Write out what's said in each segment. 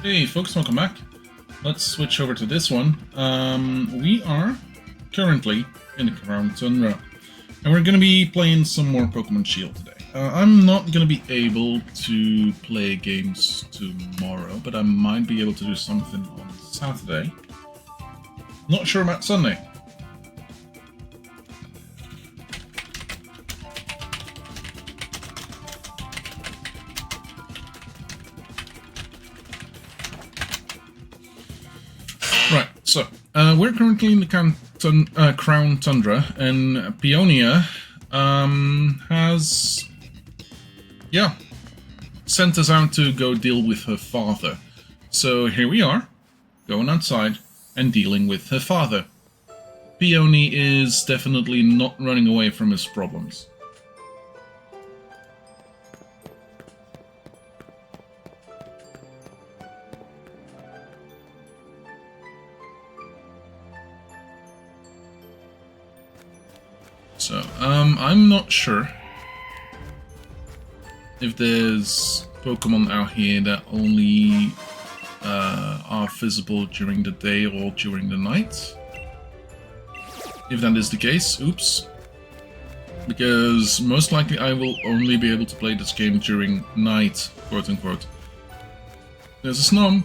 Hey folks, welcome back. Let's switch over to this one. We are currently in the Crown Tundra, and we're going to be playing some more Pokemon Shield today. I'm not going to be able to play games tomorrow, but I might be able to do something on Saturday. Not sure about Sunday. Right, so we're currently in the Crown Tundra, and Peony has, sent us out to go deal with her father. So here we are, going outside and dealing with her father. Peony is definitely not running away from his problems. So, I'm not sure if there's Pokemon out here that only are visible during the day or during the night. If that is the case, oops. Because most likely I will only be able to play this game during night, quote unquote. There's a Snom.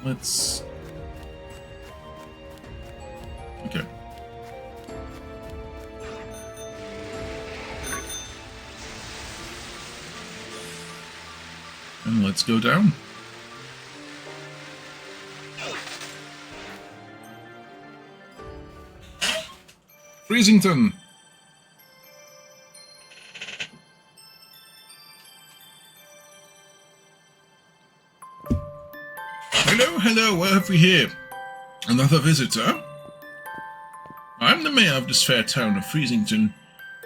Let's... Okay. And let's go down. Freezington! Hello, what have we here? Another visitor? I'm the mayor of this fair town of Freezington.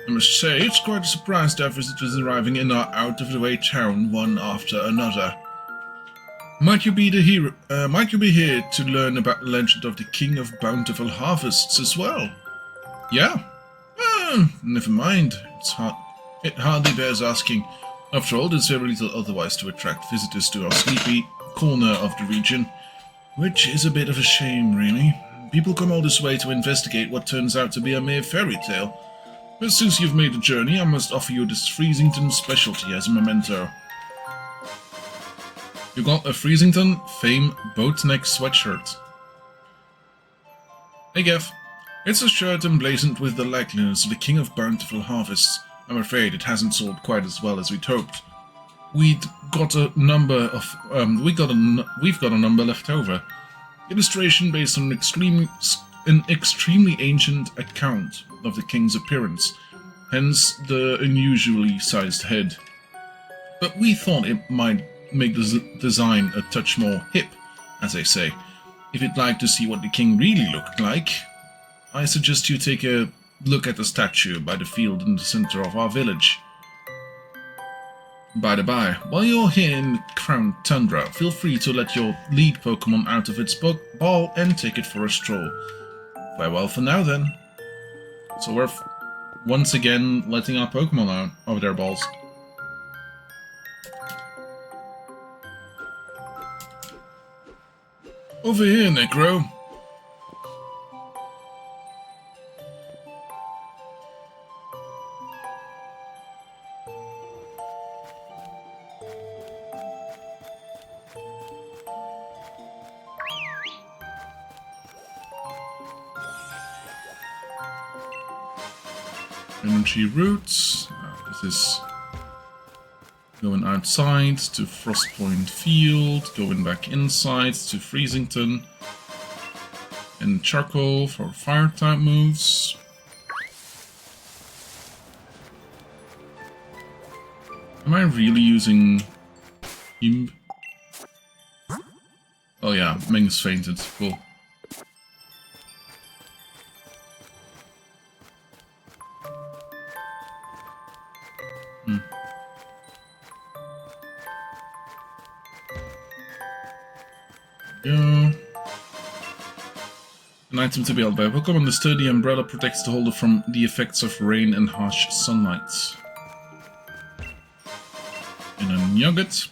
I must say, it's quite a surprise to have visitors arriving in our out-of-the-way town, one after another. Might you be here to learn about the legend of the King of Bountiful Harvests as well? Yeah? Never mind. It hardly bears asking. After all, there's very little otherwise to attract visitors to our sleepy corner of the region, which is a bit of a shame, really. People come all this way to investigate what turns out to be a mere fairy tale. But since you've made the journey, I must offer you this Freezington specialty as a memento. You got a Freezington Fame boat neck sweatshirt. Hey Gev, it's a shirt emblazoned with the likeness of the King of Bountiful Harvests. I'm afraid it hasn't sold quite as well as we'd hoped. We've got a number left over. Illustration based on an extremely ancient account of the king's appearance, hence the unusually sized head. But we thought it might make the design a touch more hip, as they say. If you'd like to see what the king really looked like, I suggest you take a look at the statue by the field in the center of our village. By the by, while you're here in Crown Tundra, feel free to let your lead Pokémon out of its ball and take it for a stroll. Farewell for now then. So we're once again letting our Pokémon out of their balls. Over here, Necro. Energy roots. This is going outside to Frostpoint Field, going back inside to Freezington, and charcoal for fire type moves. Am I really using Imb? Oh yeah, Meng's fainted. Cool. An item to be held by a Pokemon. The sturdy umbrella protects the holder from the effects of rain and harsh sunlight. And a nugget.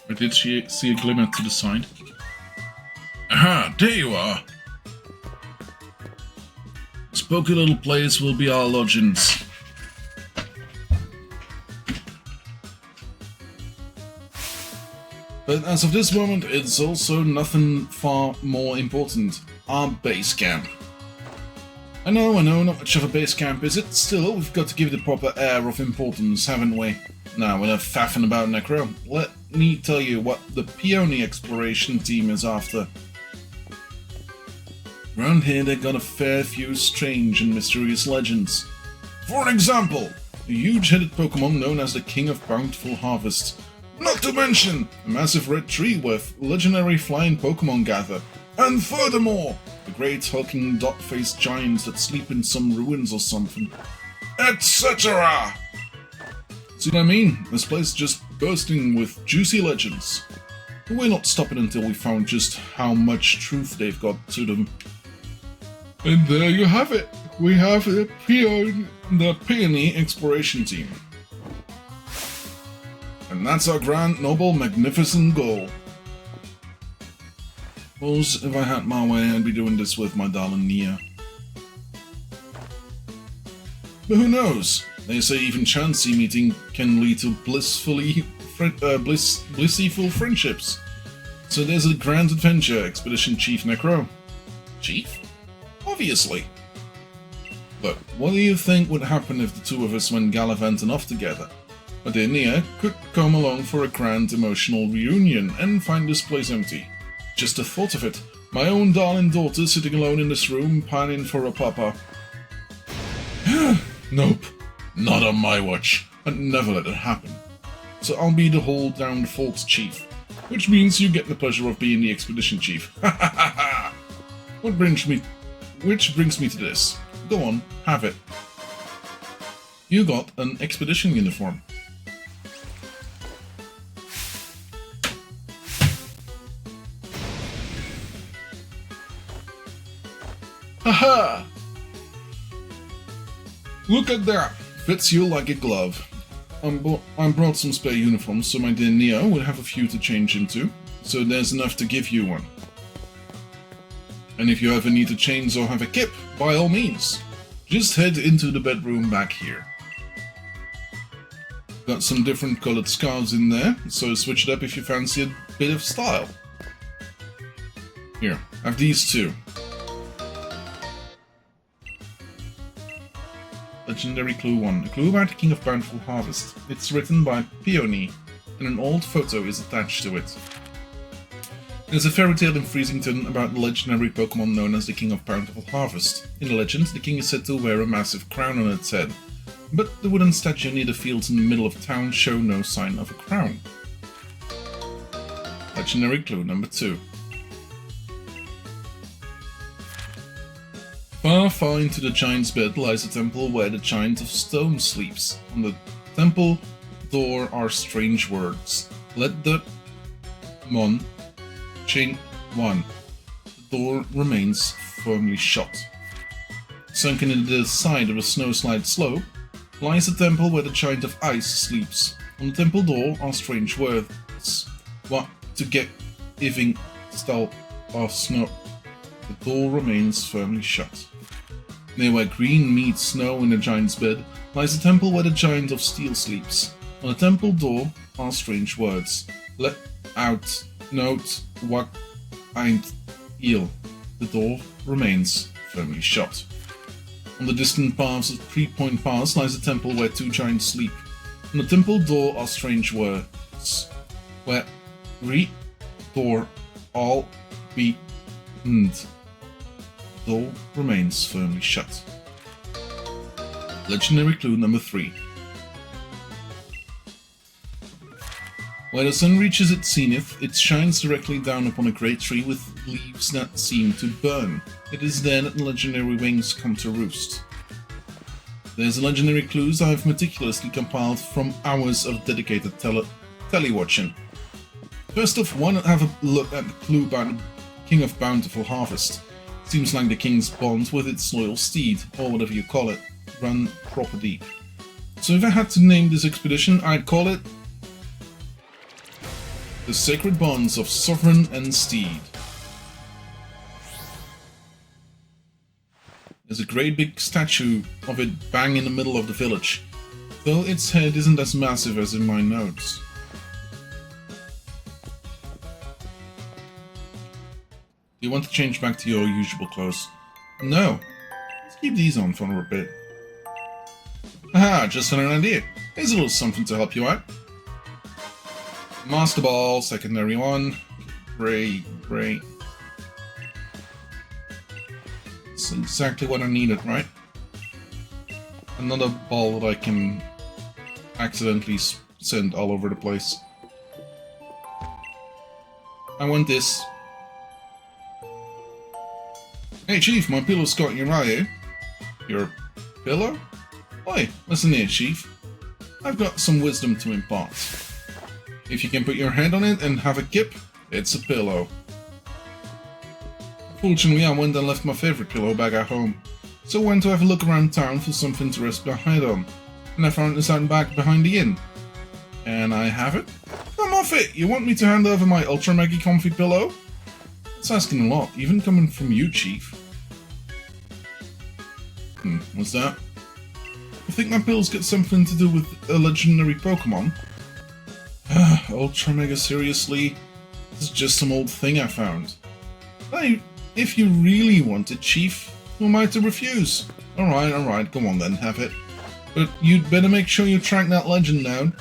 I did see a glimmer to the side. Aha, there you are! Spooky little place will be our lodgings. But as of this moment, it's also nothing far more important. Our base camp. I know, not much of a base camp is it? Still, we've got to give it a proper air of importance, haven't we? Now, enough faffing about, Necro. Let me tell you what the Peony exploration team is after. Around here, they got a fair few strange and mysterious legends. For an example, a huge-headed Pokemon known as the King of Bountiful Harvest. Not to mention, a massive red tree with legendary flying Pokemon gather. And furthermore, the great hulking dot-faced giants that sleep in some ruins or something. Etc. See what I mean? This place is just bursting with juicy legends. But we're not stopping until we found just how much truth they've got to them. And there you have it. We have the Peony exploration team. And that's our grand, noble, magnificent goal. Suppose if I had my way, I'd be doing this with my darling Nia. But who knows? They say even chancy meeting can lead to blissful friendships. So there's a grand adventure, Expedition Chief Necro. Chief? Obviously. Look, what do you think would happen if the two of us went gallivanting off together? Adenia could come along for a grand emotional reunion and find this place empty. Just the thought of it. My own darling daughter sitting alone in this room, pining for a papa. Nope. Not on my watch. I'd never let it happen. So I'll be the whole down the Folks chief. Which means you get the pleasure of being the expedition chief. Ha ha ha ha! Which brings me to this. Go on, have it. You got an expedition uniform. Haha! Look at that! Fits you like a glove. I brought some spare uniforms so my dear Neo will have a few to change into, so there's enough to give you one. And if you ever need to change or have a kip, by all means, just head into the bedroom back here. Got some different colored scarves in there, so switch it up if you fancy a bit of style. Here, have these two. Legendary Clue 1. A clue about the King of Bountiful Harvest. It's written by Peony, and an old photo is attached to it. There's a fairy tale in Freezington about the legendary Pokémon known as the King of Bountiful Harvest. In the legend, the king is said to wear a massive crown on its head, but the wooden statue near the fields in the middle of town show no sign of a crown. Legendary Clue number 2. Far, far into the giant's bed lies a temple where the giant of stone sleeps. On the temple door are strange words. Let the mon chain 1. The door remains firmly shut. Sunken into the side of a snowslide slope lies a temple where the giant of ice sleeps. On the temple door are strange words. What to get giving style of snow. The door remains firmly shut. Near where green meets snow in the giant's bed lies a temple where the giant of steel sleeps. On the temple door are strange words. Let out note what ain't eel. The door remains firmly shut. On the distant paths of 3-point pass lies a temple where two giants sleep. On the temple door are strange words. Where door all be end. Door remains firmly shut. Legendary Clue number 3. Where the sun reaches its zenith, it shines directly down upon a great tree with leaves that seem to burn. It is there that the legendary wings come to roost. There's the legendary clues I've meticulously compiled from hours of dedicated tele-watching. First off, why not have a look at the clue about the King of Bountiful Harvest? Seems like the king's bond with its loyal steed, or whatever you call it, run proper deep. So if I had to name this expedition, I'd call it The Sacred Bonds of Sovereign and Steed. There's a great big statue of it bang in the middle of the village, though its head isn't as massive as in my notes. You want to change back to your usual clothes? No. Let's keep these on for a bit. Aha, just had an idea. Here's a little something to help you out. Master Ball, secondary 1. Great. That's exactly what I needed, right? Another ball that I can accidentally send all over the place. I want this. Hey Chief, my pillow's caught your eye, eh? Your pillow? Oi, listen here, Chief. I've got some wisdom to impart. If you can put your head on it and have a kip, it's a pillow. Fortunately, I went and left my favorite pillow back at home, so I went to have a look around town for something to rest my head on, and I found this out back behind the inn. And I have it? Come off it! You want me to hand over my ultra mega comfy pillow? It's asking a lot, even coming from you, Chief. What's that? I think my pills got something to do with a legendary Pokémon. Ultra Mega, seriously? This is just some old thing I found. Hey, if you really want it, Chief, who am I to refuse? Alright, go on then, have it. But you'd better make sure you track that legend down.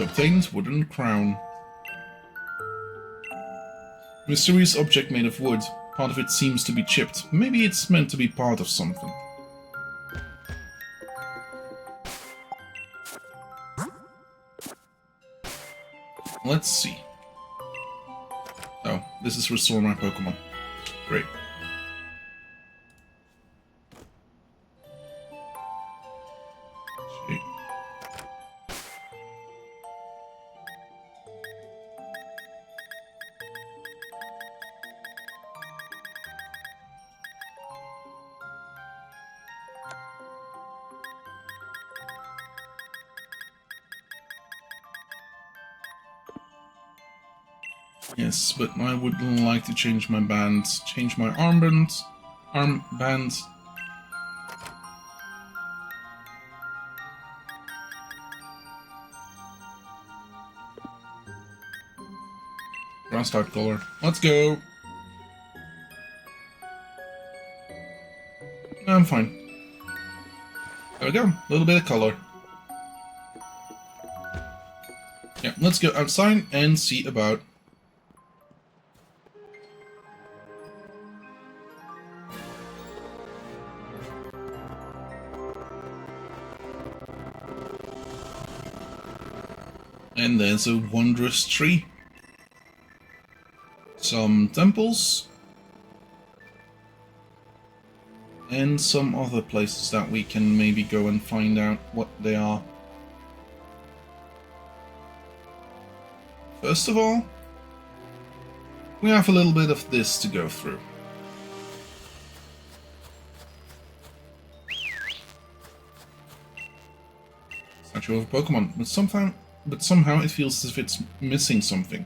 You obtained wooden crown. Mysterious object made of wood. Part of it seems to be chipped. Maybe it's meant to be part of something. Let's see. Oh, this is restore my Pokemon. Great. Okay. Yes, but I would like to change my bands. Change my armbands. Armbands. Grass type color. Let's go. I'm fine. There we go. A little bit of color. Yeah, let's go outside and see about. And there's a wondrous tree. Some temples. And some other places that we can maybe go and find out what they are. First of all, we have a little bit of this to go through. Statue of a Pokemon, but somehow it feels as if it's missing something.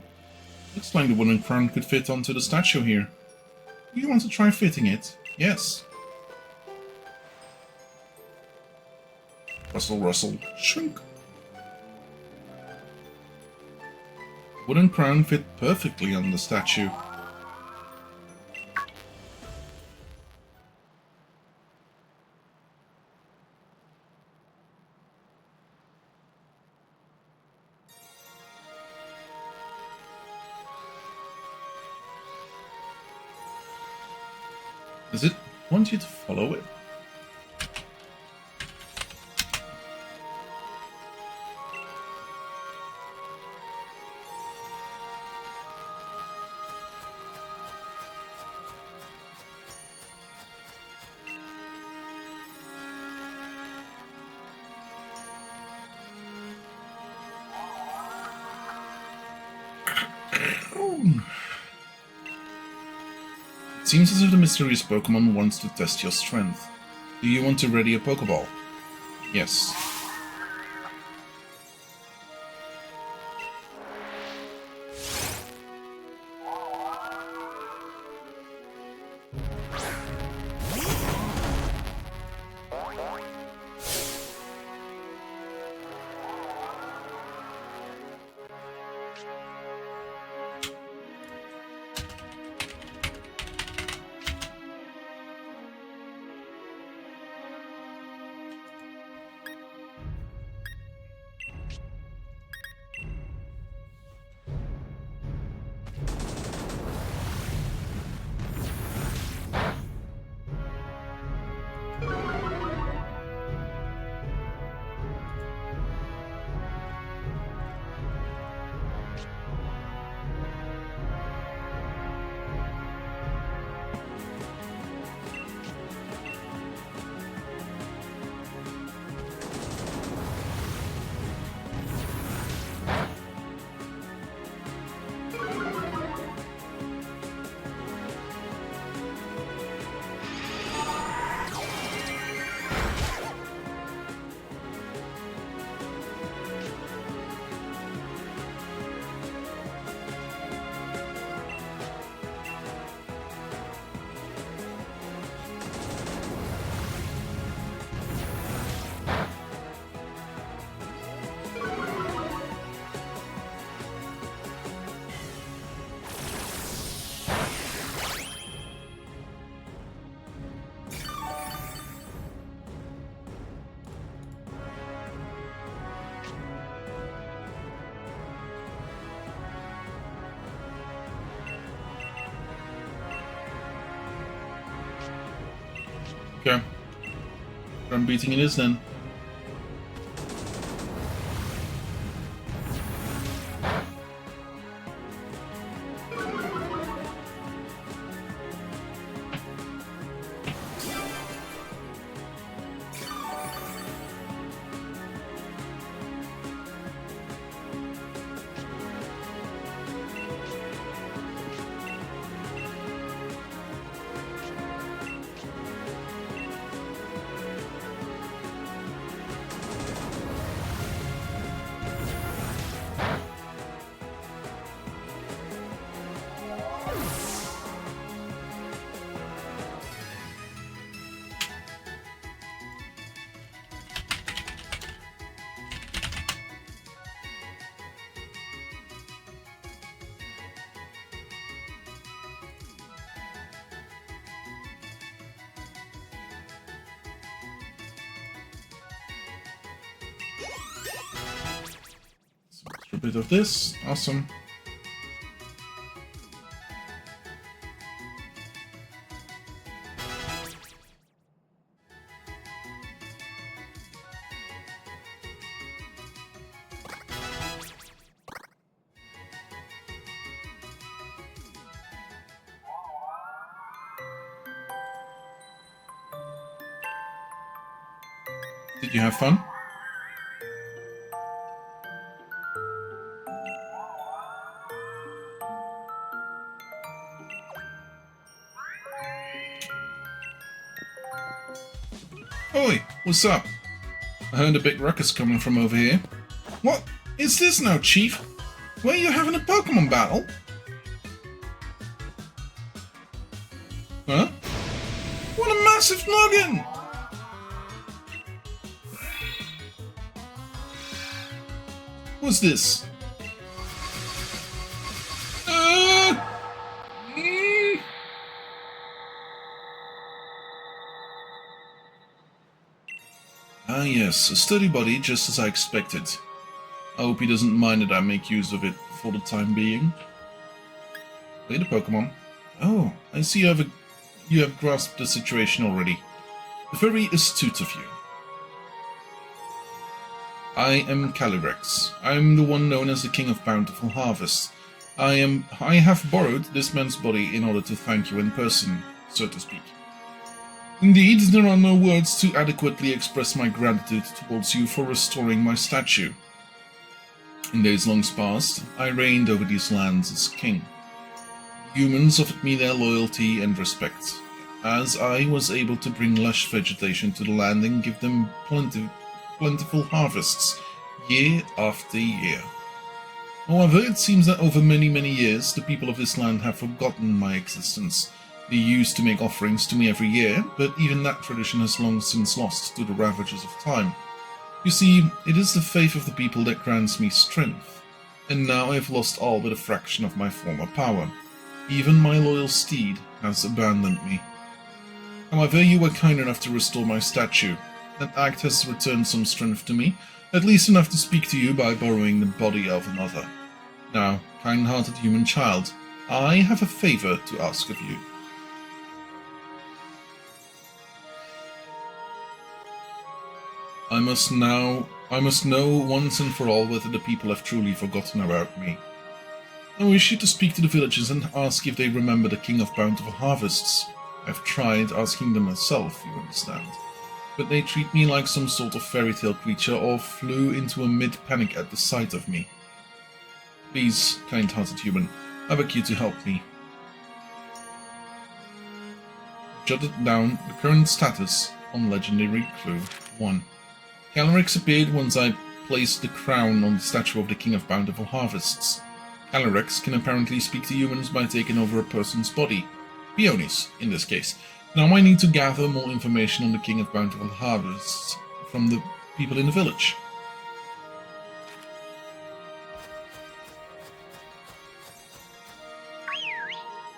Looks like the wooden crown could fit onto the statue here. Do you want to try fitting it? Yes. Rustle, rustle, shrink. Wooden crown fit perfectly on the statue. Does it want you to follow it? It seems as if the mysterious Pokemon wants to test your strength. Do you want to ready a Pokeball? Yes. Okay. Drum beating it is then. A bit of this. Awesome. Did you have fun? Oi, what's up? I heard a big ruckus coming from over here. What is this now, Chief? Where are you having a Pokemon battle? Huh? What a massive noggin! What's this? Ah yes, a sturdy body, just as I expected. I hope he doesn't mind that I make use of it for the time being. Play the Pokemon. Oh, I see you have grasped the situation already. Very astute of you. I am Calyrex. I am the one known as the King of Bountiful Harvest. I have borrowed this man's body in order to thank you in person, so to speak. Indeed, there are no words to adequately express my gratitude towards you for restoring my statue. In days long past, I reigned over these lands as king. Humans offered me their loyalty and respect, as I was able to bring lush vegetation to the land and give them plentiful harvests, year after year. However, it seems that over many, many years, the people of this land have forgotten my existence. They used to make offerings to me every year, but even that tradition has long since lost to the ravages of time. You see, it is the faith of the people that grants me strength, and now I have lost all but a fraction of my former power. Even my loyal steed has abandoned me. However, you were kind enough to restore my statue. That act has returned some strength to me, at least enough to speak to you by borrowing the body of another. Now, kind-hearted human child, I have a favor to ask of you. I must know once and for all whether the people have truly forgotten about me. I wish you to speak to the villagers and ask if they remember the King of Bountiful Harvests. I've tried asking them myself, you understand, but they treat me like some sort of fairy tale creature or flew into a mid-panic at the sight of me. Please, kind-hearted human, I beg you to help me. Jotted down the current status on Legendary Clue 1. Calyrex appeared once I placed the crown on the statue of the King of Bountiful Harvests. Calyrex can apparently speak to humans by taking over a person's body. Peonies, in this case. Now I need to gather more information on the King of Bountiful Harvests from the people in the village.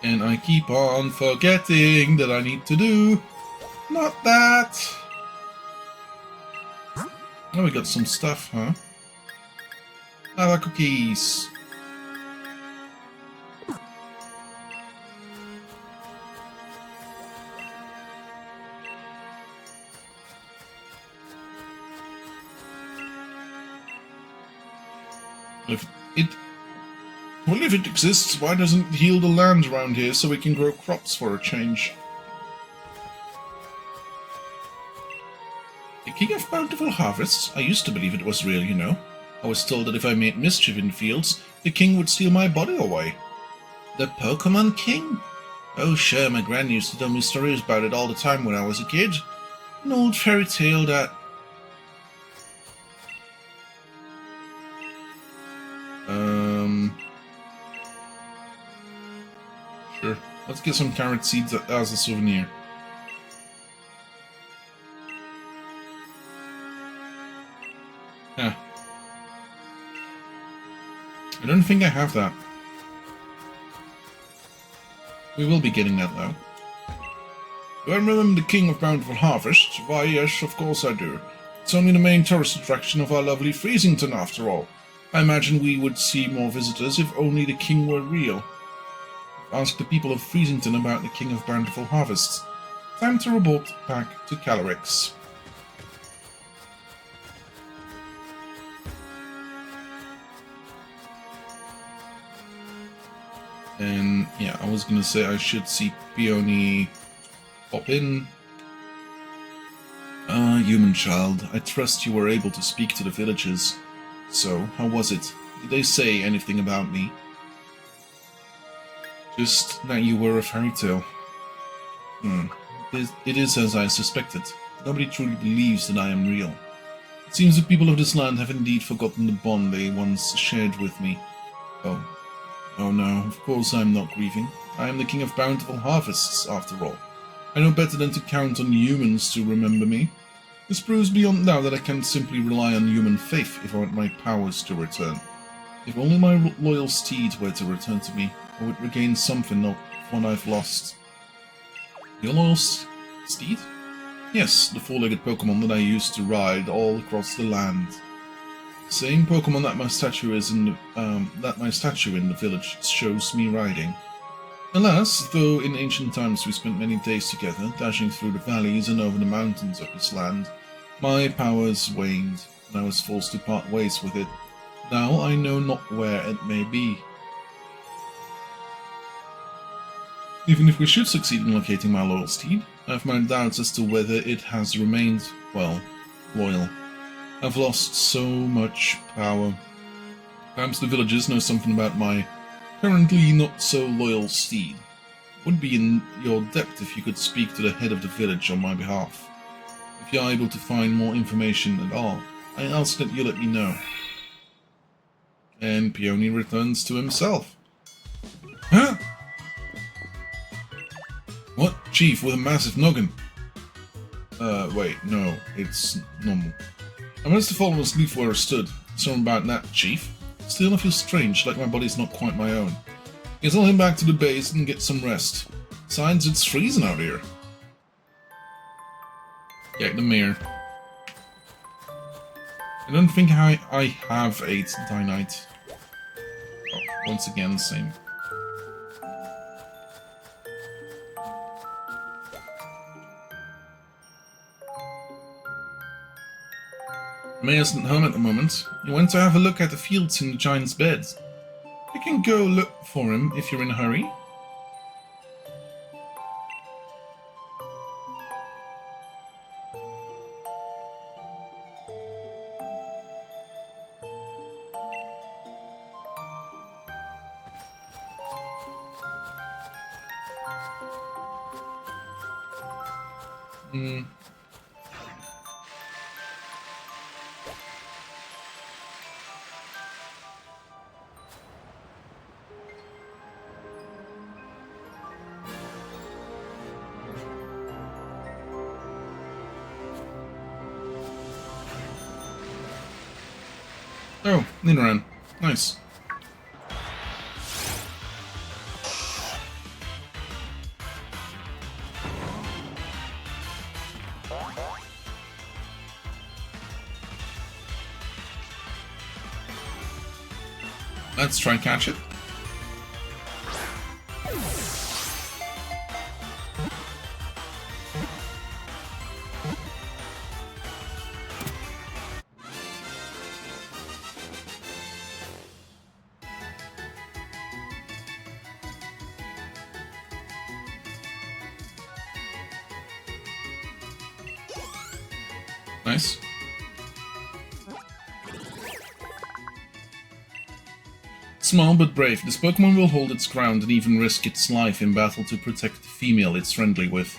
And I keep on forgetting that I need to do not that. Oh, we got some stuff, huh? Lava cookies. If it... Well, if it exists, why doesn't it heal the land around here so we can grow crops for a change? The King of Bountiful Harvests? I used to believe it was real, you know. I was told that if I made mischief in the fields, the king would steal my body away. The Pokémon King? Oh sure, my gran used to tell me stories about it all the time when I was a kid. An old fairy tale that... Sure. Let's get some carrot seeds as a souvenir. Huh. I don't think I have that. We will be getting that though. Do I remember the King of Bountiful Harvest? Why yes, of course I do. It's only the main tourist attraction of our lovely Freezington after all. I imagine we would see more visitors if only the king were real. Ask the people of Freezington about the King of Bountiful Harvests. Time to report back to Calyrex. And yeah, I was gonna say I should see Peony pop in. Human child, I trust you were able to speak to the villagers. So, how was it? Did they say anything about me? Just that you were a fairy tale. It is as I suspected. Nobody truly believes that I am real. It seems the people of this land have indeed forgotten the bond they once shared with me. Oh no, of course I am not grieving. I am the King of Bountiful Harvests, after all. I know better than to count on humans to remember me. This proves beyond doubt that I can't simply rely on human faith if I want my powers to return. If only my loyal steed were to return to me, I would regain something of what I've lost. Your loyal steed? Yes, the four-legged Pokémon that I used to ride all across the land. Same Pokémon that my statue in the village shows me riding. Alas, though in ancient times we spent many days together, dashing through the valleys and over the mountains of this land, my powers waned, and I was forced to part ways with it. Now I know not where it may be. Even if we should succeed in locating my loyal steed, I have my doubts as to whether it has remained, well, loyal. I've lost so much power. Perhaps the villagers know something about my currently not so loyal steed. It would be in your depth if you could speak to the head of the village on my behalf. If you are able to find more information at all, I ask that you let me know. And Peony returns to himself. Huh? What? Chief with a massive noggin? Wait, no, it's normal. I must have fallen asleep where I stood. Sorry about that, Chief. Still, I feel strange, like my body's not quite my own. Guess I'll head back to the base and get some rest. Besides, it's freezing out here. Get the mirror. I don't think I have 8 Dynite. Oh, once again, same. May isn't home at the moment. He went to have a look at the fields in the giant's bed. You can go look for him if you're in a hurry. Oh, Nidoran. Nice. Let's try and catch it. Nice. Small but brave, this Pokémon will hold its ground and even risk its life in battle to protect the female it's friendly with.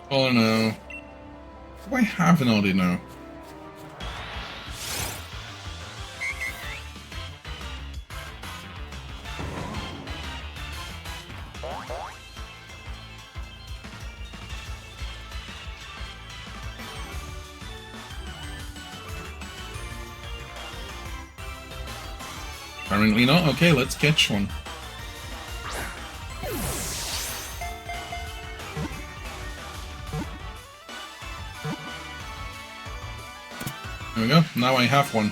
Oh no. Do I have an Audino? Apparently not. Okay, let's catch one. There we go. Now I have one.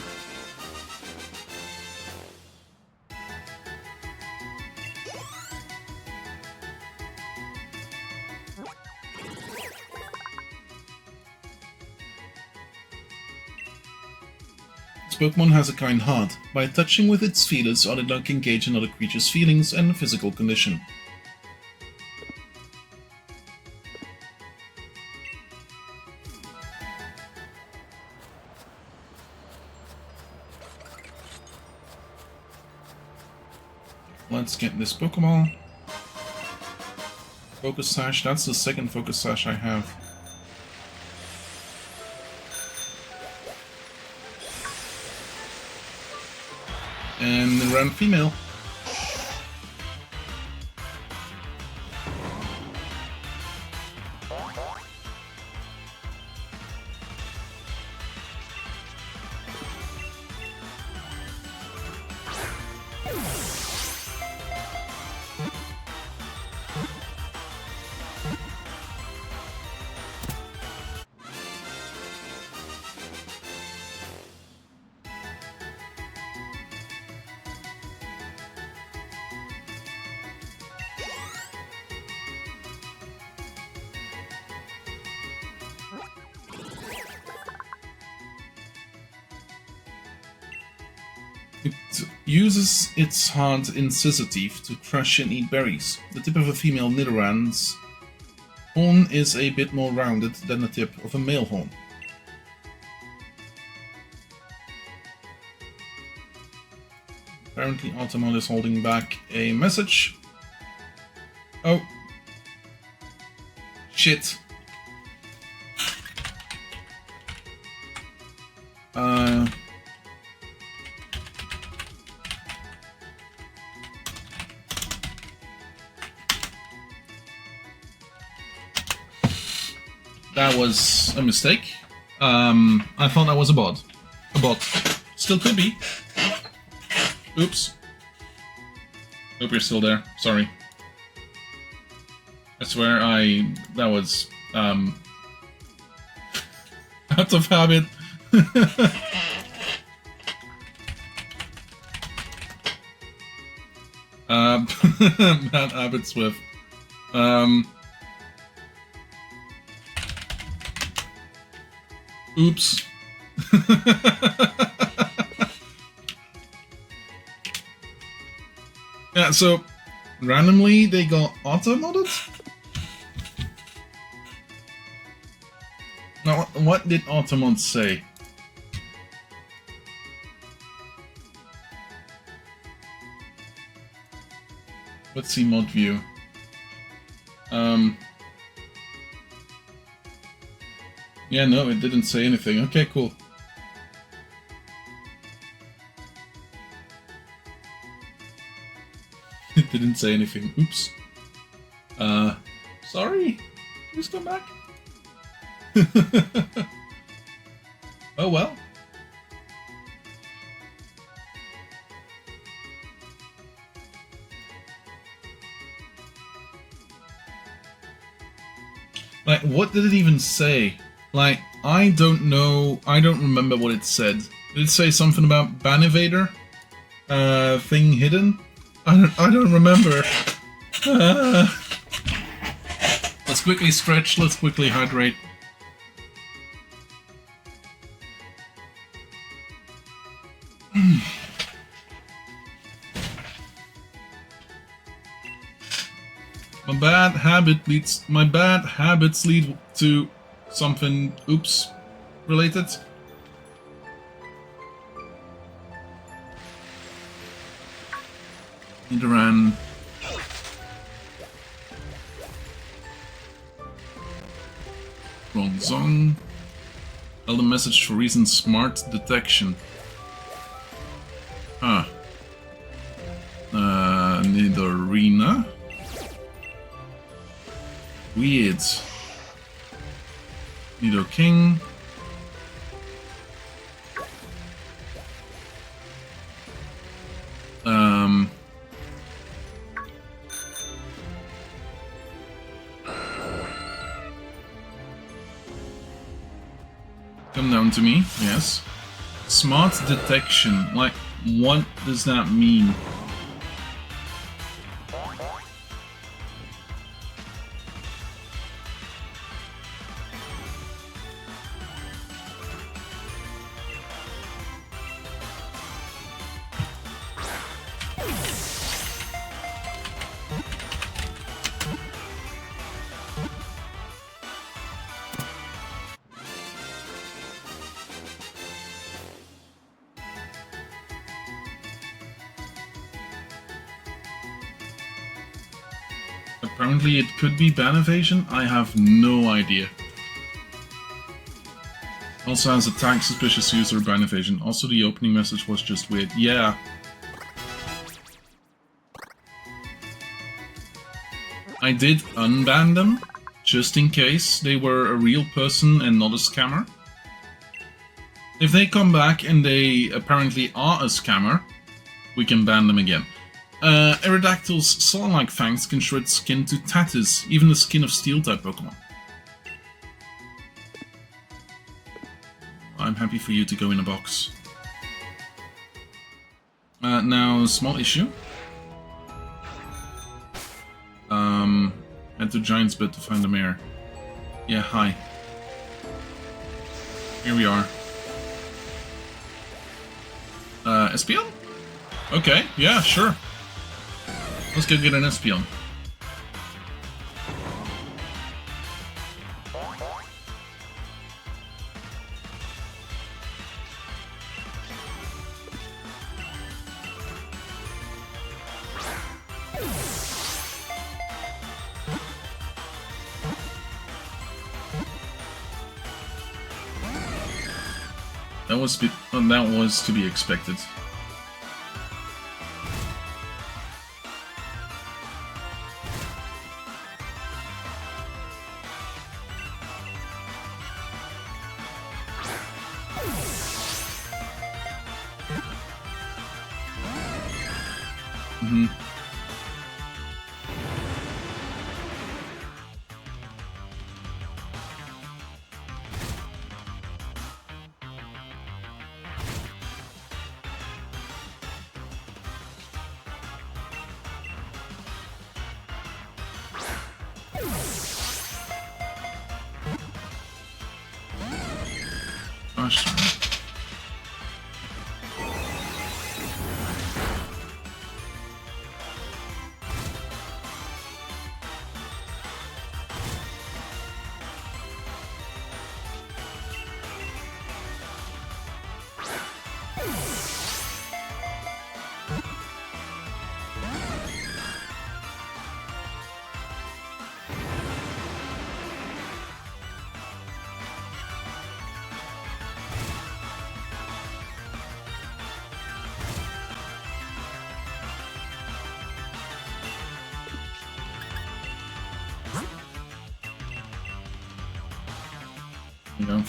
This Pokémon has a kind heart. By touching with its feelers, Audino can gauge another creature's feelings and physical condition. Let's get this Pokeball. Focus Sash, that's the second Focus Sash I have. And the round female. It uses its hard incisor teeth to crush and eat berries. The tip of a female Nidorann's horn is a bit more rounded than the tip of a male horn. Apparently Automod is holding back a message. Oh. Shit. That was a mistake. I thought that was a bot. A bot. Still could be. Oops. Hope you're still there. Sorry. I swear that was, out of habit. Bad habits with, oops. Yeah, so randomly they got auto-modded? Now, what did Automod say? Let's see mod view. Yeah, no, it didn't say anything. Okay, cool. It didn't say anything. Oops. Sorry. Please come back. Oh well. Like, what did it even say? Like, I don't know, I don't remember what it said. Did it say something about Ban Evader? Thing hidden? I don't remember. Let's quickly stretch, let's quickly hydrate. bad habits lead to something, oops, related. Nidoran. Bronzong. Elder message for recent smart detection. Huh. Nidorina. Weird. Nidoking. Come down to me, yes. Smart detection, like, what does that mean? Apparently it could be ban evasion, I have no idea. Also has a tag suspicious user ban evasion. Also the opening message was just weird. Yeah. I did unban them, just in case they were a real person and not a scammer. If they come back and they apparently are a scammer, we can ban them again. Aerodactyl's saw-like fangs can shred skin to tatters, even the skin of Steel-type Pokemon. I'm happy for you to go in a box. Now, small issue. Head to Giant's Bed to find the mayor. Yeah, hi. Here we are. Espeon? Okay, yeah, sure. Let's go get an Espeon. That was to be expected. You know.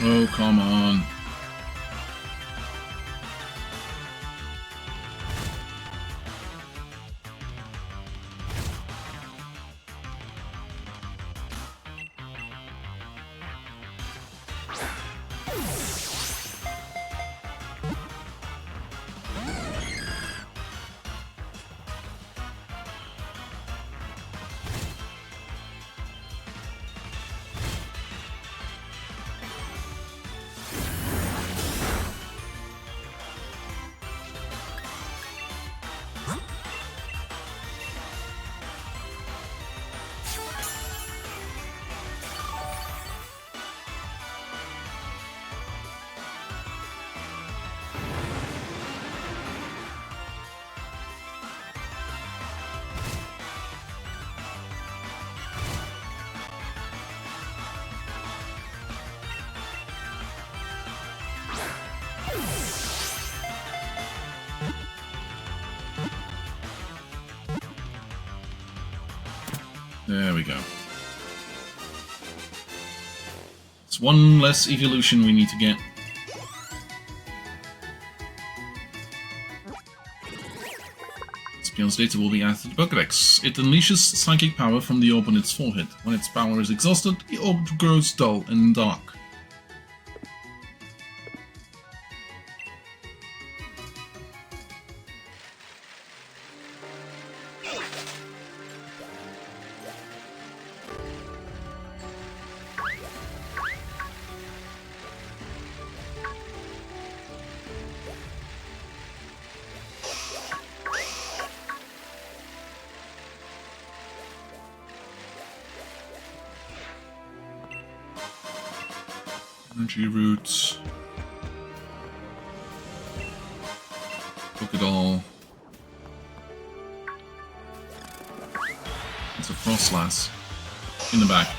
Oh, come on. There we go. It's one less evolution we need to get. Peony's data will be added to the Pokédex. It unleashes psychic power from the orb on its forehead. When its power is exhausted, the orb grows dull and dark. Energy roots. Pokédoll. It's a Frostlass in the back.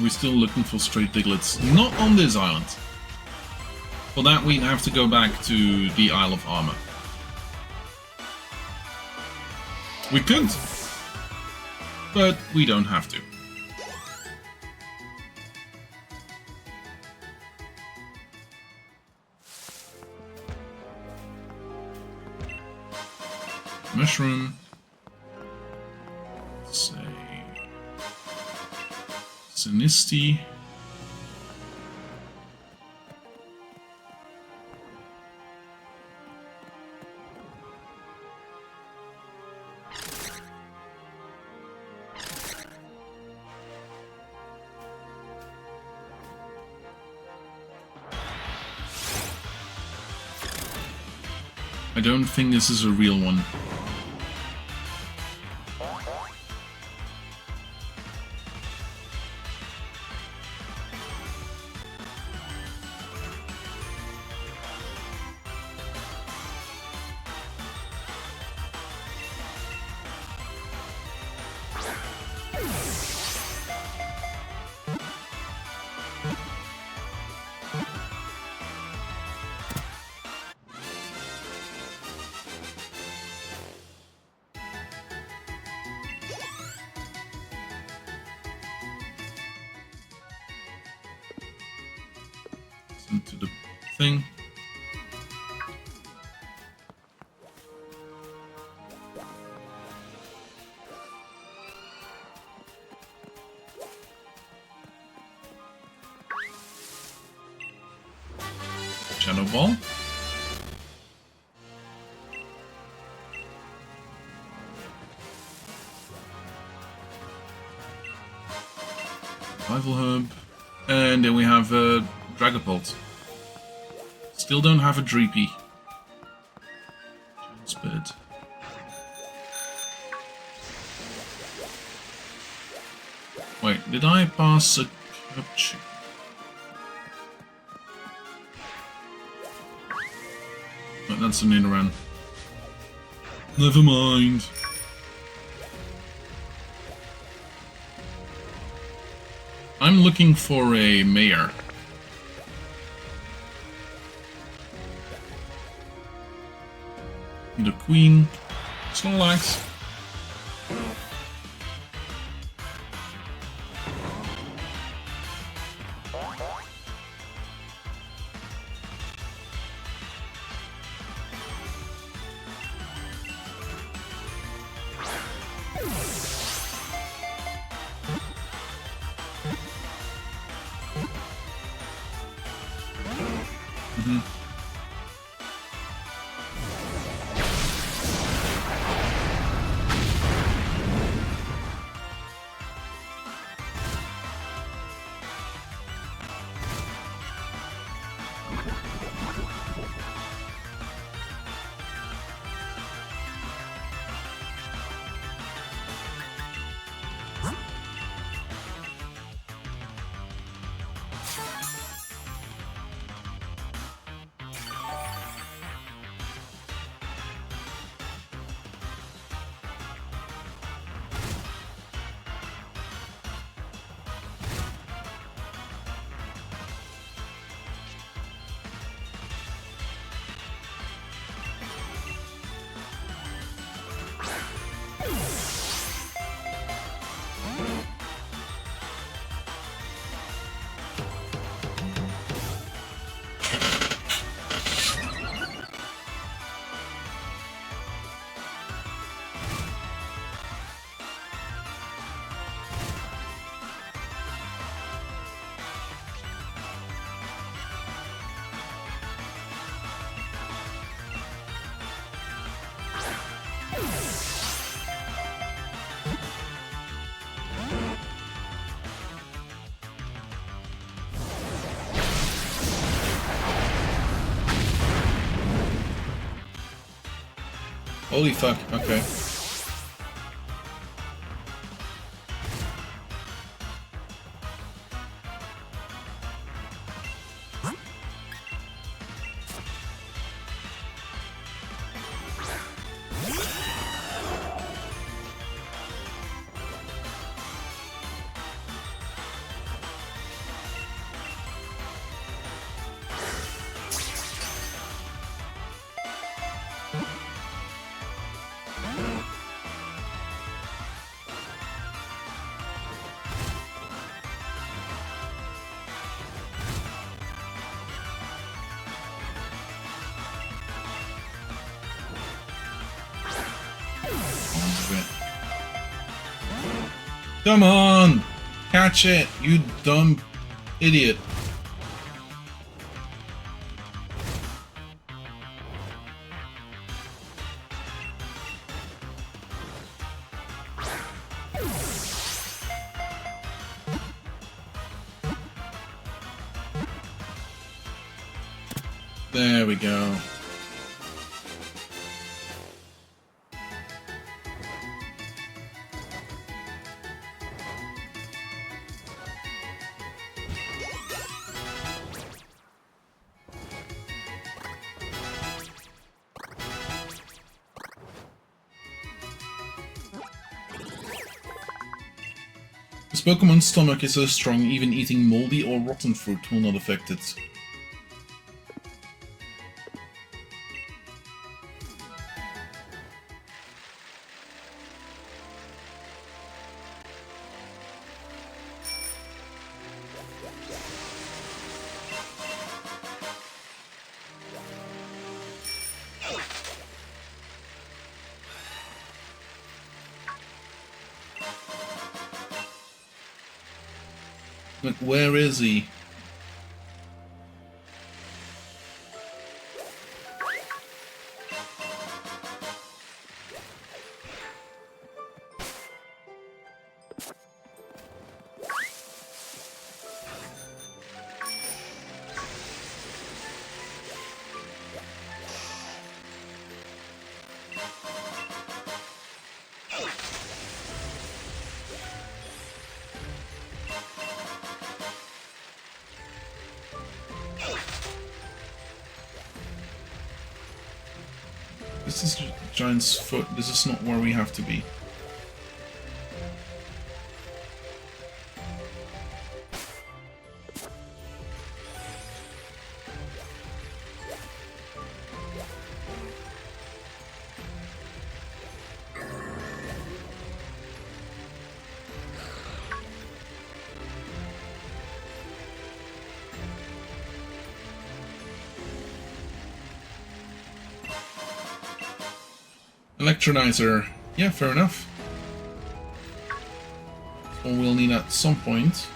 We're still looking for straight Diglets. Not on this island. For that we have to go back to the Isle of Armor. We could, but we don't have to. Mushroom. Let's say Sinisty. I don't think this is a real one. Into the thing. Shadow Ball. Rival Herb. And then we have Dragapult. Still don't have a Dreepy. Spirit. Wait, did I pass a capture? Oh, that's a Nidoran. Never mind. I'm looking for a mayor. The queen. Snorlax. Holy fuck, okay. Come on! Catch it, you dumb idiot. There we go. This Pokemon's stomach is so strong, even eating moldy or rotten fruit will not affect it. But where is he? This is Giant's foot. This is not where we have to be. Electronizer. Yeah, fair enough. So we'll need at some point.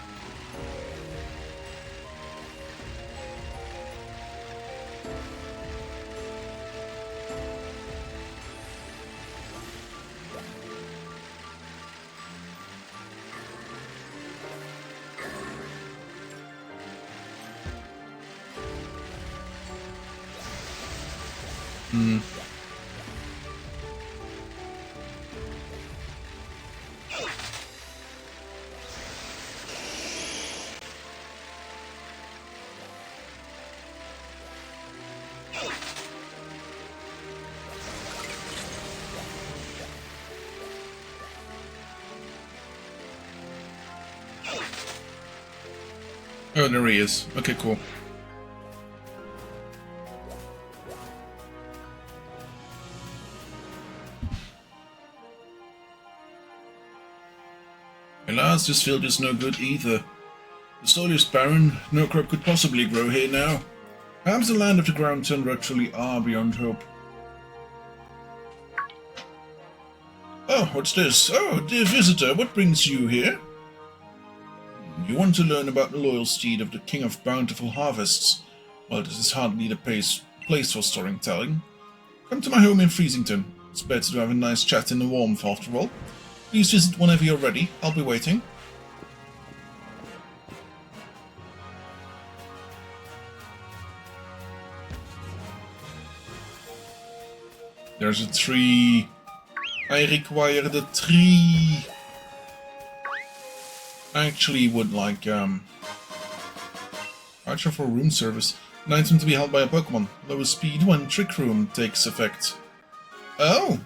Oh, there he is. Okay, cool. Alas, this field is no good either. The soil is barren, no crop could possibly grow here now. Perhaps the land of the ground tundra truly are beyond hope. Oh, what's this? Oh, dear visitor, what brings you here? You want to learn about the loyal steed of the King of Bountiful Harvests? Well, this is hardly the place for storytelling. Come to my home in Freezington. It's better to have a nice chat in the warmth after all. Please visit whenever you're ready. I'll be waiting. There's a tree. I require the tree. I actually would like voucher for room service. An item to be held by a Pokémon. Lower speed when Trick Room takes effect. Oh,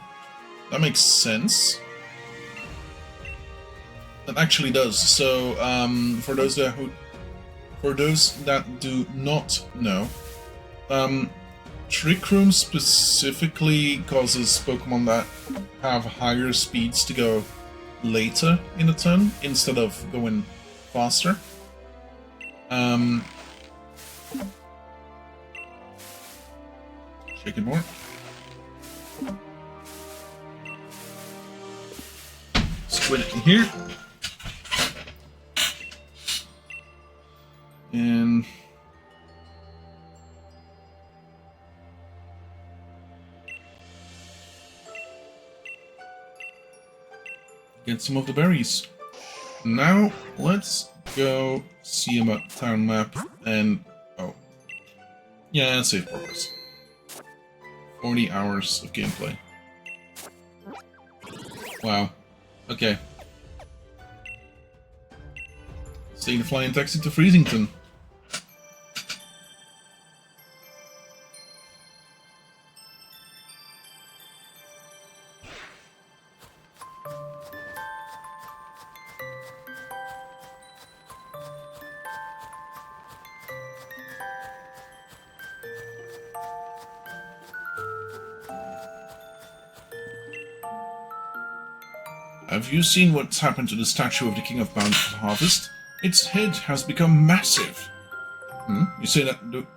that makes sense. That actually does. So, for those that do not know, Trick Room specifically causes Pokemon that have higher speeds to go later in the turn instead of going faster. Shake it more. Squid it in here. And get some of the berries. Now let's go see about town map and oh yeah, save progress. 40 hours of gameplay. Wow. Okay. Take the flying taxi to Freezington. Have you seen what's happened to the statue of the King of Bountiful Harvest? Its head has become massive. You say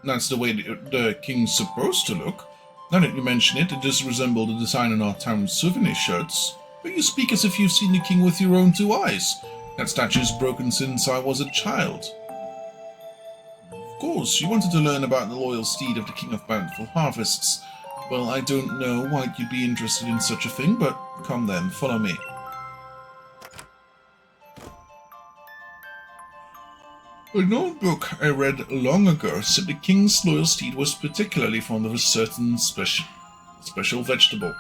that's the way the king's supposed to look? Now that you mention it, it does resemble the design on our town souvenir shirts. But you speak as if you've seen the king with your own two eyes. That statue's broken since I was a child. Of course, you wanted to learn about the loyal steed of the King of Bountiful Harvests. Well, I don't know why you'd be interested in such a thing, but come then, follow me. An old book I read long ago said the king's loyal steed was particularly fond of a certain special vegetable.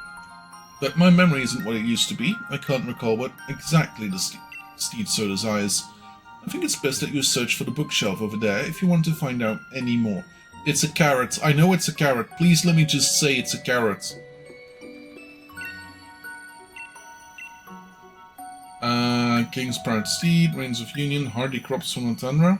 But my memory isn't what it used to be. I can't recall what exactly the steed so desires. I think it's best that you search for the bookshelf over there if you want to find out any more. It's a carrot. I know it's a carrot. Please let me just say it's a carrot. King's Proud Steed, Reigns of Union, hardy crops from the Tundra.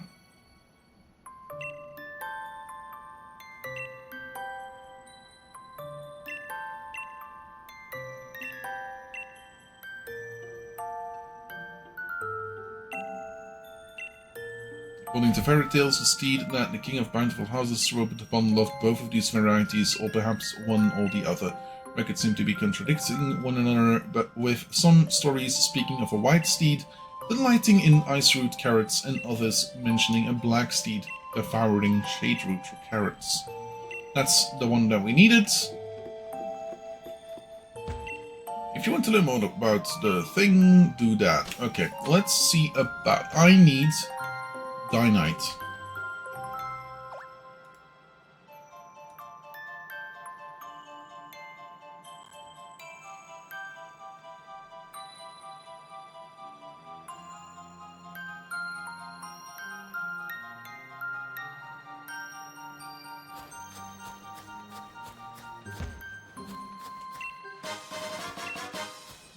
According to fairy tales, the steed that the King of Bountiful Houses roped upon loved both of these varieties, or perhaps one or the other. records seem to be contradicting one another, but with some stories speaking of a white steed delighting in ice root carrots and others mentioning a black steed devouring shade root carrots. That's the one that we needed. If you want to learn more about the thing, do that. Okay, let's see about... I need Dynite.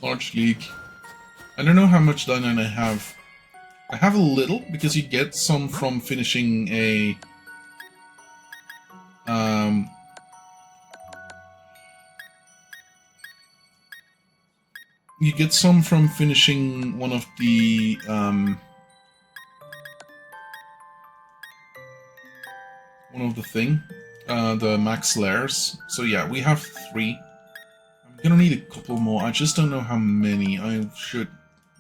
Large leak. I don't know how much Dynite I have. I have a little, because you get some from finishing a... you get some from finishing one of the... the max layers. So yeah, we have 3. I'm gonna need a couple more. I just don't know how many. I should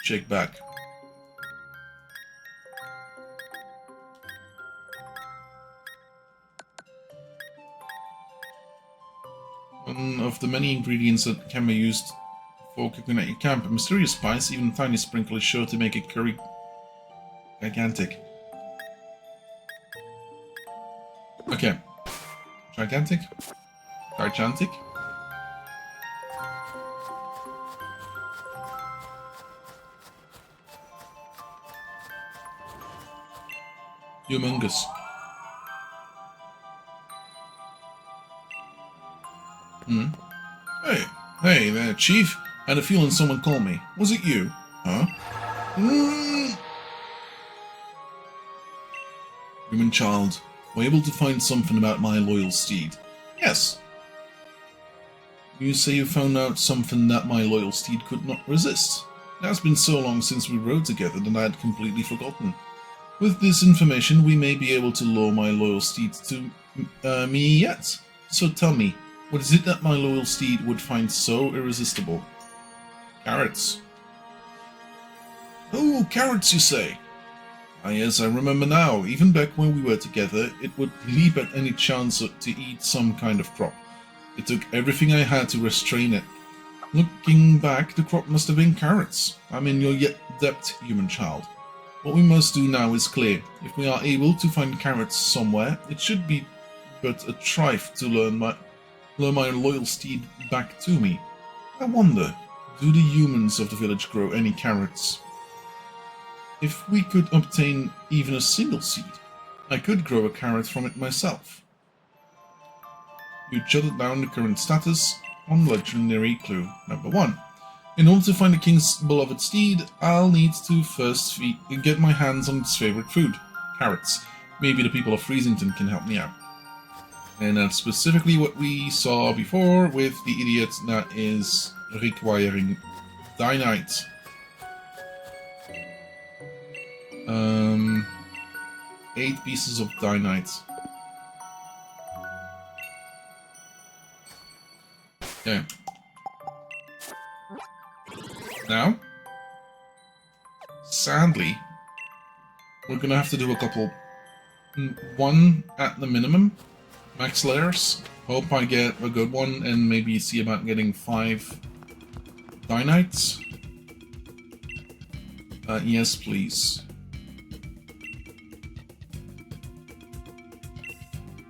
check back. One of the many ingredients that can be used for cooking at your camp. A mysterious spice, even a tiny sprinkle, is sure to make a curry gigantic. Okay. Gigantic? Gigantic? Humongous. Hey there, Chief. I had a feeling someone called me. Was it you? Huh? Human child, were you able to find something about my loyal steed? Yes. You say you found out something that my loyal steed could not resist. It has been so long since we rode together that I had completely forgotten. With this information, we may be able to lure my loyal steed to me yet. So tell me, what is it that my loyal steed would find so irresistible? Carrots. Oh, carrots, you say? Ah, yes, I remember now. Even back when we were together, it would leap at any chance to eat some kind of crop. It took everything I had to restrain it. Looking back, the crop must have been carrots. I'm in your debt, human child. What we must do now is clear. If we are able to find carrots somewhere, it should be but a trifle to lure my loyal steed back to me. I wonder, do the humans of the village grow any carrots? If we could obtain even a single seed, I could grow a carrot from it myself. You jotted down the current status on legendary clue number 1. In order to find the king's beloved steed, I'll need to first get my hands on its favorite food, carrots. Maybe the people of Freezington can help me out. And that's specifically what we saw before with the idiot that is requiring Dynite. 8 pieces of Dynite. Okay. Now, sadly, we're gonna have to do a couple. 1 at the minimum. Max layers. Hope I get a good one and maybe see about getting 5 Dynites. Yes, please.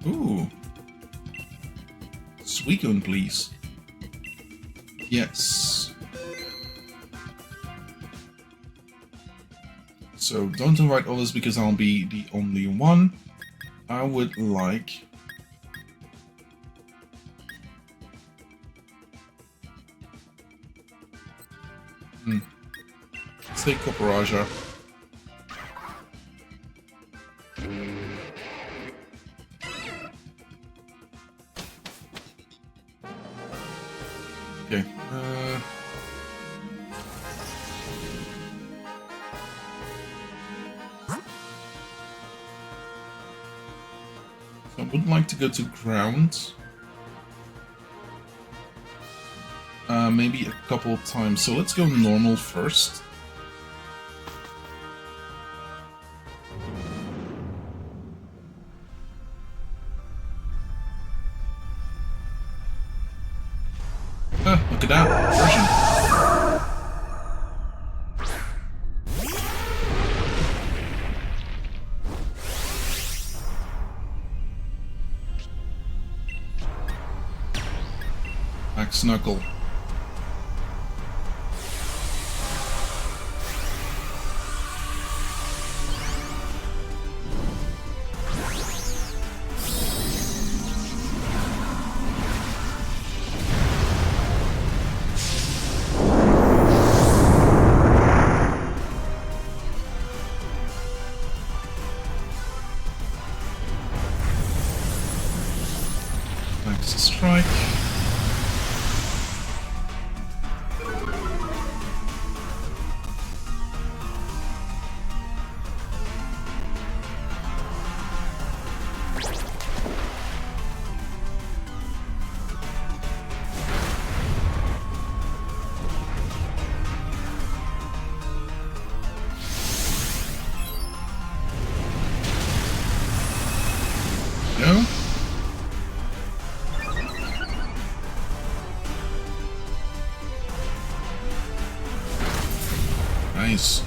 Ooh. Suicune, please. Yes. So don't invite others because I'll be the only one. I would like... Let's take Copperaja. Okay. So I would like to go to ground. maybe a couple of times. So let's go normal first. Ah, look at that version. Max Knuckle. Max Strike. No? Nice.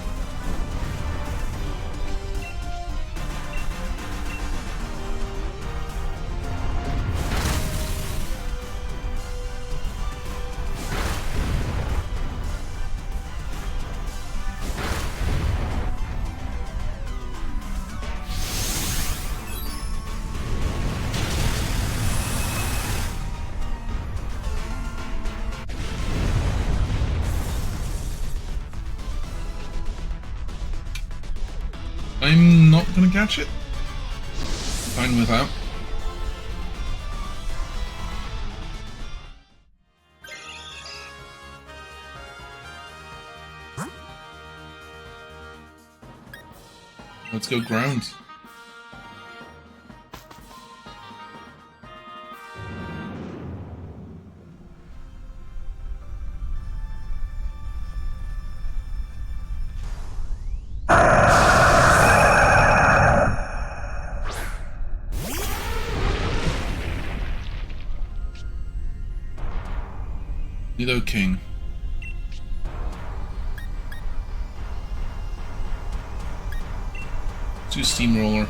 I'm not gonna catch it. Fine without. Let's go ground. Nido King. To Steamroller.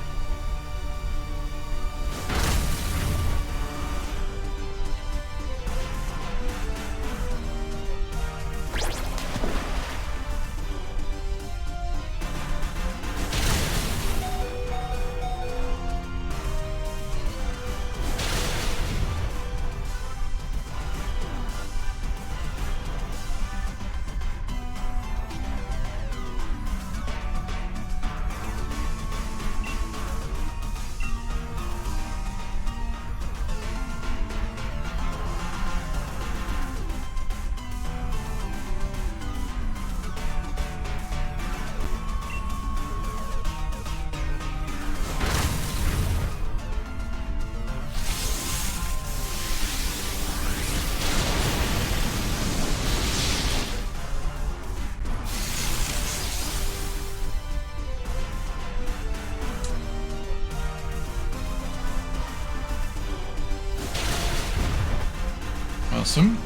Awesome.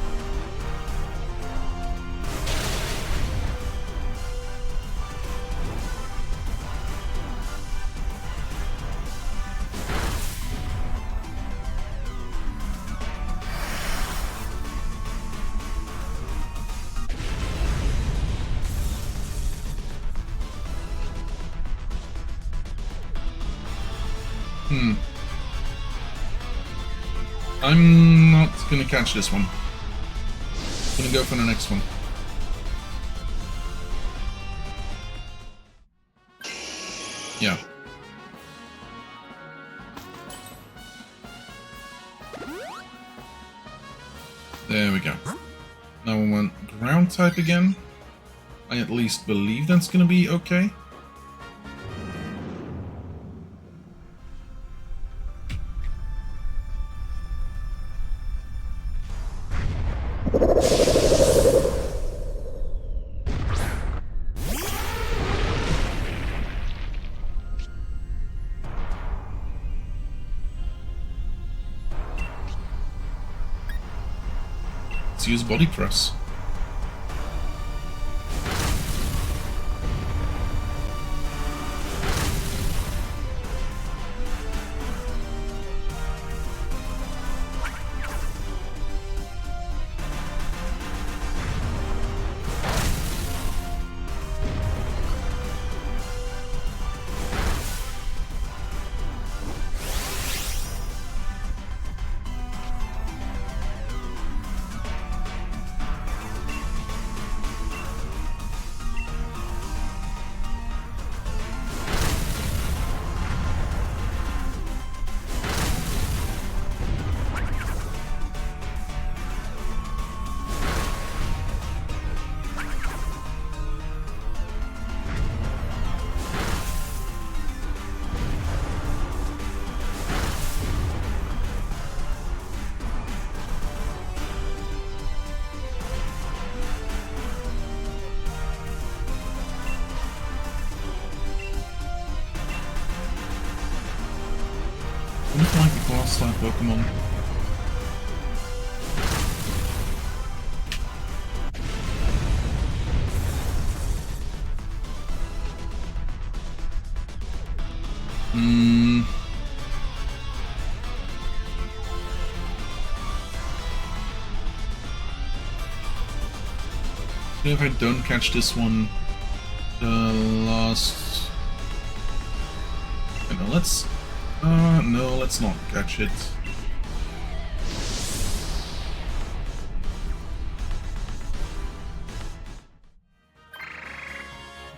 I'm not gonna catch this one. I'm gonna go for the next one. Yeah. There we go. Now we want ground type again. I at least believe that's gonna be okay. Let's use body press. What if I like the grass type Pokemon? If I don't catch this one, the last... No, let's not catch it.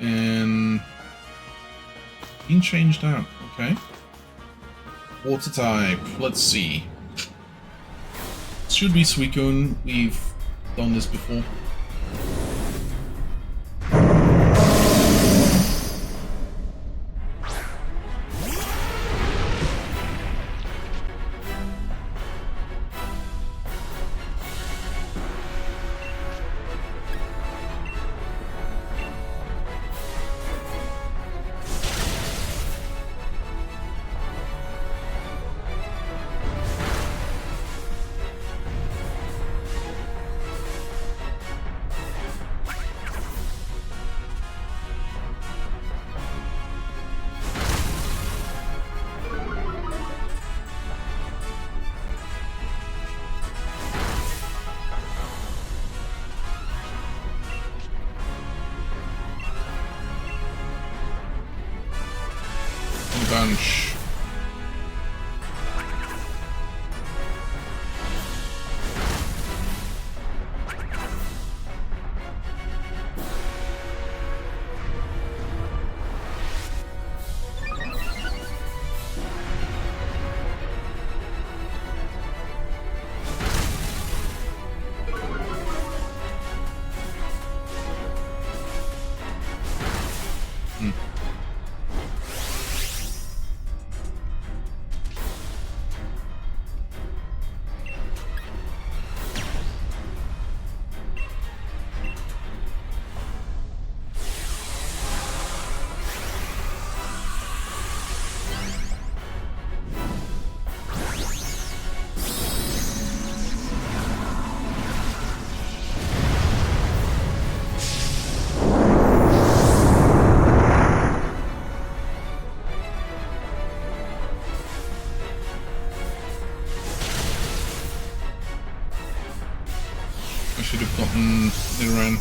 And... being changed out, okay. Water type, let's see. Should be Suicune, we've done this before. Bunch. I should have gotten it around.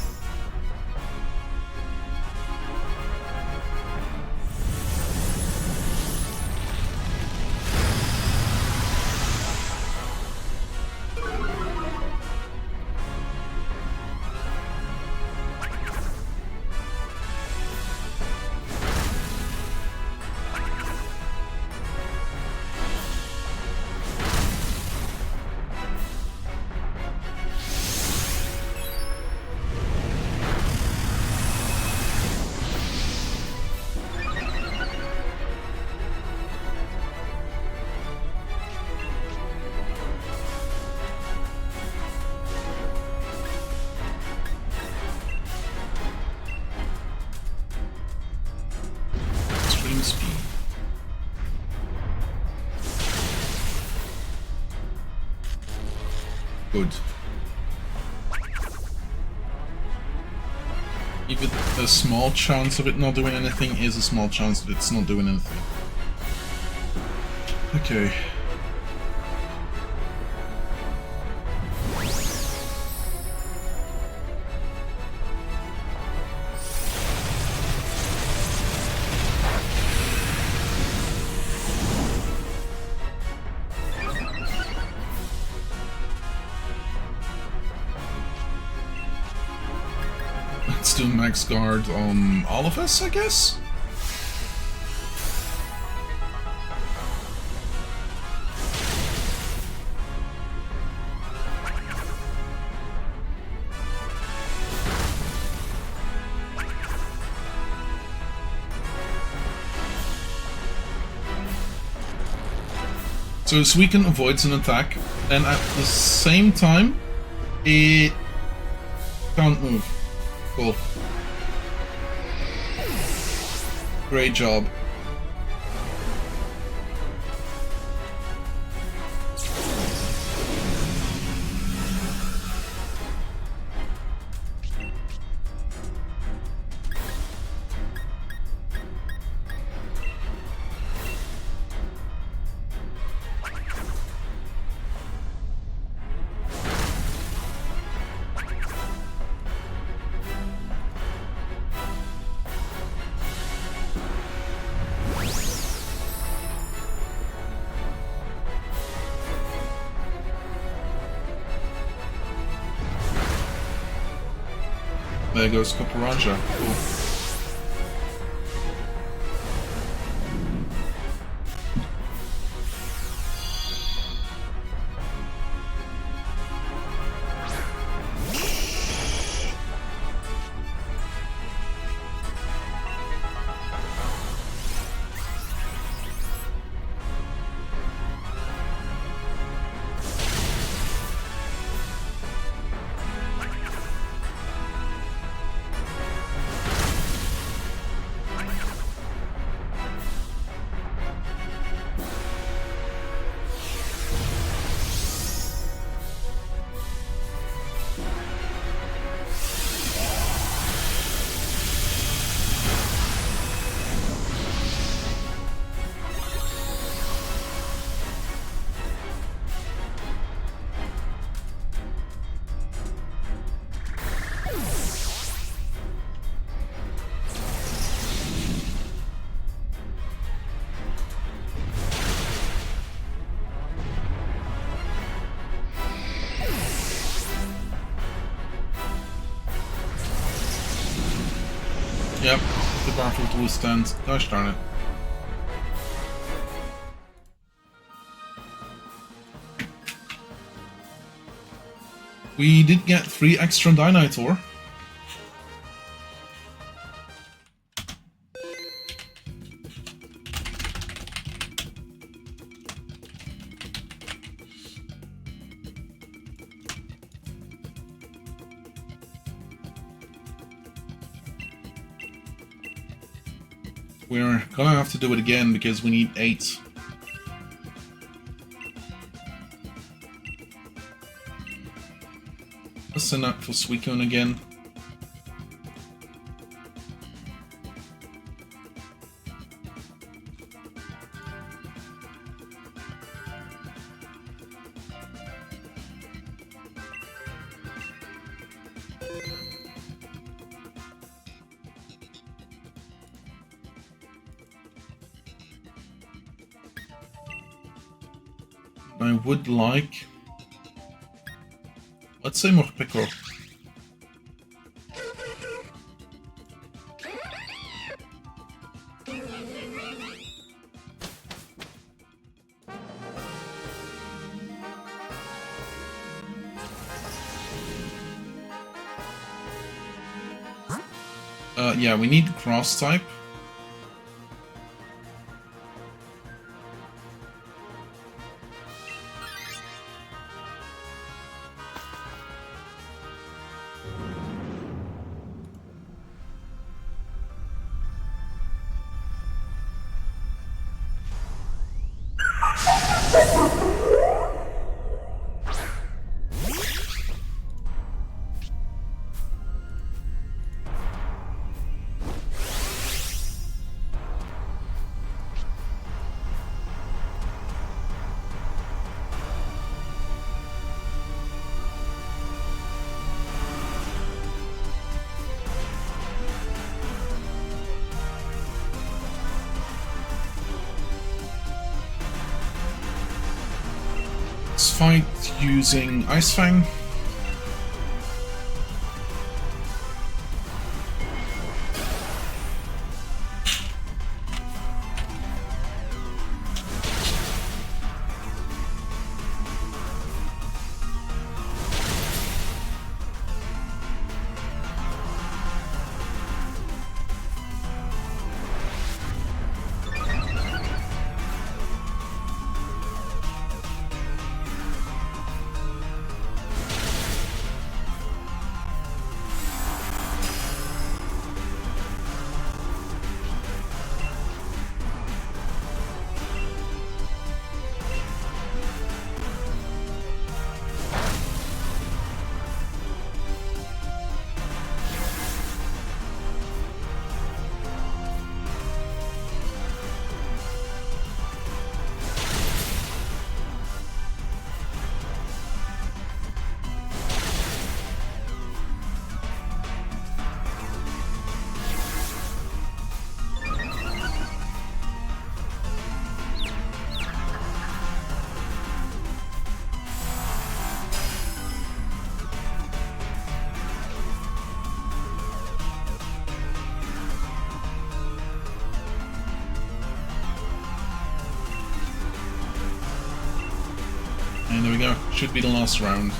Speed. Good. Even a small chance of it not doing anything is a small chance that it's not doing anything. Okay. Let's do max guard on all of us, I guess? So Suicune avoids an attack, and at the same time, it can't move. Cool. Great job. There goes Coparaja. Cool. Yep, the battle to withstand. Gosh darn it. We did get 3 extra Dynite. We're gonna have to do it again because we need 8. Let's send that for Suicune again. I would like... let's say Morpeko. Yeah, we need cross type. fight using Ice Fang. And there we go. Should be the last round.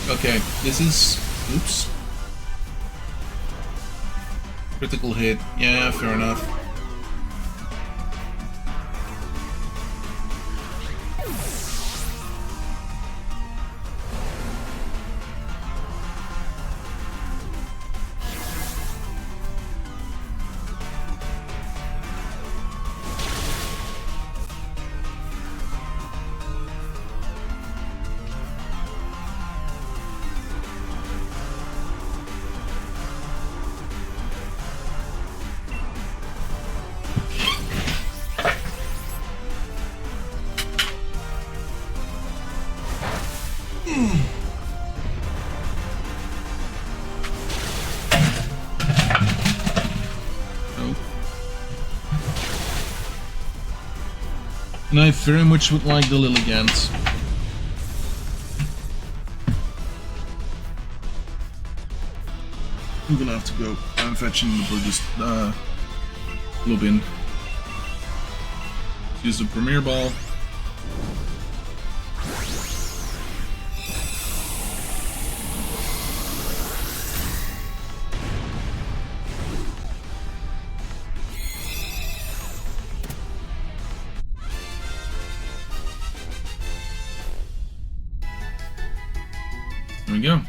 Okay, this is... oops. Critical hit. Yeah, fair enough. And I very much would like the Lilligant. I'm gonna have to go. I'm fetching the Buddhist Lubin. Use the Premier Ball. There we go.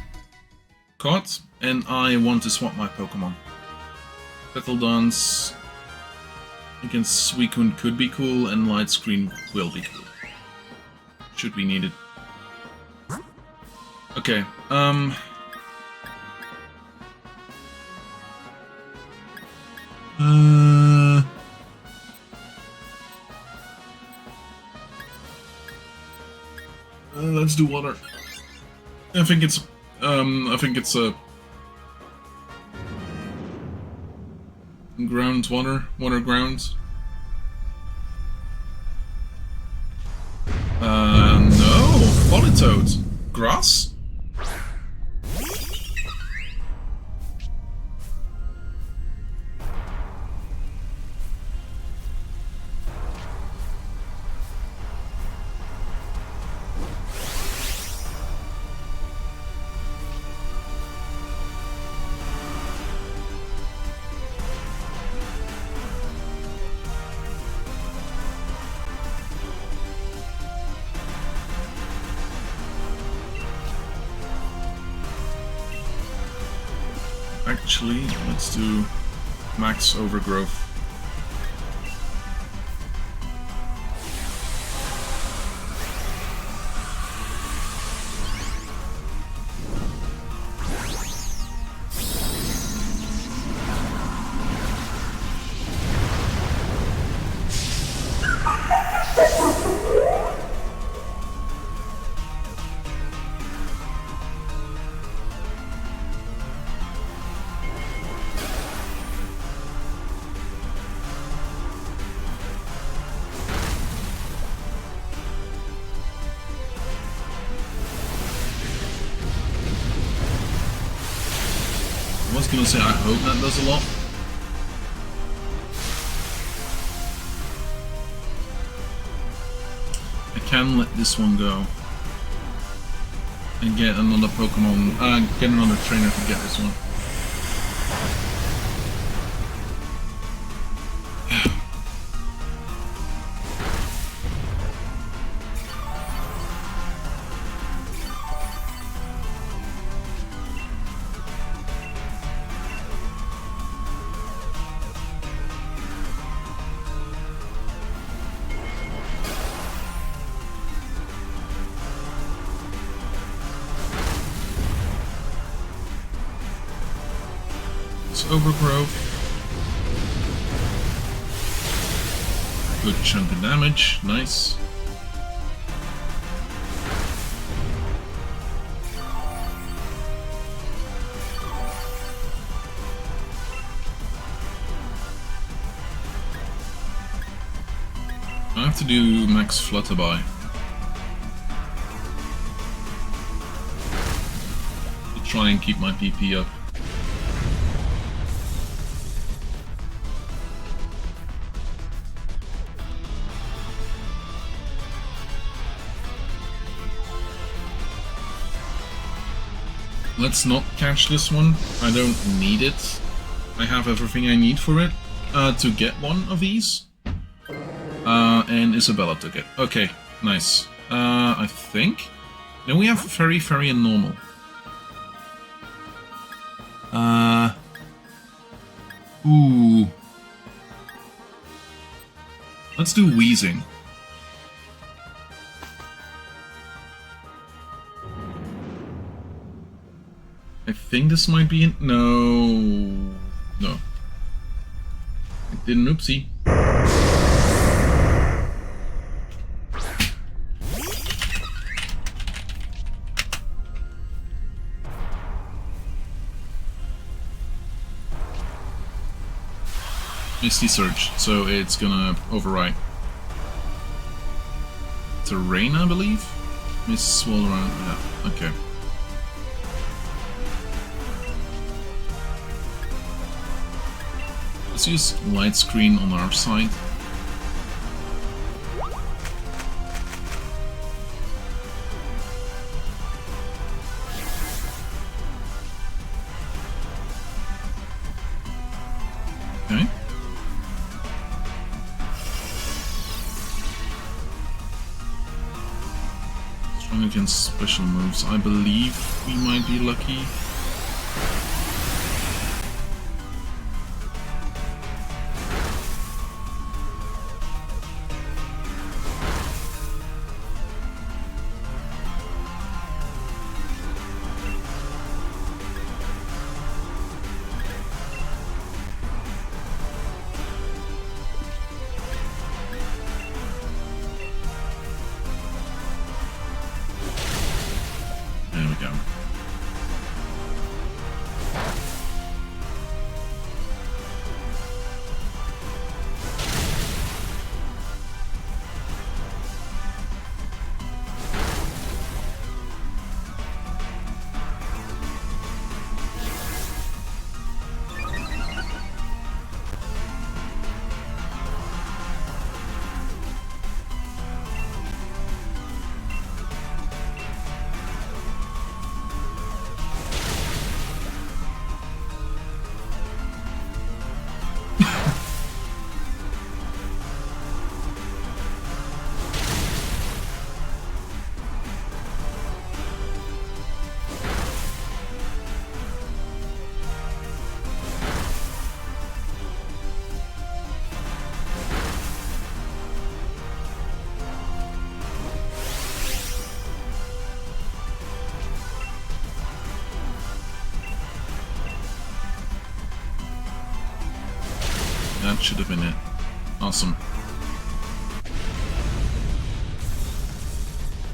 Caught, and I want to swap my Pokemon. Petal Dance against Suicune could be cool, and Light Screen will be cool. Should be needed. Okay, let's do water. I think it's a ground water ground. No, Politoad, grass. Actually, let's do max overgrowth. was gonna say, I hope that does a lot. I can let this one go. And get another Pokemon, get another trainer to get this one. Overgrowth. Good chunk of damage, nice. I have to do max Flutterby. To try and keep my PP up. Let's not catch this one. I don't need it. I have everything I need for it to get one of these. And Isabella took it. Okay, nice. I think. Then we have Fairy, Fairy, and Normal. Ooh. Let's do Wheezing. I think this might be in... No. It didn't. Oopsie. Misty Surge, so it's gonna override. It's a rain, I believe? Miss Swallow, yeah, okay. Let's use Light Screen on our side. Okay. Strong against special moves. I believe we might be lucky. There we go. That should have been it. Awesome.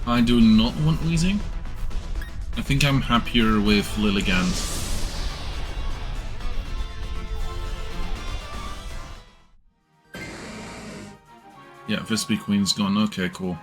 I do not want Wheezing. I think I'm happier with Lilligant. Yeah, Visby Queen's gone. Okay, cool.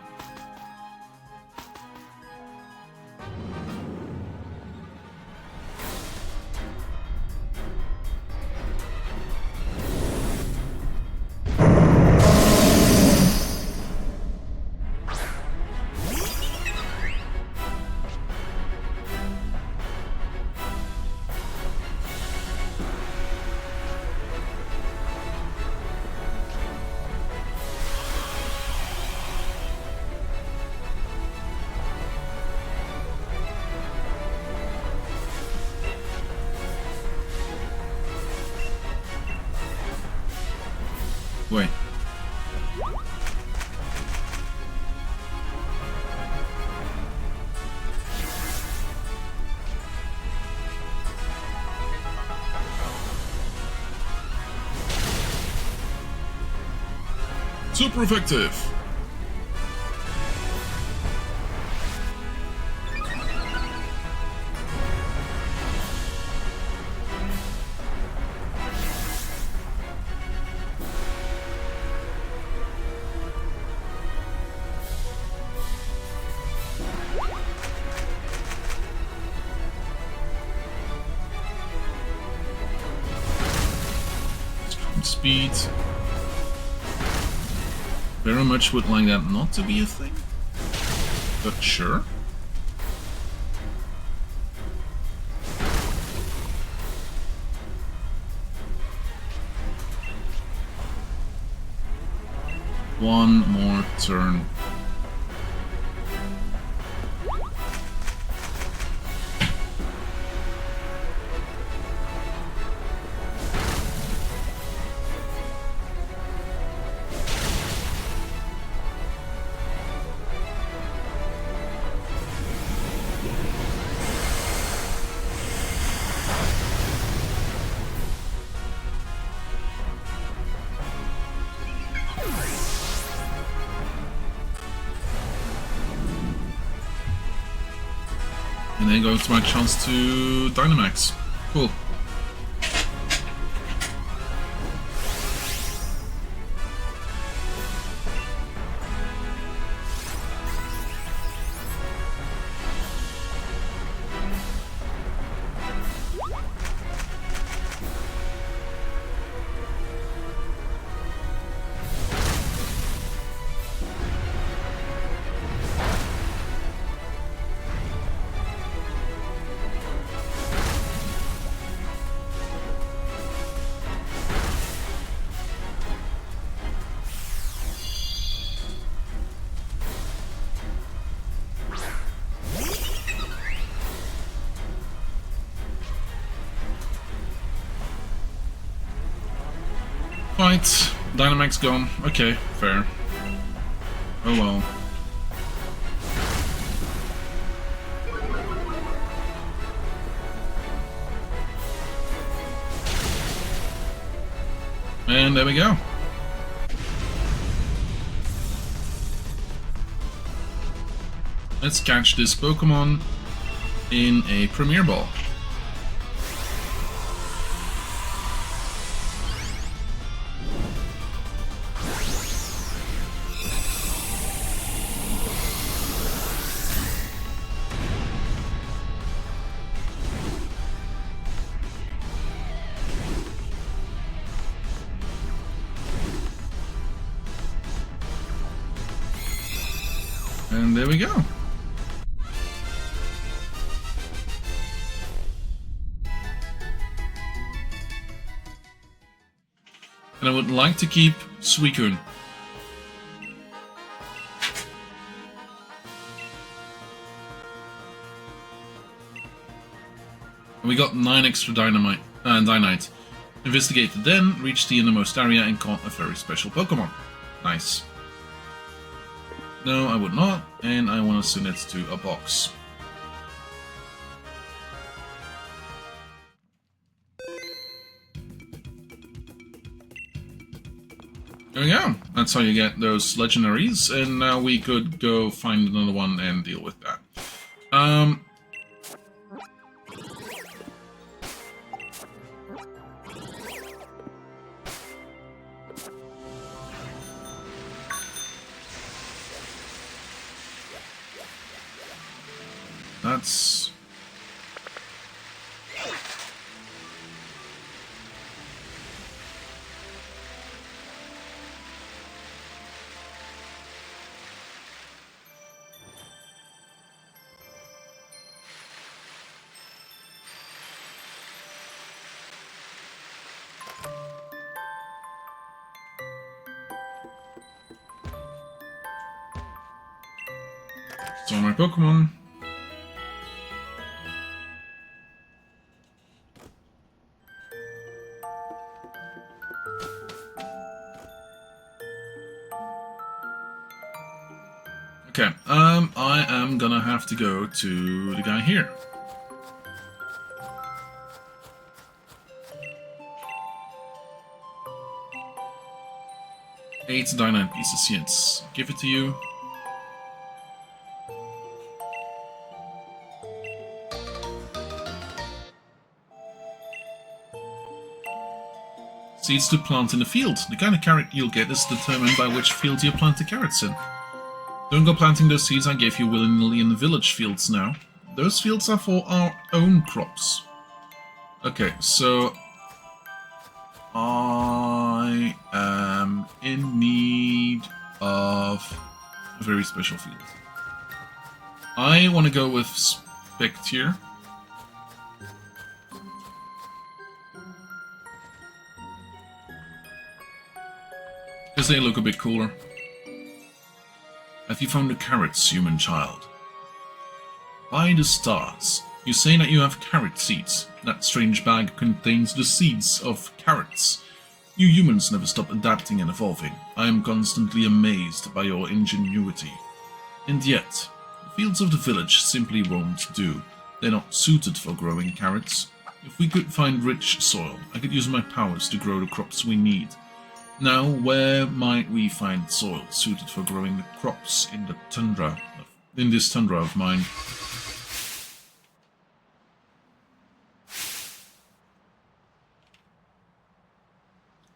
Wait. Super effective! Speed. Very much would like that not to be a thing, but sure. One more turn. And then goes my chance to Dynamax. Cool. Right, Dynamax gone. Okay, fair. Oh well. And there we go. Let's catch this Pokemon in a Premier Ball. And there we go. And I would like to keep Suicune. And we got 9 extra Dynamite. Investigated then, reached the innermost area and caught a very special Pokemon. Nice. No, I would not, and I want to send it to a box. There we go. That's how you get those legendaries, and now we could go find another one and deal with that. That's... So my Pokemon. Okay, I am gonna have to go to the guy here. Eight dynamite pieces, yes. Give it to you. Seeds to plant in the field. The kind of carrot you'll get is determined by which field you plant the carrots in. Don't go planting those seeds I gave you willingly in the village fields now. Those fields are for our own crops. Okay, so I am in need of a very special field. I want to go with Spectre. Because they look a bit cooler. Have you found the carrots, human child? By the stars, you say that you have carrot seeds. That strange bag contains the seeds of carrots. You humans never stop adapting and evolving. I am constantly amazed by your ingenuity. And yet, the fields of the village simply won't do. They're not suited for growing carrots. If we could find rich soil, I could use my powers to grow the crops we need. Now, where might we find soil suited for growing the crops in the tundra, in this tundra of mine?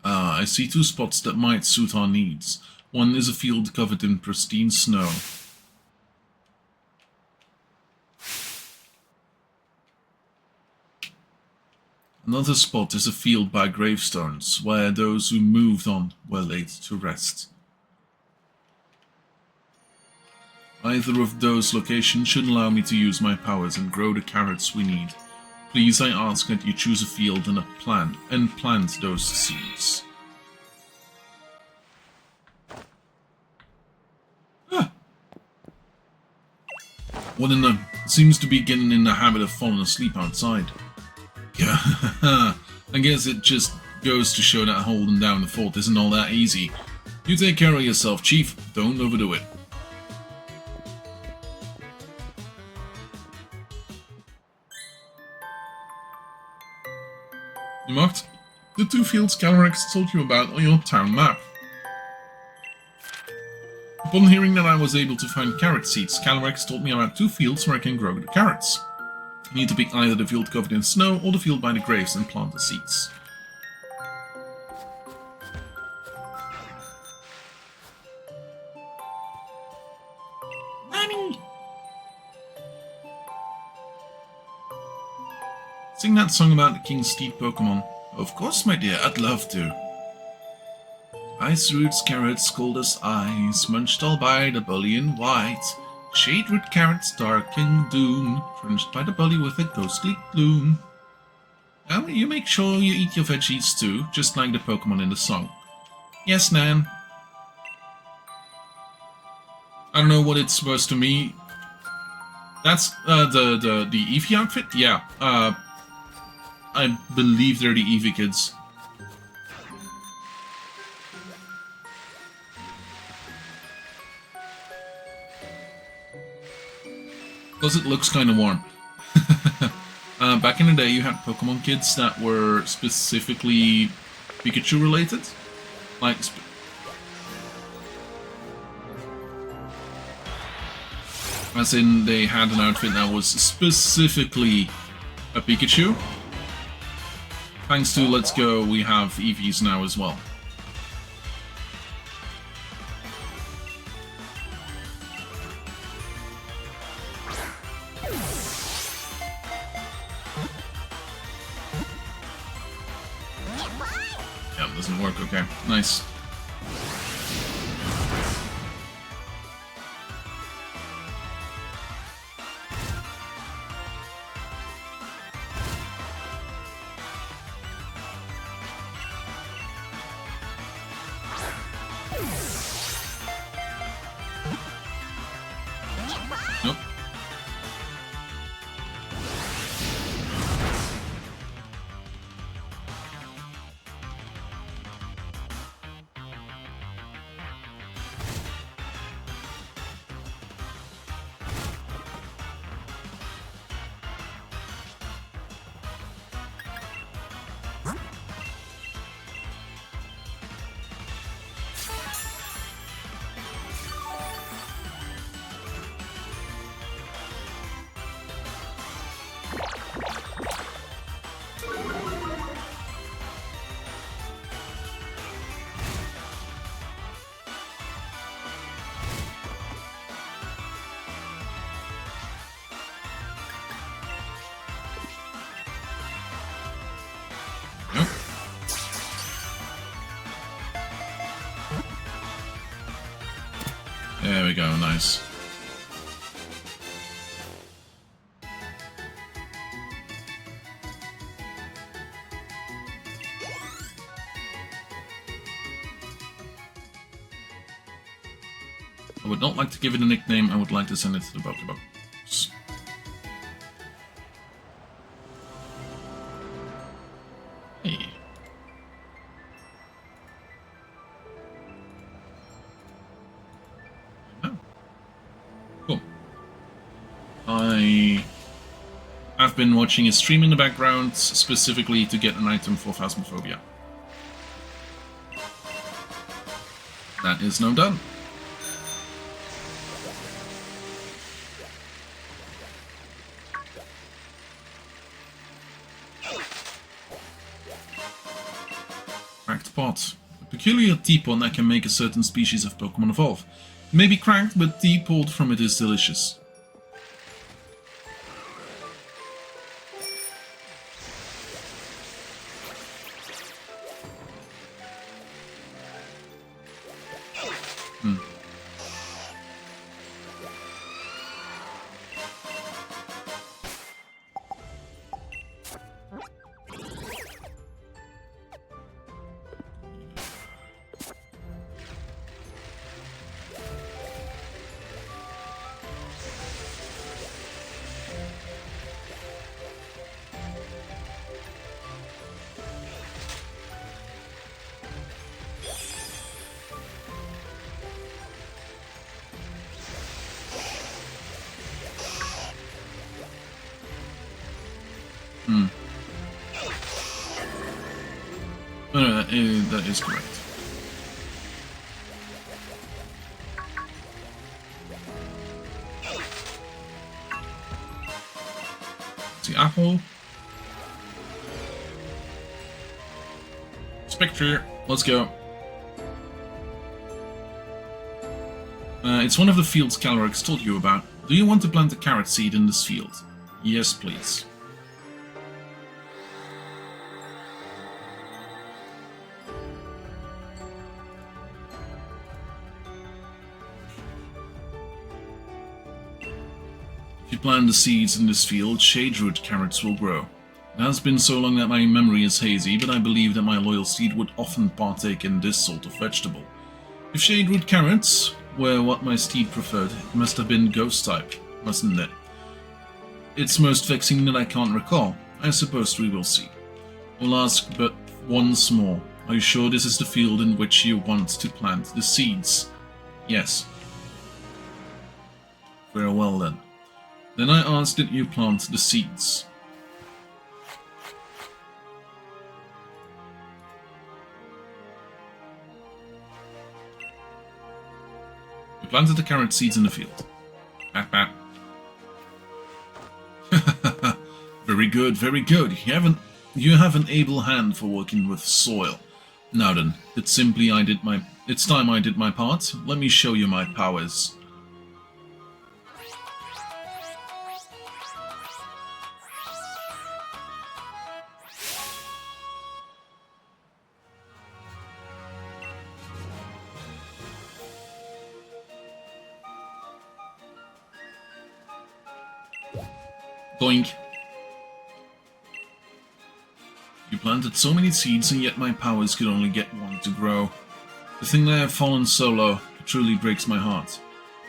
I see two spots that might suit our needs. One is a field covered in pristine snow. Another spot is a field by gravestones, where those who moved on were laid to rest. Either of those locations should allow me to use my powers and grow the carrots we need. Please, I ask that you choose a field and plant those seeds. One in the seems to be getting in the habit of falling asleep outside. Yeah, I guess it just goes to show that holding down the fort isn't all that easy. You take care of yourself, Chief. Don't overdo it. You marked the two fields Calyrex told you about on your town map. Upon hearing that I was able to find carrot seeds, Calyrex told me about two fields where I can grow the carrots. I need to pick either the field covered in snow or the field by the graves and plant the seeds. Mommy! Sing that song about the King's Steed Pokémon. Of course, my dear, I'd love to. Ice roots, carrots, cold as ice, munched all by the bully in white. Shade root carrots, dark in doom, crunched by the bully with a ghostly gloom. Well, you make sure you eat your veggies too, just like the Pokemon in the song. Yes, Nan. I don't know what it's supposed to mean. That's the Eevee outfit? Yeah. I believe they're the Eevee kids. Plus it looks kind of warm. Back in the day you had Pokemon kids that were specifically Pikachu related. Like, as in they had an outfit that was specifically a Pikachu. Thanks to Let's Go, we have Eevees now as well. Yeah, doesn't work, okay. Nice. Nope. There we go, nice. I would not like to give it a nickname, I would like to send it to the Pokéball. Hey. Oh. Cool. I have been watching a stream in the background specifically to get an item for Phasmophobia. That is now done. Cracked pot. A peculiar teapot that can make a certain species of Pokemon evolve. It may be cracked, but tea pulled from it is delicious. No, that is correct. The apple. Spectre, let's go. It's one of the fields Calyrex told you about. Do you want to plant a carrot seed in this field? Yes, please. If you plant the seeds in this field, Shaderoot carrots will grow. It has been so long that my memory is hazy, but I believe that my loyal steed would often partake in this sort of vegetable. If Shaderoot carrots were what my steed preferred, it must have been ghost type, mustn't it? It's most vexing that I can't recall. I suppose we will see. I'll ask but once more. Are you sure this is the field in which you want to plant the seeds? Yes. Very well then. Then I ask that you plant the seeds. We planted the carrot seeds in the field. Very good, very good. You have an able hand for working with soil. Now then, it's time I did my part. Let me show you my powers. Boink. You planted so many seeds and yet my powers could only get one to grow. The thing that I have fallen so low truly breaks my heart.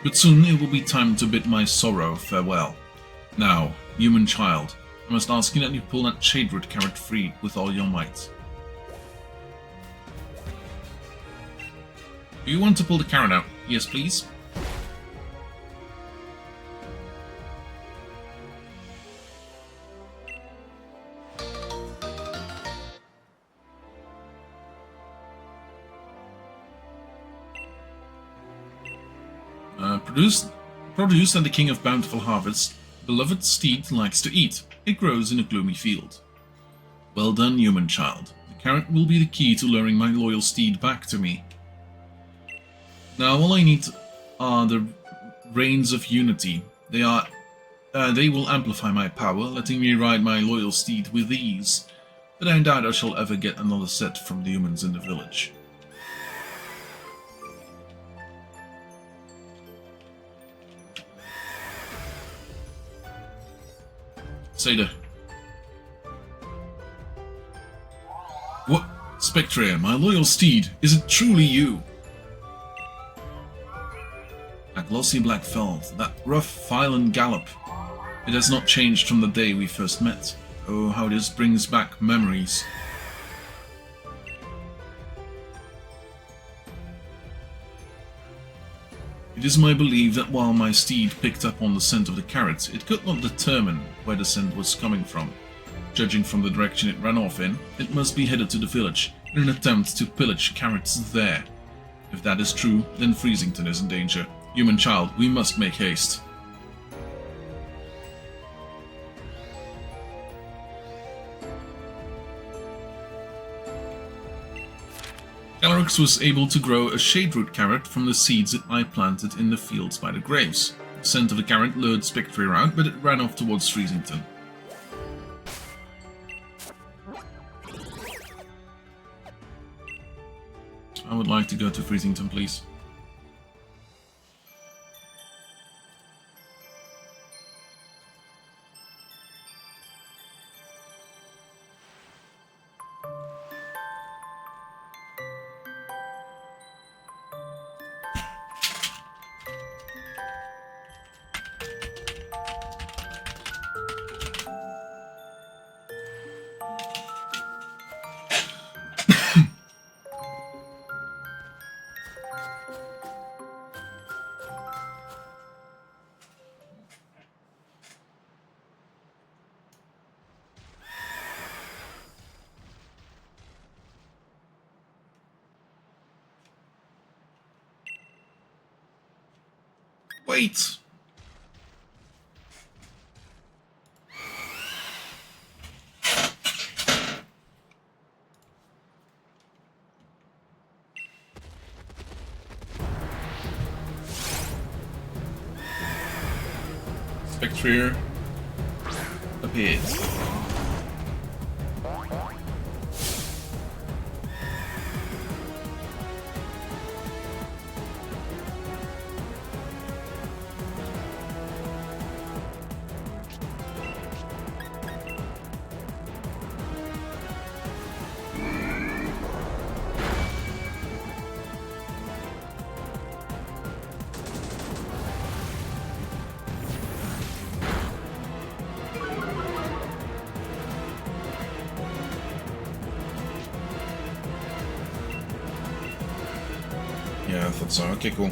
But soon it will be time to bid my sorrow farewell. Now, human child, I must ask you that you pull that Shaderoot carrot free with all your might. Do you want to pull the carrot out? Yes, please. Produced and the king of bountiful harvests, beloved steed likes to eat. It grows in a gloomy field. Well done, human child. The carrot will be the key to luring my loyal steed back to me. Now all I need are the reins of unity. They will amplify my power, letting me ride my loyal steed with ease. But I doubt I shall ever get another set from the humans in the village. Seda. What? Spectre, my loyal steed, is it truly you? That glossy black felt, that rough, violent gallop. It has not changed from the day we first met. Oh, how this brings back memories. It is my belief that while my steed picked up on the scent of the carrot, it could not determine where the scent was coming from. Judging from the direction it ran off in, it must be headed to the village in an attempt to pillage carrots there. If that is true, then Freezington is in danger. Human child, we must make haste. Calyrex was able to grow a shade-root carrot from the seeds that I planted in the fields by the graves. The scent of the carrot lured Spectre out, but it ran off towards Freezington. I would like to go to Freezington, please. Wait! Spectre appears. Yeah, I thought so. Okay, cool.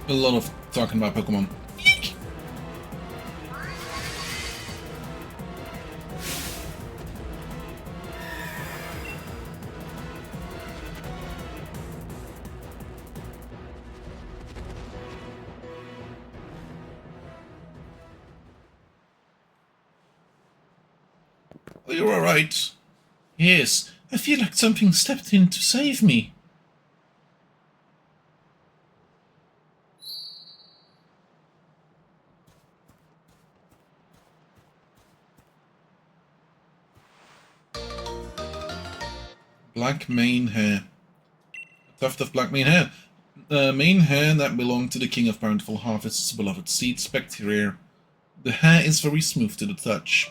A lot of talking about Pokemon. Oh, you're alright. Yes, I feel like something stepped in to save me. Black mane hair. A tuft of black mane hair. The mane hair that belonged to the king of bountiful harvests, beloved seed Spectre. The hair is very smooth to the touch.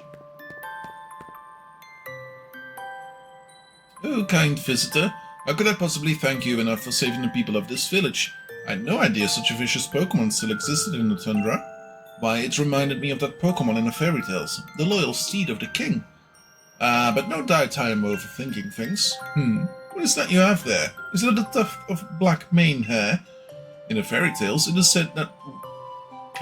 Oh, kind visitor. How could I possibly thank you enough for saving the people of this village? I had no idea such a vicious Pokémon still existed in the Tundra. Why, it reminded me of that Pokémon in the fairy tales, the loyal steed of the king. But no doubt I am overthinking things. What is that you have there? Is it a tuft of black mane hair? In the fairy tales, it is said that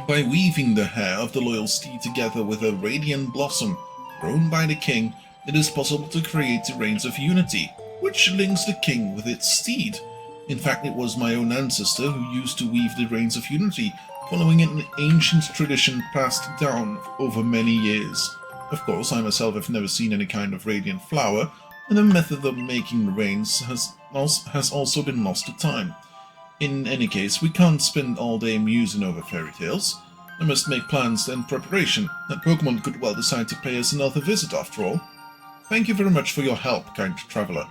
By weaving the hair of the loyal steed together with a radiant blossom grown by the king, it is possible to create the reins of unity, which links the king with its steed. In fact, it was my own ancestor who used to weave the reins of unity, following an ancient tradition passed down over many years. Of course, I myself have never seen any kind of radiant flower, and the method of making the reins has also been lost to time. In any case, we can't spend all day musing over fairy tales. I must make plans and preparation. That Pokémon could well decide to pay us another visit after all. Thank you very much for your help, kind traveler.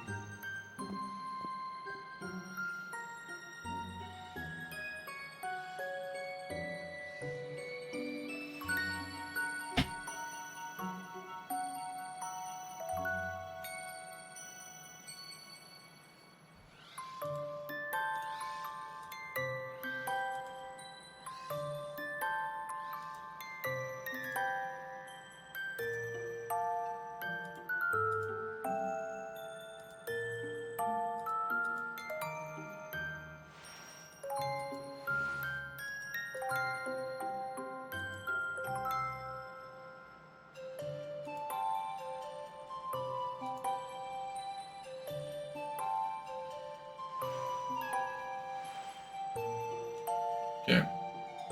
Okay.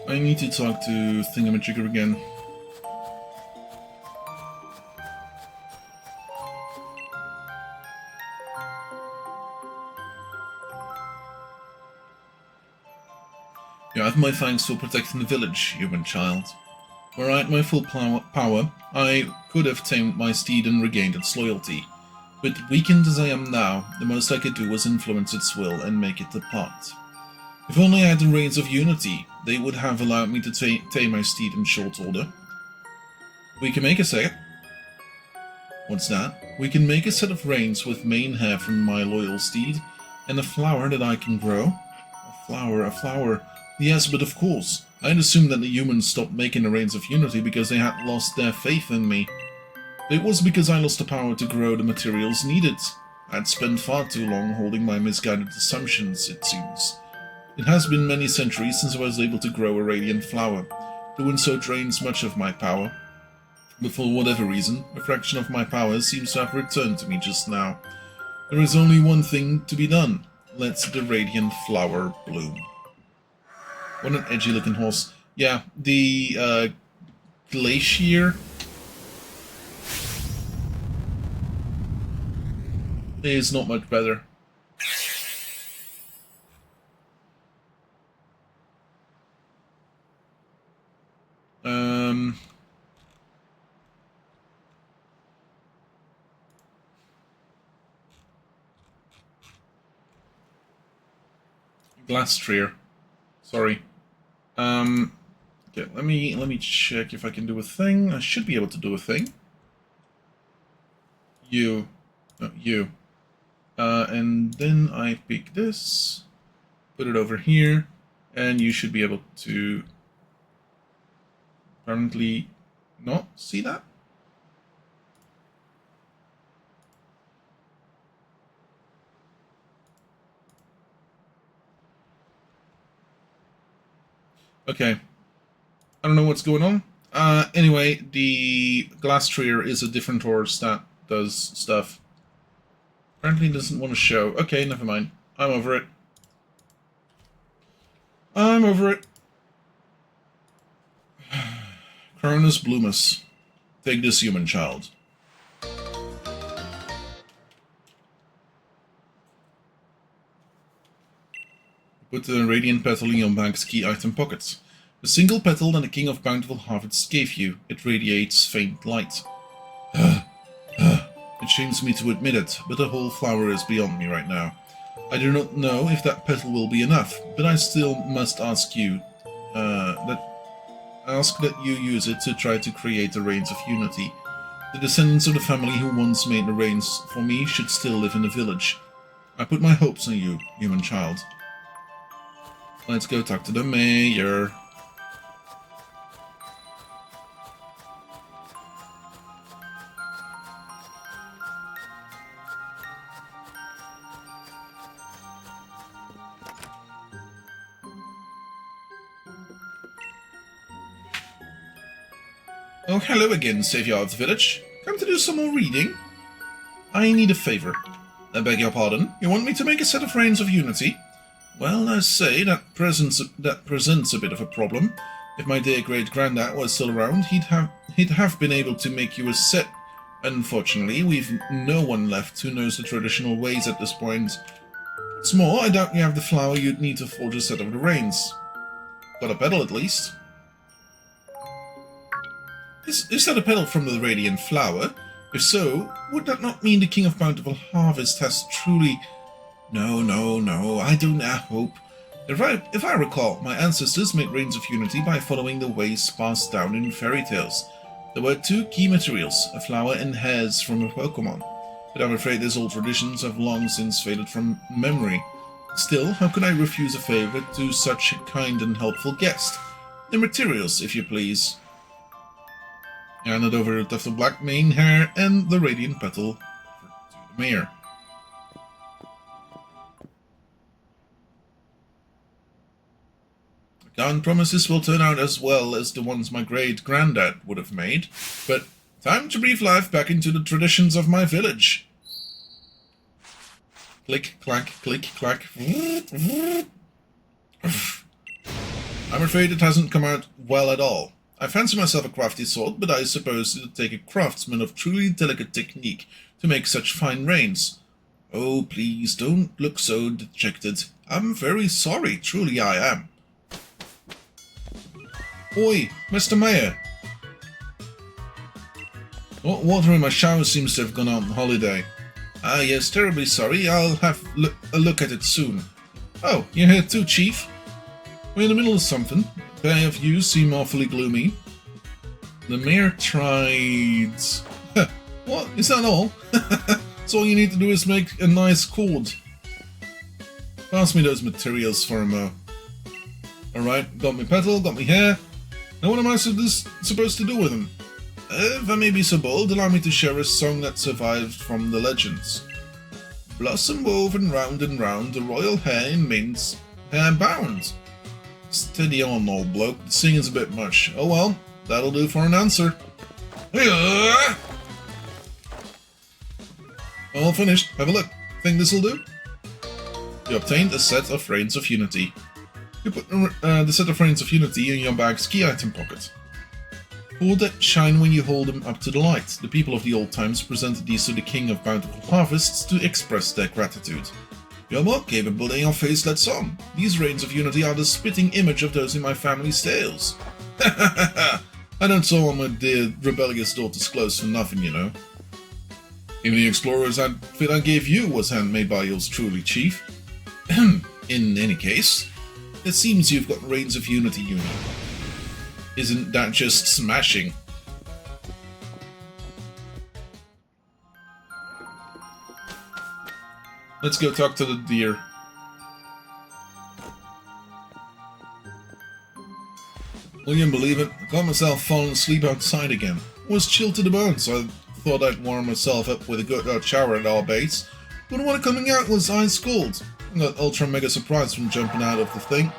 I need to talk to Thingamajigger again. You have my thanks for protecting the village, human child. Were I at my full power, I could have tamed my steed and regained its loyalty. But weakened as I am now, the most I could do was influence its will and make it depart. If only I had the reins of unity, they would have allowed me to tame my steed in short order. We can make a set. What's that? We can make a set of reins with mane hair from my loyal steed, and a flower that I can grow. A flower. Yes, but of course. I'd assumed that the humans stopped making the reins of unity because they had lost their faith in me. It was because I lost the power to grow the materials needed. I'd spent far too long holding my misguided assumptions, it seems. It has been many centuries since I was able to grow a radiant flower. Doing so drains much of my power. But for whatever reason, a fraction of my power seems to have returned to me just now. There is only one thing to be done. Let the radiant flower bloom. What an edgy looking horse. Yeah, the Glacier is not much better. Glastrier. Sorry. Okay, let me check if I can do a thing. I should be able to do a thing. You. No, you. And then I pick this, put it over here, and you should be able to apparently not see that. Okay. I don't know what's going on. Anyway, the Glastrier is a different horse that does stuff. Apparently doesn't want to show. Okay, never mind. I'm over it. I'm over it. Cronus Bloomus. Take this, human child. Put the radiant petal in your bank's key item pockets. The single petal that the King of Bountiful Harvests gave you. It radiates faint light. It shames me to admit it, but the whole flower is beyond me right now. I do not know if that petal will be enough, but I still must ask you that you use it to try to create the reins of unity. The descendants of the family who once made the reins for me should still live in the village. I put my hopes on you, human child. Let's go talk to the mayor. Oh, hello again, Saviour of the Village. Come to do some more reading? I need a favour. I beg your pardon. You want me to make a set of Reigns of Unity? Well, I say, that presents a bit of a problem. If my dear great-granddad was still around, he'd have been able to make you a set. Unfortunately, we've no one left who knows the traditional ways at this point. What's more, I doubt you have the flour you'd need to forge a set of the Reigns. Got a petal, at least. Is that a petal from the Radiant Flower? If so, would that not mean the King of Bountiful Harvest has truly... No, I do not hope. If I recall, my ancestors made Reigns of Unity by following the ways passed down in fairy tales. There were two key materials, a flower and hairs from a Pokémon. But I'm afraid these old traditions have long since faded from memory. Still, how could I refuse a favor to such a kind and helpful guest? The materials, if you please. Handed over a tuft of black mane hair and the radiant petal to the mayor. I can't promise this will turn out as well as the ones my great-granddad would have made, but time to breathe life back into the traditions of my village. Click, clack, click, clack. I'm afraid it hasn't come out well at all. I fancy myself a crafty sort, but I suppose it would take a craftsman of truly delicate technique to make such fine reins. Oh, please, don't look so dejected. I'm very sorry, truly I am. Oi, Mr. Mayor. Water in my shower seems to have gone out on holiday. Ah, yes, terribly sorry. I'll have a look at it soon. Oh, you're here too, Chief? We're in the middle of something. A pair of you seem awfully gloomy. The mayor tried... What? Is that all? So all you need to do is make a nice cord. Pass me those materials for a mo. Alright, got me petal, got me hair. Now what am I supposed to do with them? If I may be so bold, allow me to share a song that survived from the legends. Blossom woven round and round, the royal hair in mane's hair bound. Steady on, old bloke, the singing's a bit much. Oh well, that'll do for an answer. All finished, have a look. Think this'll do? You obtained a set of Reigns of Unity. You put the set of Reigns of Unity in your bag's key item pocket. Cords that shine when you hold them up to the light. The people of the old times presented these to the King of Bountiful Harvests to express their gratitude. You're more capable than your face lets on. These Reigns of Unity are the spitting image of those in my family's tales. I don't sew on my dear rebellious daughter's clothes for nothing, you know. Even the explorer's outfit I gave you was handmade by yours truly, Chief. In any case, it seems you've got Reigns of Unity, Uni. Isn't that just smashing? Let's go talk to the deer. Will you believe it? I caught myself falling asleep outside again. I was chilled to the bone, so I thought I'd warm myself up with a good hot shower at our base. But when coming out was ice cold. I got ultra mega surprised from jumping out of the thing.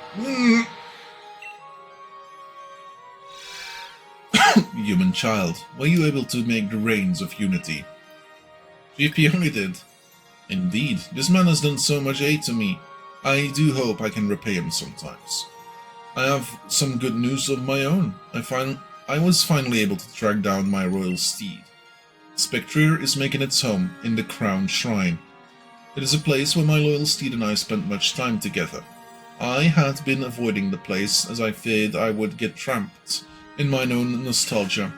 Human child, were you able to make the Reigns of Unity? Chief Peony did. Indeed, this man has done so much aid to me. I do hope I can repay him sometimes. I have some good news of my own. I was finally able to track down my royal steed. Spectre is making its home in the Crown Shrine. It is a place where my loyal steed and I spent much time together. I had been avoiding the place as I feared I would get trapped in mine own nostalgia.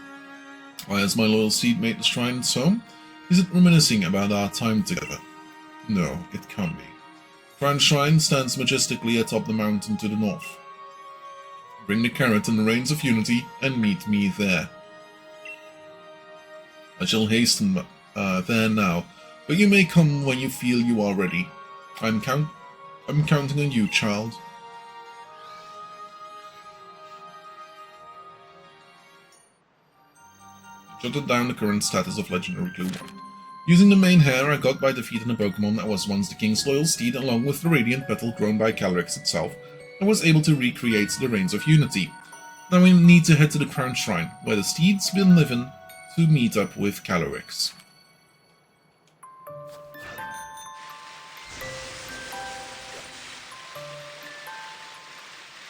Why has my loyal steed made the shrine its home? Is it reminiscing about our time together? No, it can't be. Crown Shrine stands majestically atop the mountain to the north. Bring the carrot and the Reigns of Unity and meet me there. I shall hasten there now, but you may come when you feel you are ready. I'm counting on you, child. Jotted down the current status of Legendary Clue 1. Using the main hair I got by defeating a Pokémon that was once the King's loyal steed along with the Radiant Petal grown by Calyrex itself, I was able to recreate the Reigns of Unity. Now we need to head to the Crown Shrine, where the steed's been living, to meet up with Calyrex.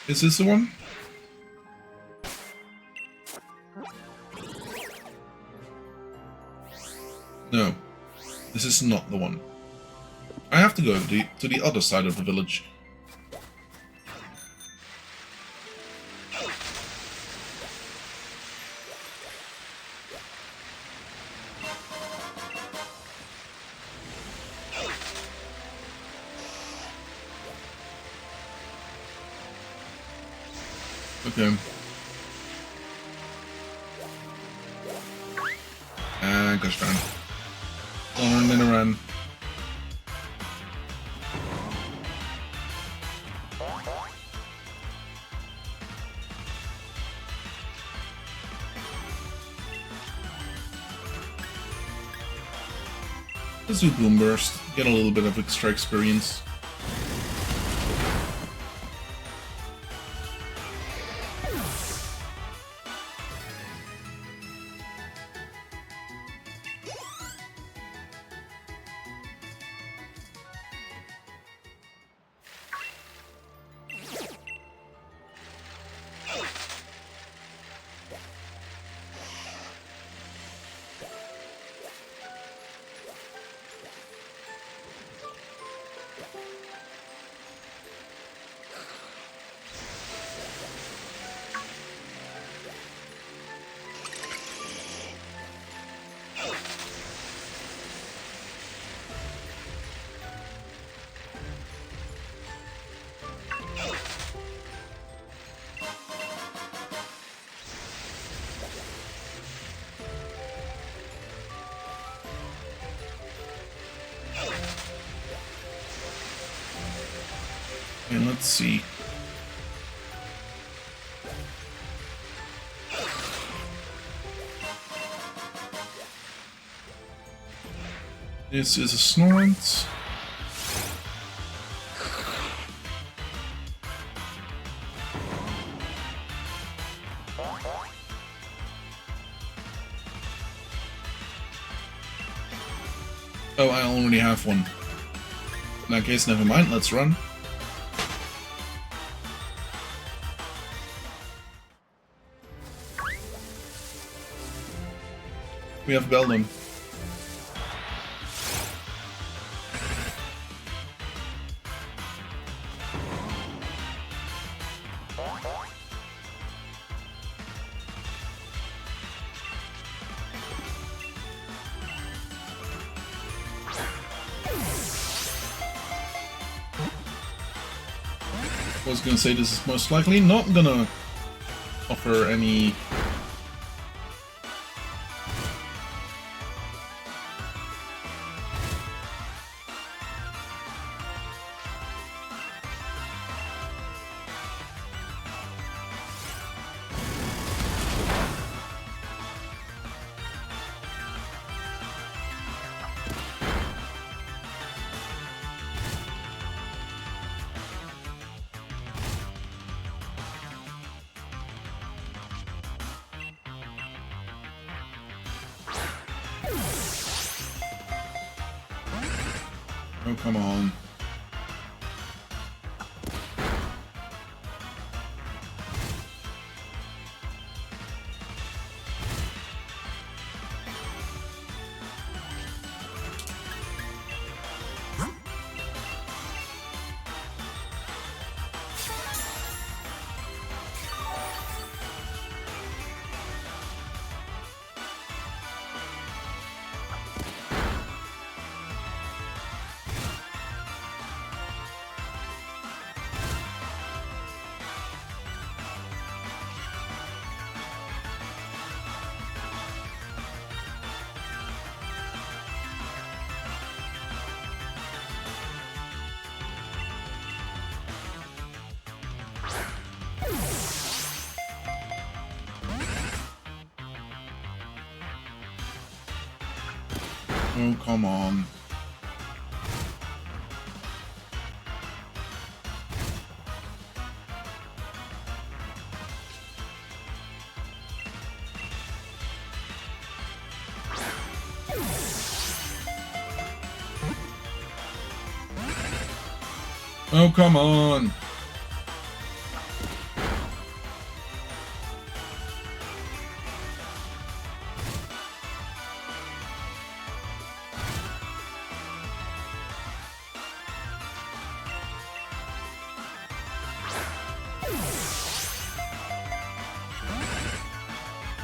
Is this the one? No, this is not the one. I have to go to the other side of the village. Okay. Gosh darn. Darn it around. Let's do Boom Burst, get a little bit of extra experience. And let's see. This is a Snorant. Oh, I already have one. In that case, never mind, let's run. We have Beldum. I was gonna say this is most likely not gonna offer any oh, come on. Oh, come on. Oh, come on!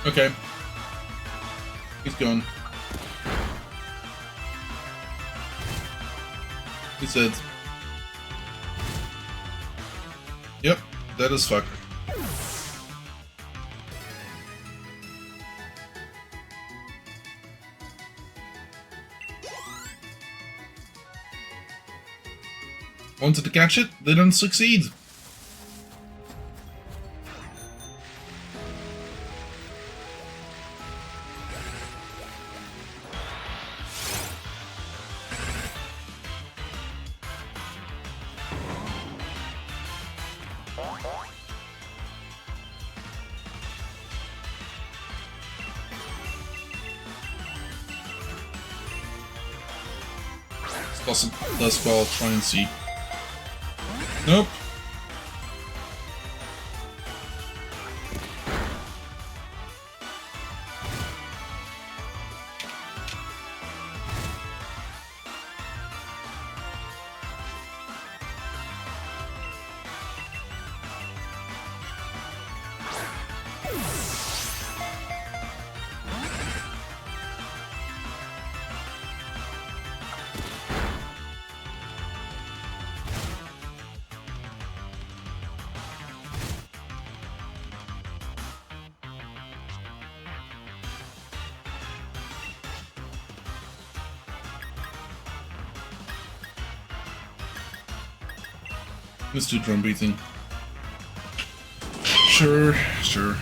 Okay. He's gone. He's dead. Yep, dead as fuck. Wanted to catch it, didn't succeed. Let's well try and see. Nope. Let's do drum beating. Sure, sure.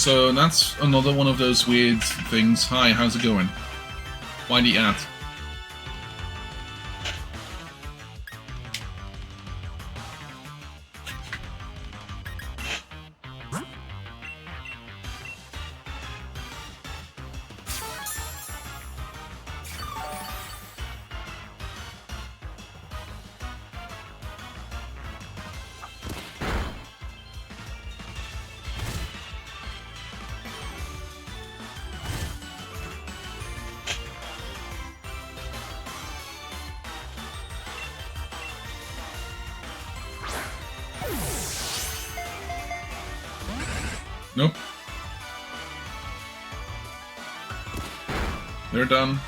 So that's another one of those weird things. Hi, how's it going? Why the at? Nope. They're done.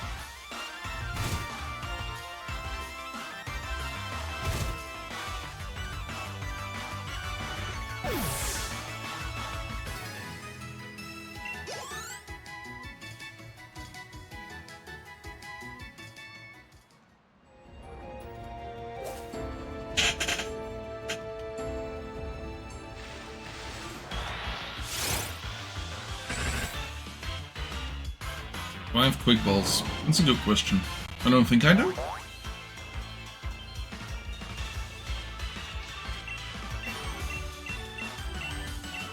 Do I have quick balls? That's a good question. I don't think I do.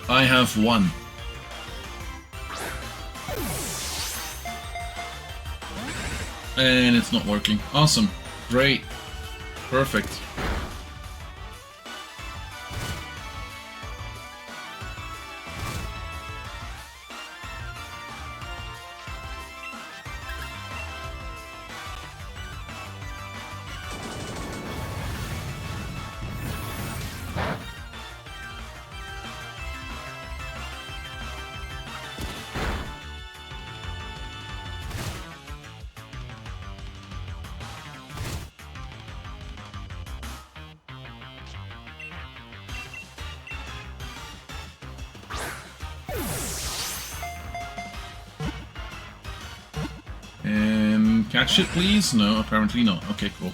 I have one. And it's not working. Awesome. Great. Perfect. Catch it, please? No, apparently not. Okay, cool.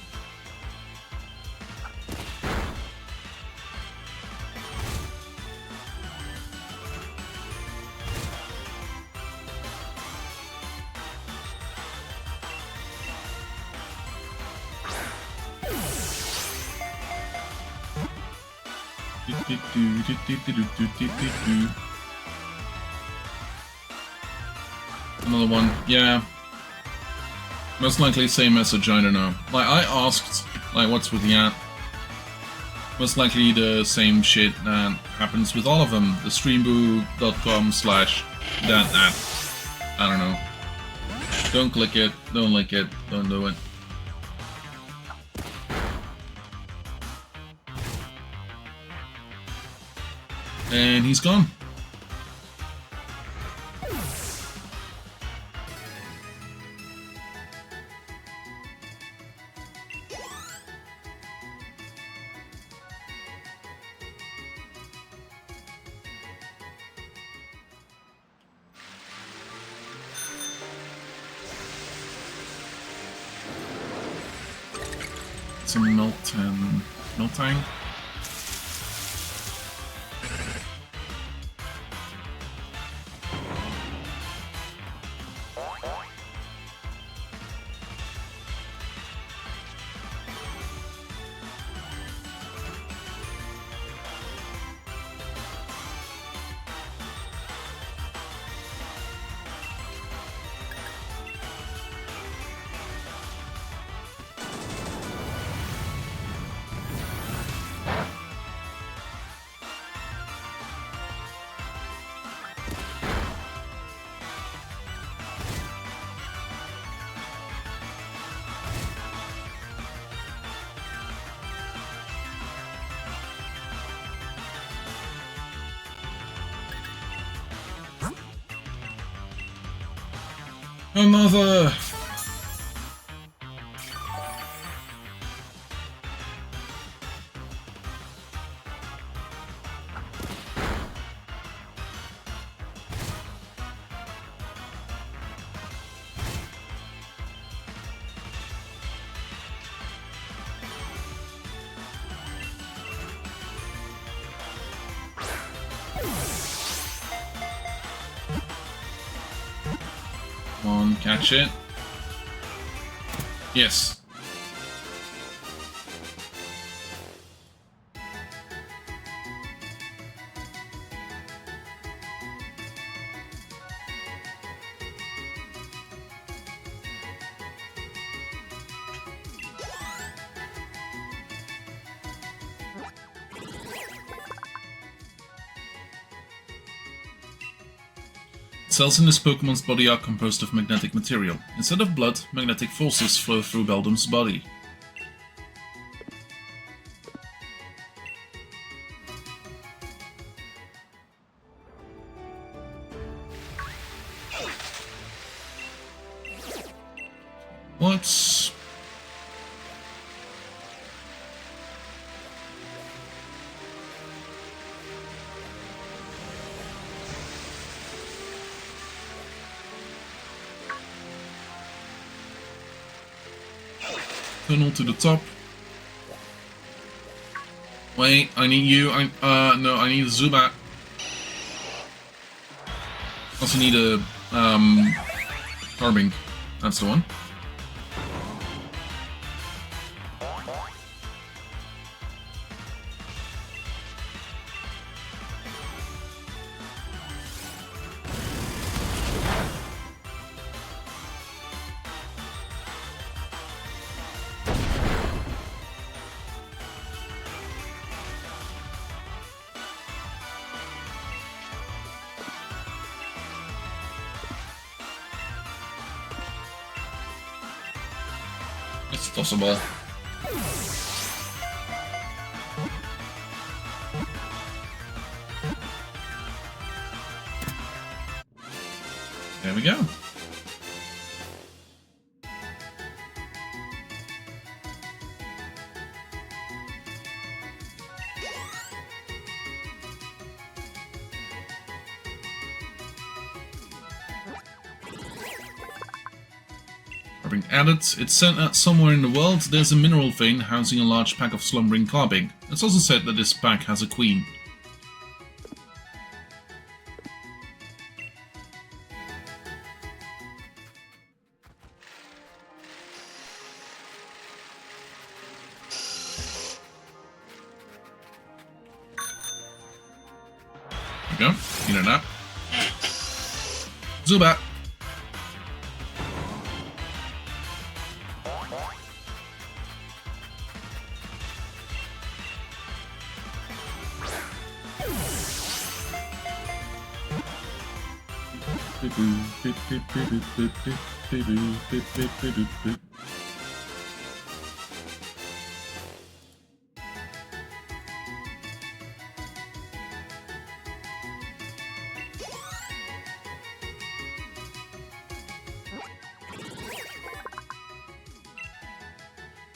Another one, yeah. Most likely same message, I don't know. Like, I asked, like, what's with the at? Most likely the same shit that happens with all of them. The streamboo.com/that. I don't know. Don't click it, don't like it, don't do it. And he's gone. Some Miltang. Another. Come on, catch it. Yes. Cells in this Pokemon's body are composed of magnetic material. Instead of blood, magnetic forces flow through Beldum's body. What? Tunnel to the top. Wait, I need you. No, I need a Zubat. Also need a, Carbink. That's the one. It's possible. There we go. Carbink added. It's said that somewhere in the world there's a mineral vein housing a large pack of slumbering Carbink. It's also said that this pack has a queen. we go. Either that. Zubat.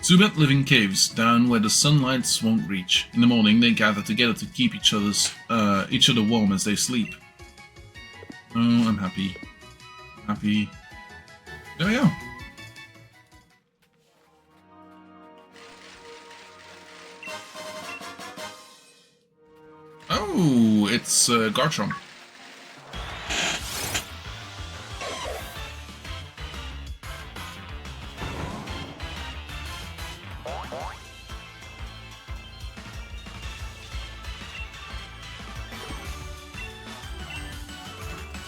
Zubat live in caves, down where the sunlight won't reach. In the morning, they gather together to keep each other warm as they sleep. Oh, I'm happy. Happy. There we go. Oh, it's Garchomp.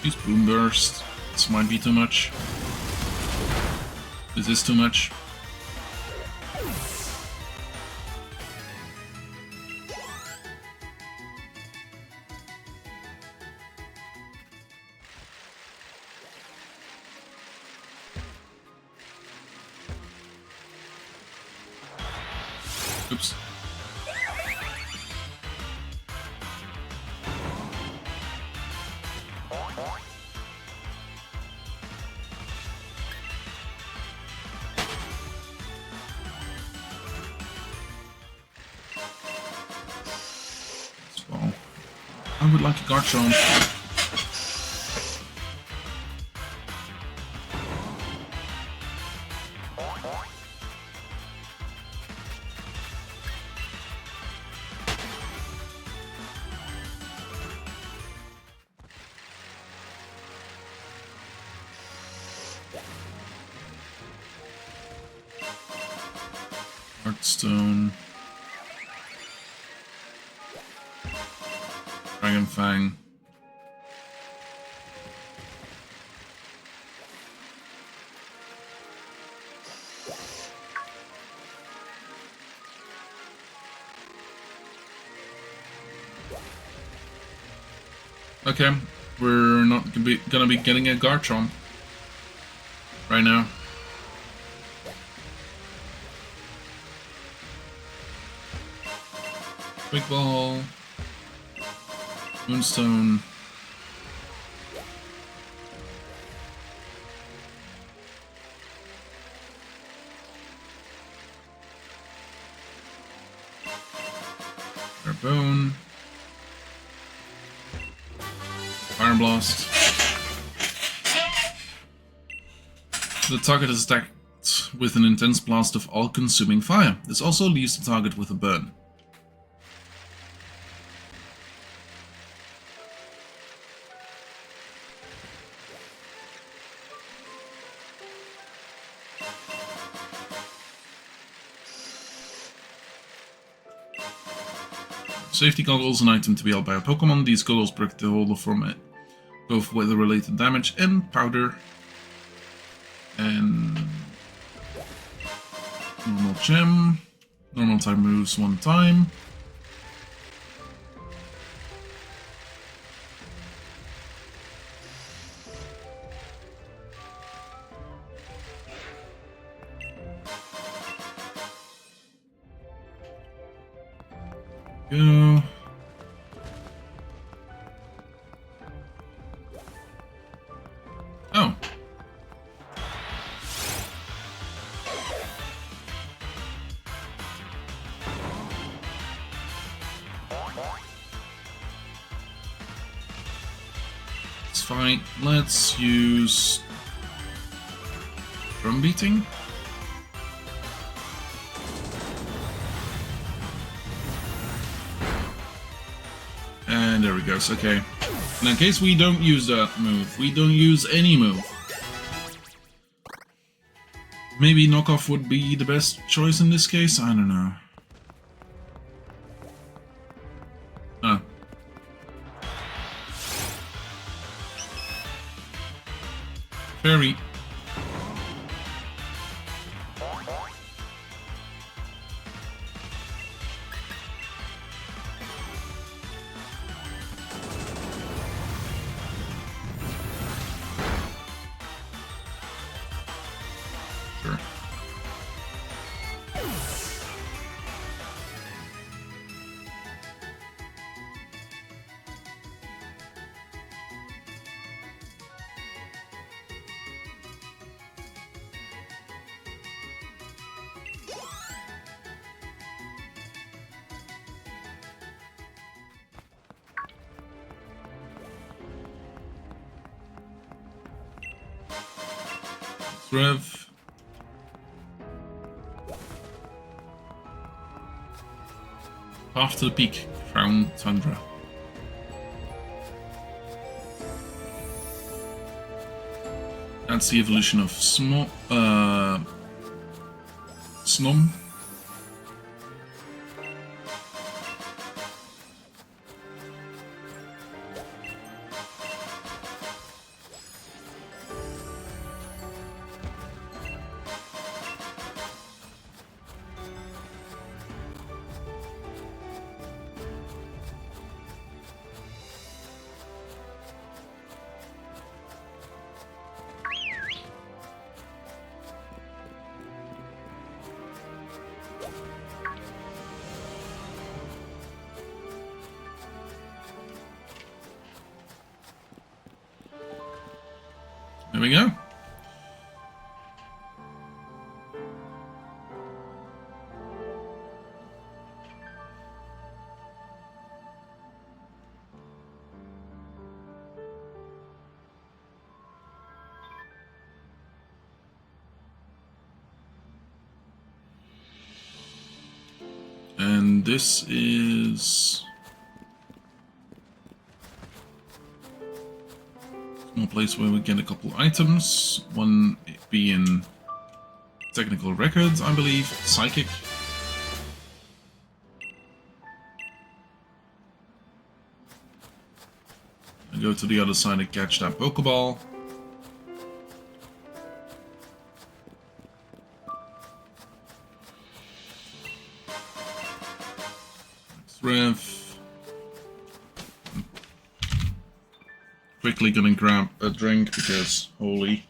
Use Boom Burst. This might be too much. This is too much. Oops. Well, I would like a Garchomp. Heartstone. Dragon Fang. Okay, we're not gonna be getting a Garchomp right now. Quick Ball, Moonstone, Bone, Fire Blast. The target is attacked with an intense blast of all-consuming fire. This also leaves the target with a burn. Safety Goggles, an item to be held by a Pokémon. These goggles protect the holder from both weather-related damage and powder. And normal gem. Normal type moves one time. Go. Oh. It's fine. Let's use drum beating. And there we go. Okay. Now, in case we don't use that move, we don't use any move. Maybe knockoff would be the best choice in this case. I don't know. Rev. Path to the peak, Crown Tundra. That's the evolution of Snom. There we go. And this is a place where we get a couple items. One being technical records, I believe, psychic. I go to the other side and catch that Pokeball. Rev. Quickly gonna grab a drink because holy.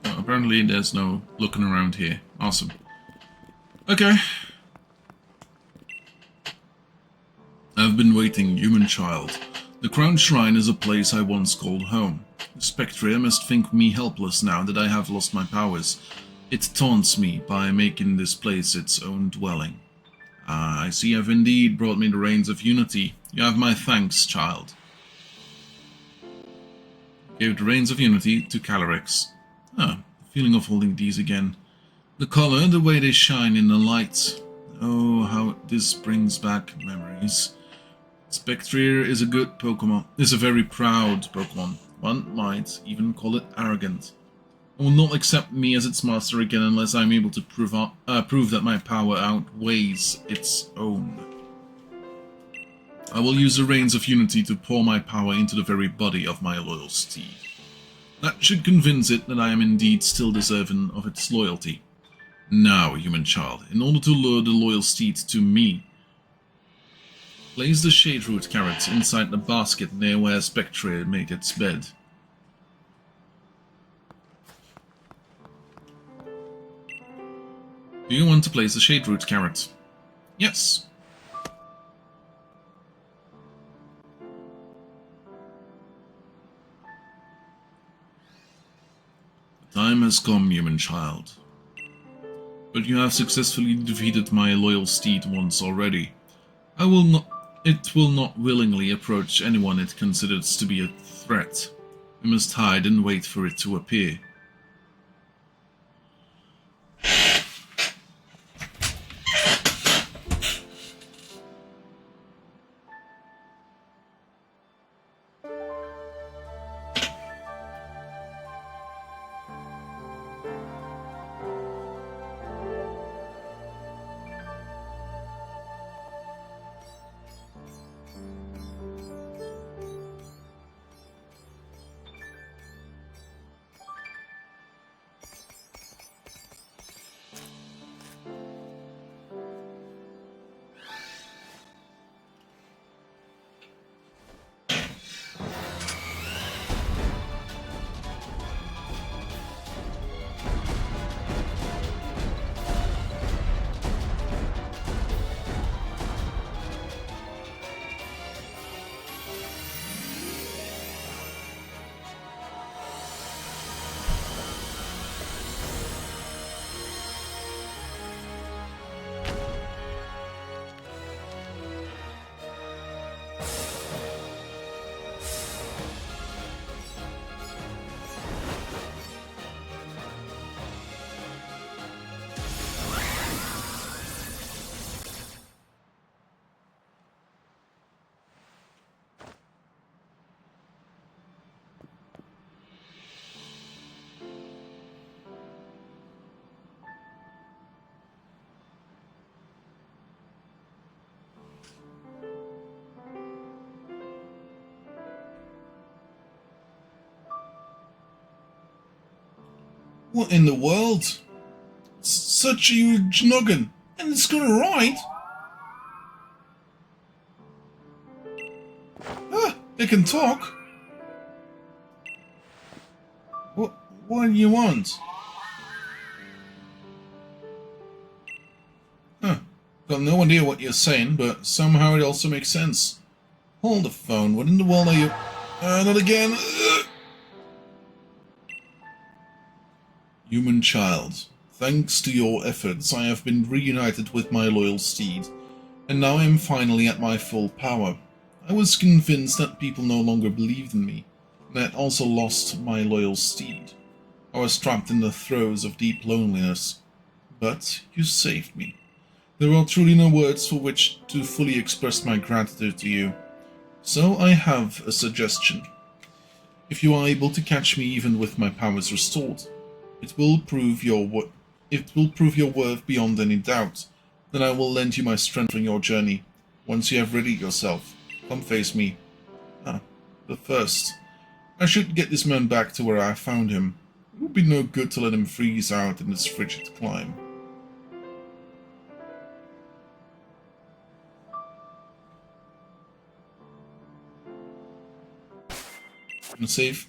Apparently there's no looking around here. Awesome. Okay. I've been waiting, human child. The Crown Shrine is a place I once called home. The Spectre must think me helpless now that I have lost my powers. It taunts me by making this place its own dwelling. I see you have indeed brought me the reins of unity. You have my thanks, child. Gave the reins of unity to Calyrex. Ah, the feeling of holding these again. The color, the way they shine in the light. Oh, how this brings back memories. Spectre is a good Pokémon. Is a very proud Pokémon. One might even call it arrogant. It will not accept me as its master again unless I am able to prove that my power outweighs its own. I will use the reins of unity to pour my power into the very body of my loyal steed. That should convince it that I am indeed still deserving of its loyalty. Now, human child, in order to lure the loyal steed to me, place the shade root carrot inside the basket near where Spectre made its bed. Do you want to place the shade root carrot? Yes. The time has come, human child. But you have successfully defeated my loyal steed once already. It will not willingly approach anyone it considers to be a threat. We must hide and wait for it to appear. What in the world? Such a huge noggin, and it's gonna ride? Ah, it can talk. What do you want? Huh. Got no idea what you're saying, but somehow it also makes sense. Hold the phone. What in the world are you... not again. Human child. Thanks to your efforts, I have been reunited with my loyal steed, and now I am finally at my full power. I was convinced that people no longer believed in me, and I had also lost my loyal steed. I was trapped in the throes of deep loneliness, but you saved me. There are truly no words for which to fully express my gratitude to you. So I have a suggestion. If you are able to catch me even with my powers restored, it will prove your worth beyond any doubt. Then I will lend you my strength on your journey. Once you have readied yourself, come face me. But first, I should get this man back to where I found him. It would be no good to let him freeze out in this frigid climb. And save.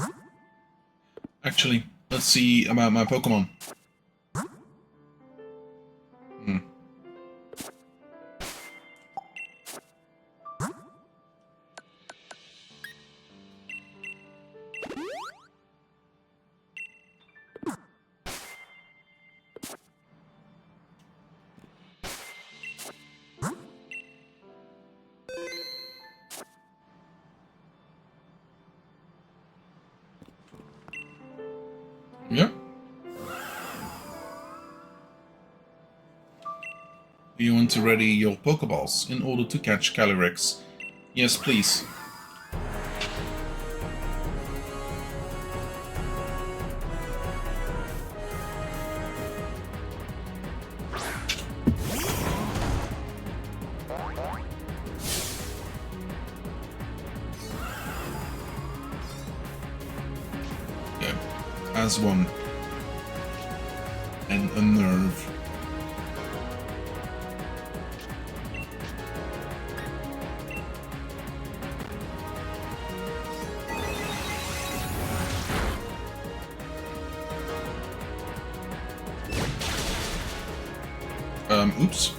Actually, let's see about my Pokémon. Yeah. You want to ready your Pokeballs in order to catch Calyrex? Yes, please. As one, and a nerve. Oops.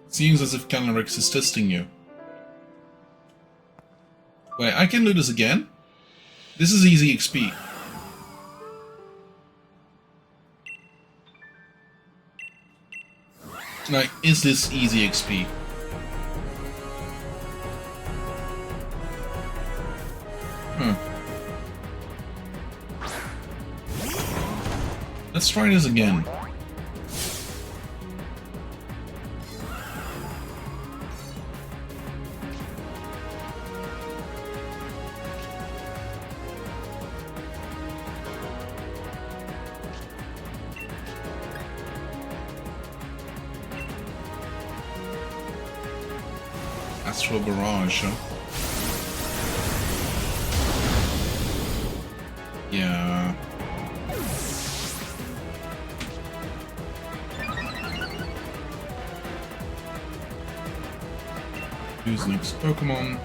Seems as if Calyrex is testing you. Wait, I can do this again? This is easy XP. Like, is this easy XP? Let's try this again. Astral Barrage, huh? Yeah. Who's next Pokemon?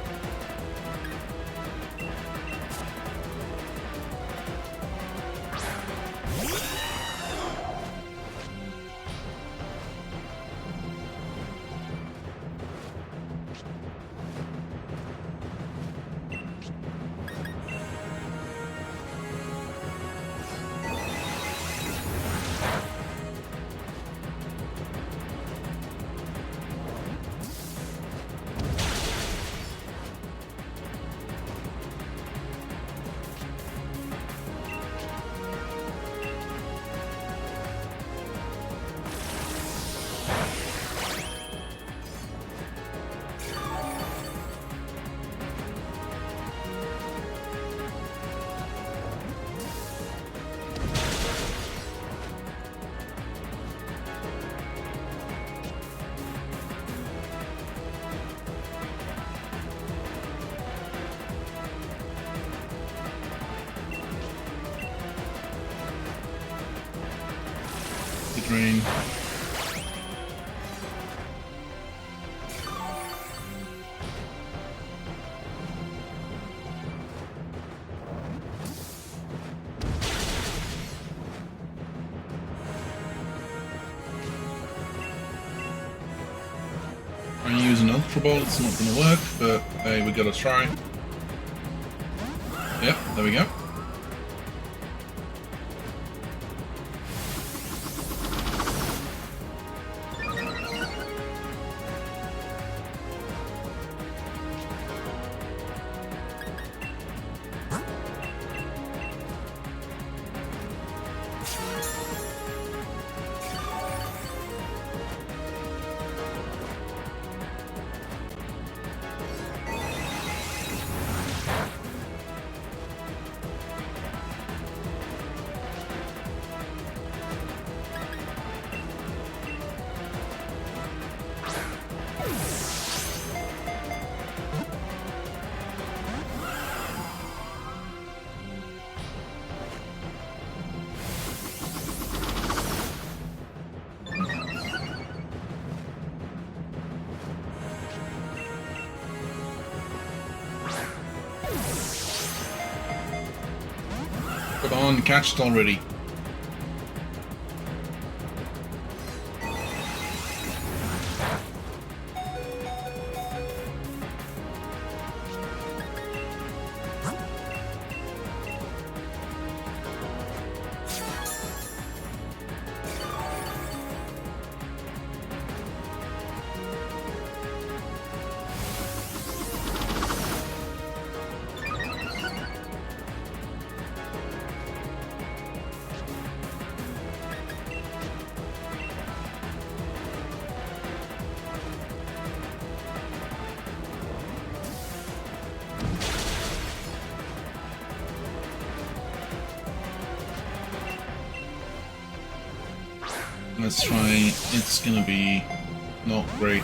drain. I'm using an Ultra Ball, it's not going to work, but hey, we gotta try. Yep, there we go. Come on, catch it already. Let's try, it's gonna be not great.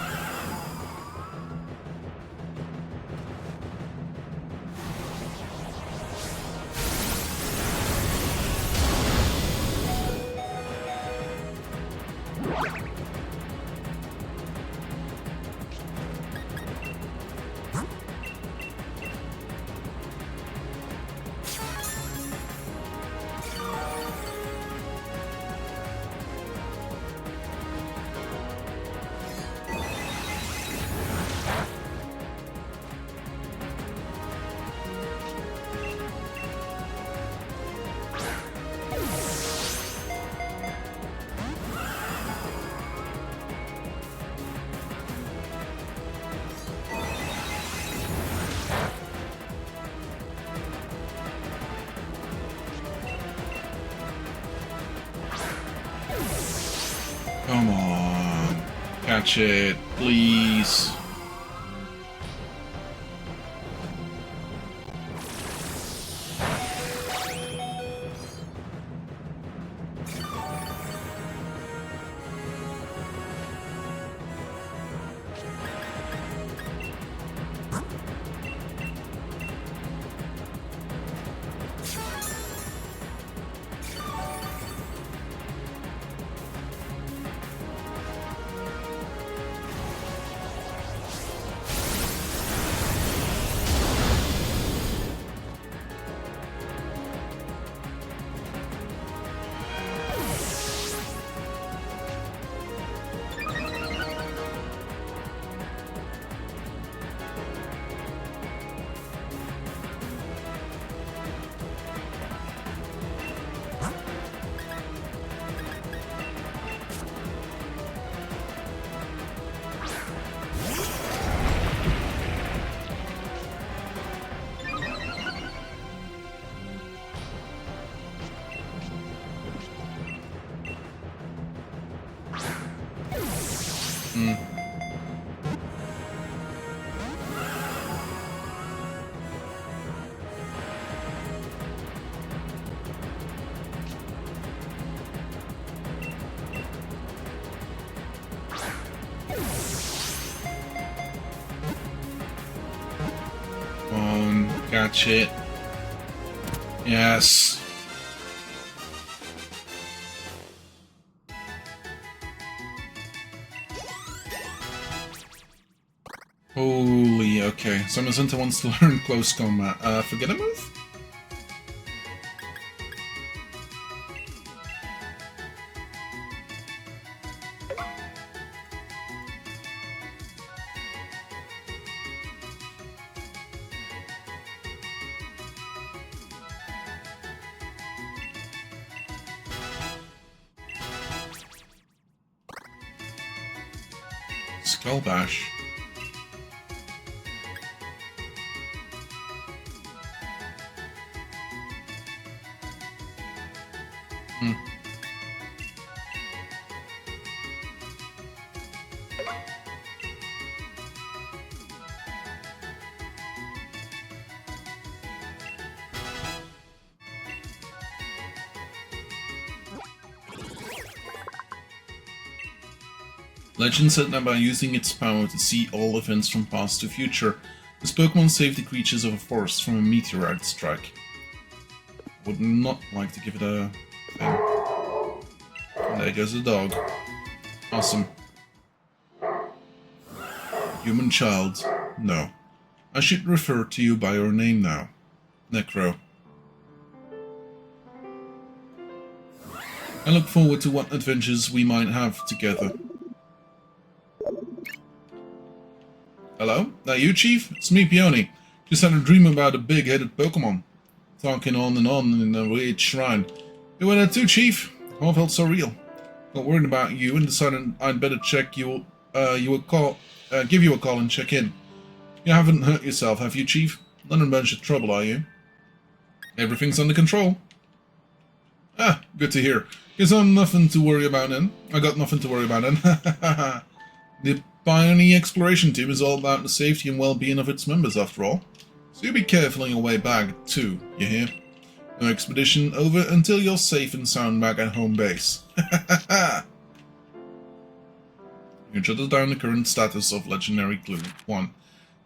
Come on, catch it, please. Catch it. Yes. Okay, so Mazenta wants to learn close combat. Forget a move? Skull Bash. Legend said that by using its power to see all events from past to future, this Pokemon saved the creatures of a forest from a meteorite strike. Would not like to give it a thing. And there goes the dog. Awesome. Human child. No. I should refer to you by your name now. Necro. I look forward to what adventures we might have together. Hello? That you, Chief? It's me, Peony. Just had a dream about a big-headed Pokemon. Talking on in a weird shrine. You were there too, Chief? All felt so real. Got worried about you and decided I'd better check you. Give you a call and check in. You haven't hurt yourself, have you, Chief? Not in a bunch of trouble, are you? Everything's under control. Ah, good to hear. Guess I'm nothing to worry about then. I got nothing to worry about then. The Peony exploration team is all about the safety and well-being of its members, after all. So you be careful on your way back, too, you hear? No expedition over until you're safe and sound back at home base. You jotted down the current status of Legendary Clue 1.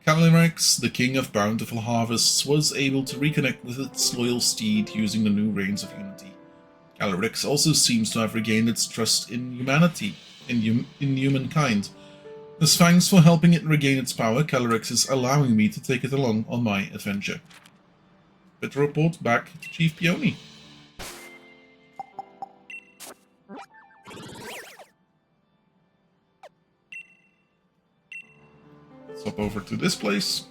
Calyrex, the king of bountiful harvests, was able to reconnect with its loyal steed using the new Reins of Unity. Calyrex also seems to have regained its trust in humanity, in humankind. As thanks for helping it regain its power, Calyrex is allowing me to take it along on my adventure. Better report back to Chief Peony. Let's hop over to this place.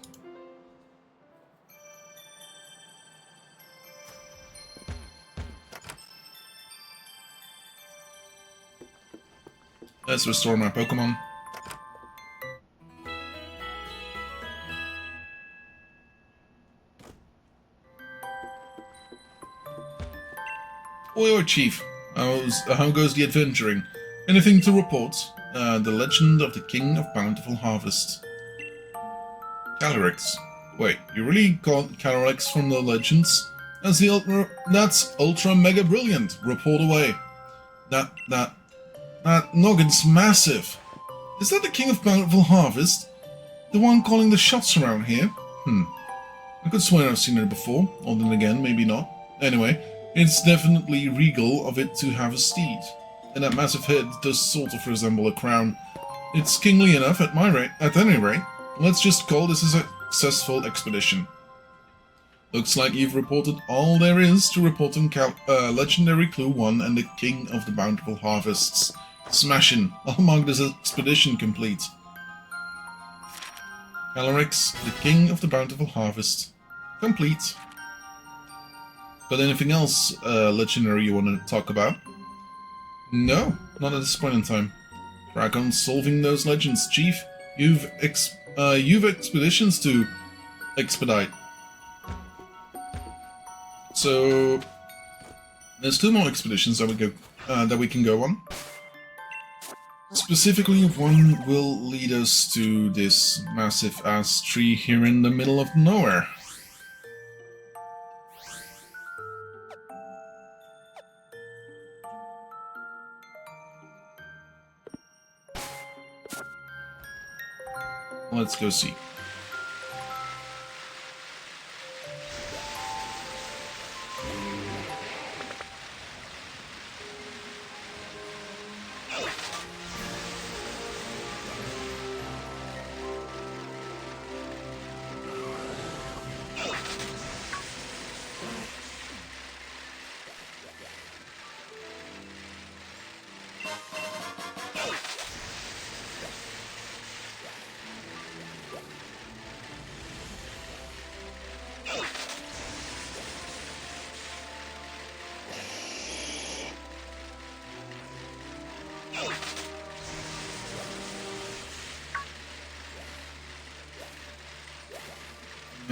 Let's restore my Pokemon. Oi, Chief. How goes the adventuring? Anything to report? The legend of the King of Bountiful Harvest. Calyrex. Wait, you really called Calyrex from the legends? That's ultra mega brilliant. Report away. That noggin's massive. Is that the King of Bountiful Harvest? The one calling the shots around here? I could swear I've seen it before, or then again, maybe not. Anyway, it's definitely regal of it to have a steed. And that massive head does sort of resemble a crown. It's kingly enough at any rate. Let's just call this a successful expedition. Looks like you've reported all there is to report on Legendary Clue 1 and the King of the Bountiful Harvests. Smashing. I'll mark this expedition complete. Calyrex, the King of the Bountiful Harvest. Complete. Got anything else legendary you want to talk about? No, not at this point in time. Crack on solving those legends, Chief. You've expeditions to expedite. So there's 2 more expeditions that we can go on. Specifically, one will lead us to this massive ass tree here in the middle of nowhere. Let's go see.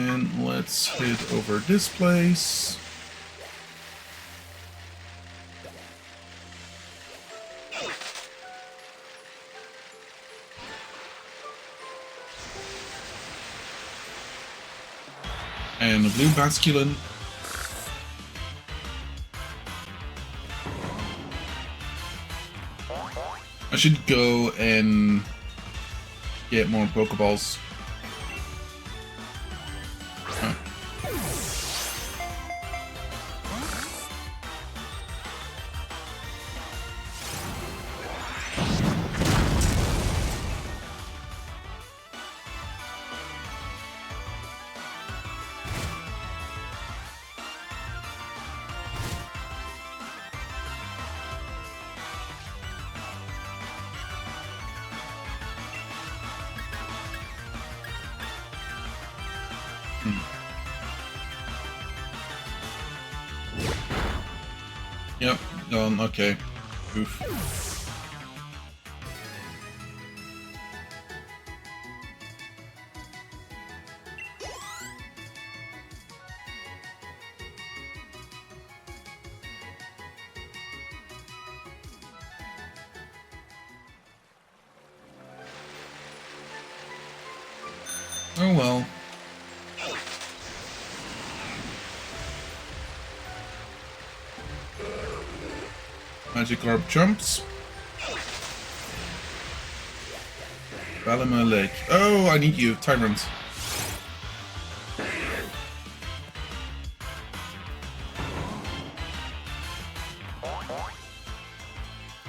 And let's head over this place. And a blue basculin. I should go and get more Pokeballs. Huh. Yep, gone. Okay. Oof. Oh well. Magikarp jumps. Valimar Lake. Oh, I need you. Tyrant.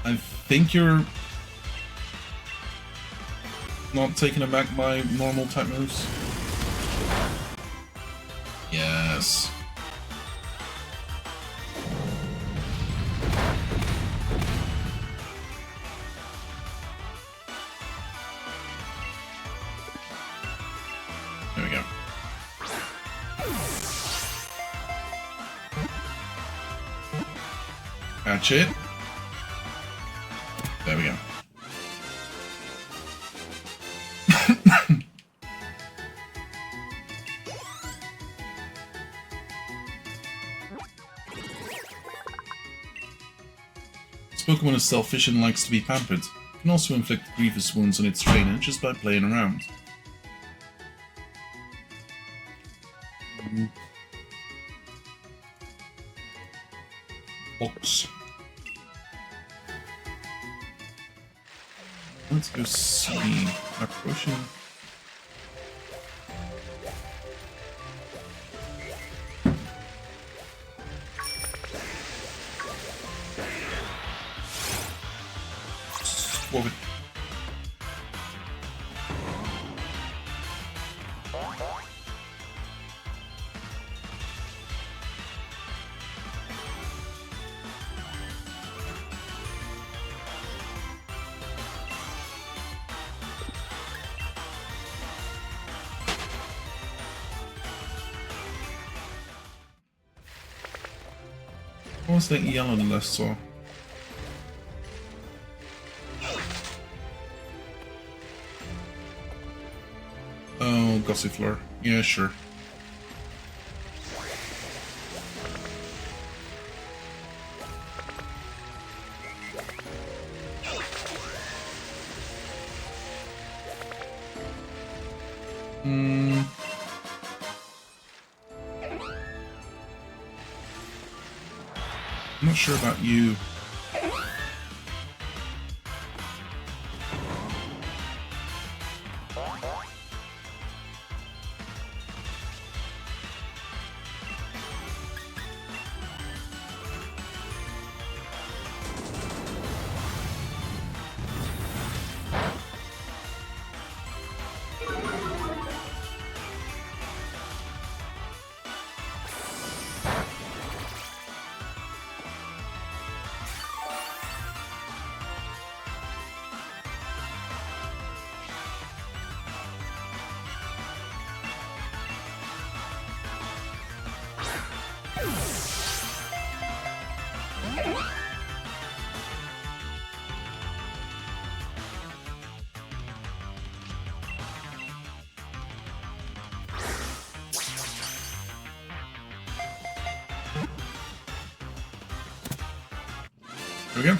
I think you're not taken aback by normal type moves. Yes. There we go. Catch it. There we go. This Pokemon is selfish and likes to be pampered. It can also inflict grievous wounds on its trainer just by playing around. Box. Let's go see our potion. Swab it. What was that yellow that I saw? Oh, Gossifleur. Yeah, sure. I'm not sure about you. There we go.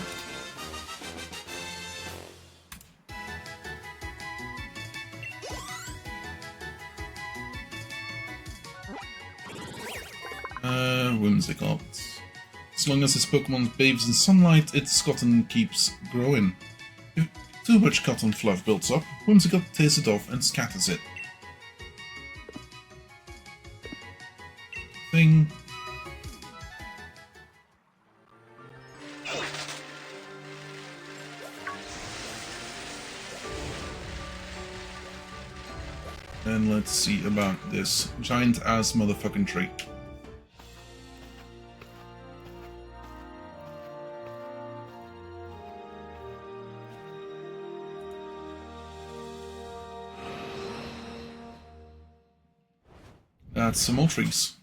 Whimsicott. As long as this Pokemon bathes in sunlight, its cotton keeps growing. If too much cotton fluff builds up, Whimsicott tears it off and scatters it. Thing. And let's see about this giant-ass motherfucking tree. That's some more trees.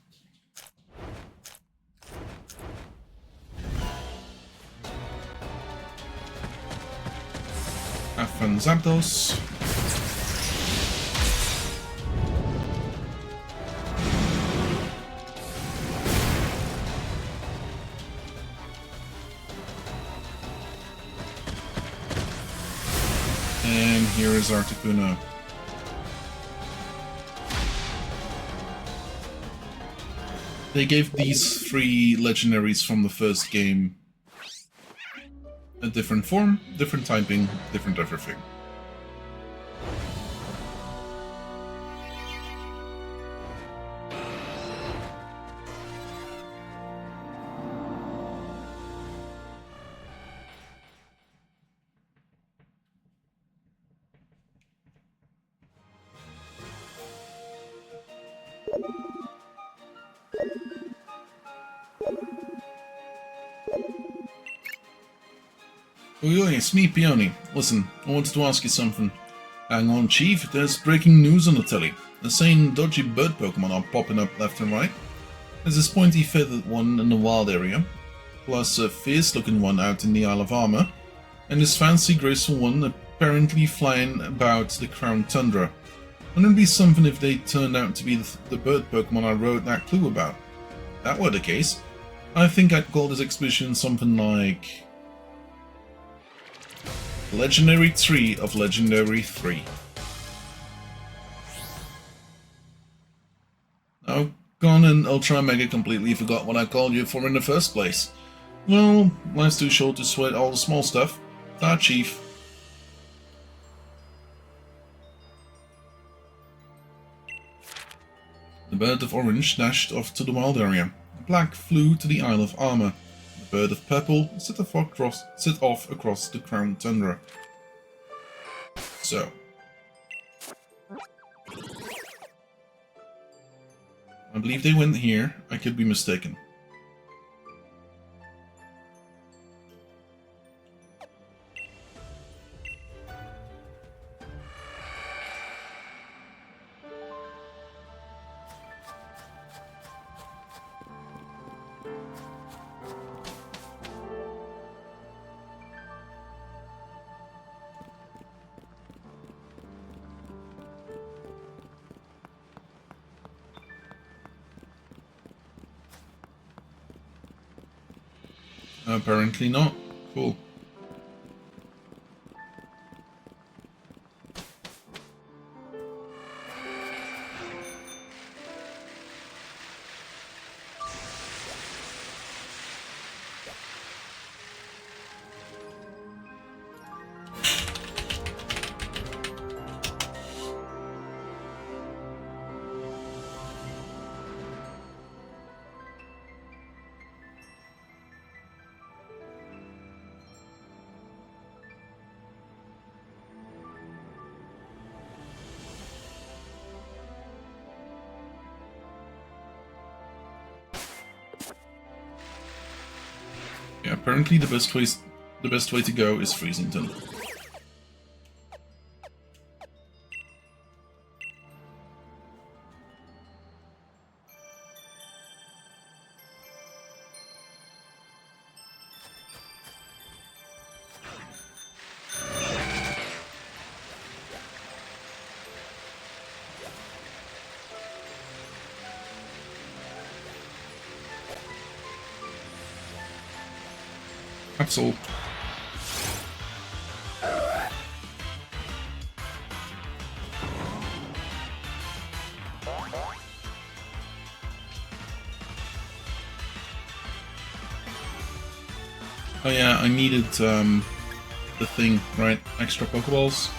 Have fun, Zapdos. And here is Articuno. They gave these 3 legendaries from the first game a different form, different typing, different everything. Oh, it's me, Peony. Listen, I wanted to ask you something. Hang on, Chief, there's breaking news on the telly. They're saying dodgy bird Pokemon are popping up left and right. There's this pointy feathered one in the wild area, plus a fierce looking one out in the Isle of Armor, and this fancy graceful one apparently flying about the Crown Tundra. Wouldn't it be something if they turned out to be the bird Pokemon I wrote that clue about? If that were the case, I think I'd call this expedition something like Legendary Tree of Legendary 3. Now, gone and Ultra Mega completely forgot what I called you for in the first place. Well, life's too short to sweat all the small stuff. Ta, Chief. The bird of orange dashed off to the wild area. The black flew to the Isle of Armor. The bird of purple set off across the Crown Tundra. So. I believe they went here. I could be mistaken. Apparently not. Cool. Yeah, apparently the best way to go is Freezington. Absol. Oh yeah, I needed the thing, right? Extra Pokeballs.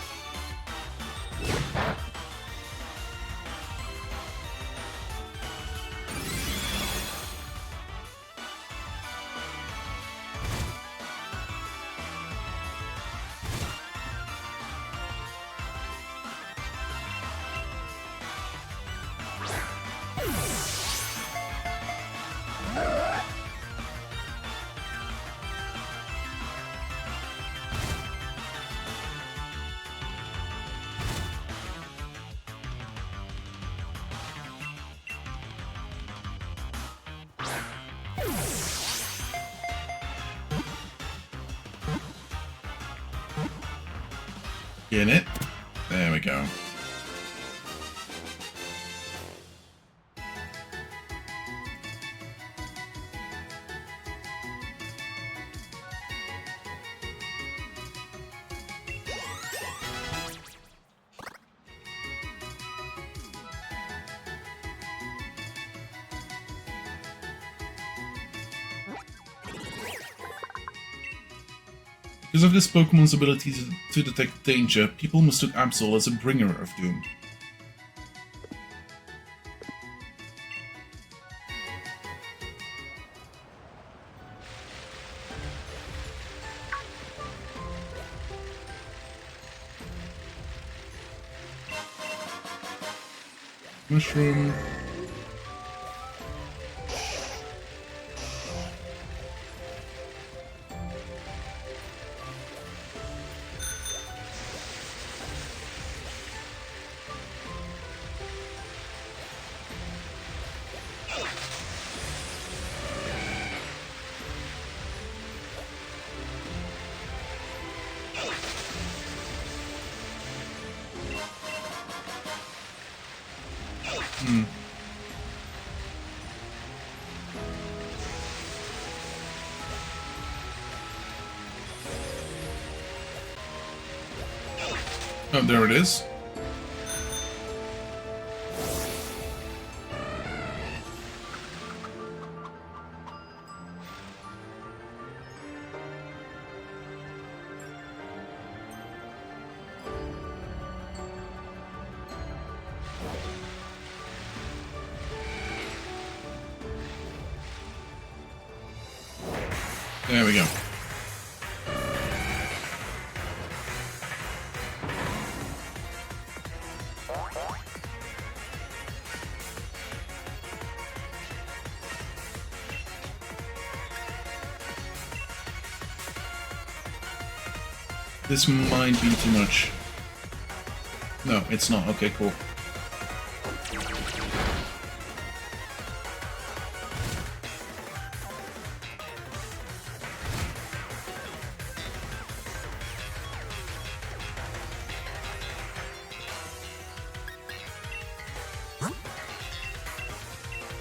In it. There we go. Because of this Pokemon's ability to detect danger, people mistook Absol as a bringer of doom. Mushroom. Oh, there it is. There we go. This might be too much. No, it's not. Okay, cool.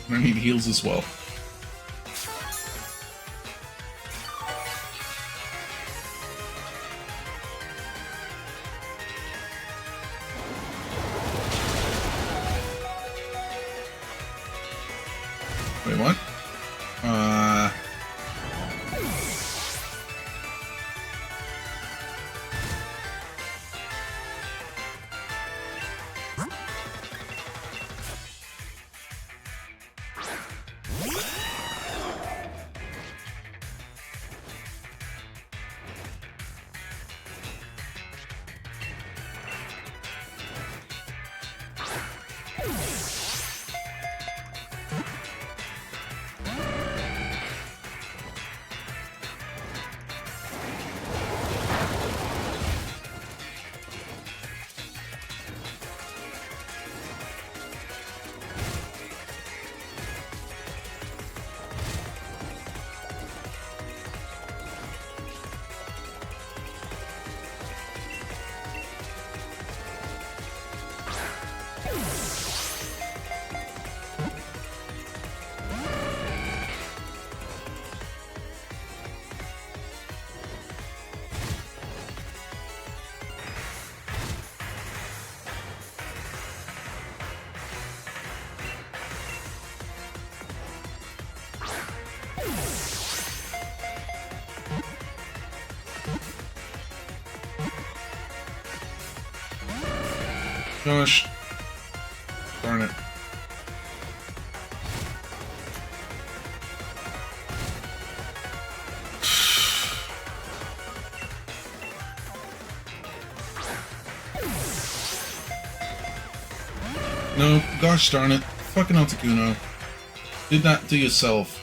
I need heals as well. Wait, what? Gosh. Darn it. No, gosh darn it. Fucking Articuno. Did that to yourself.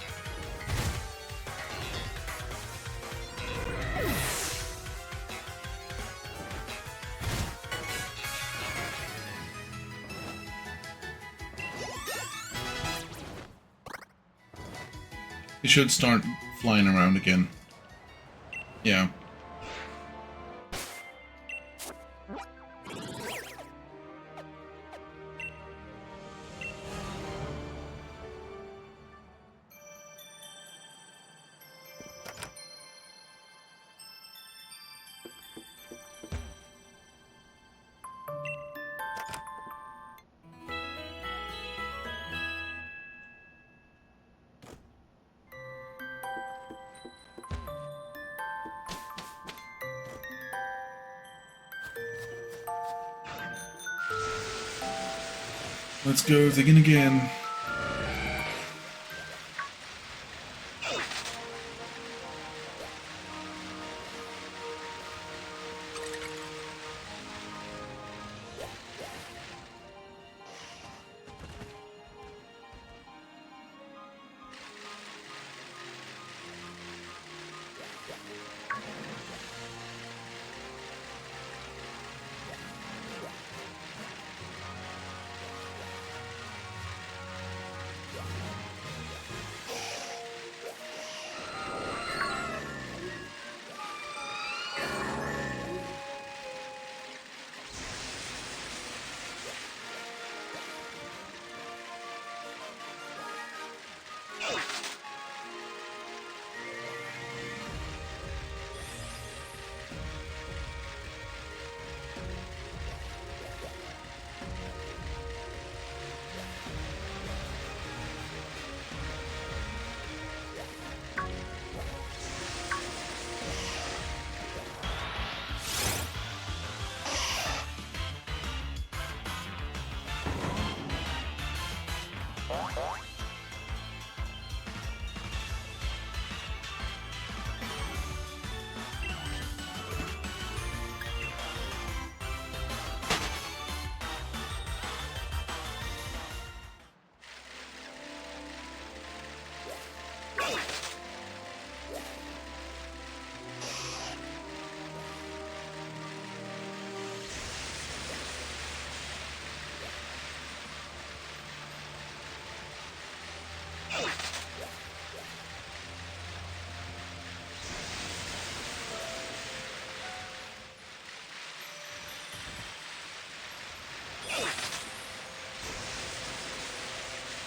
You should start flying around again. Yeah. Let's go digging again.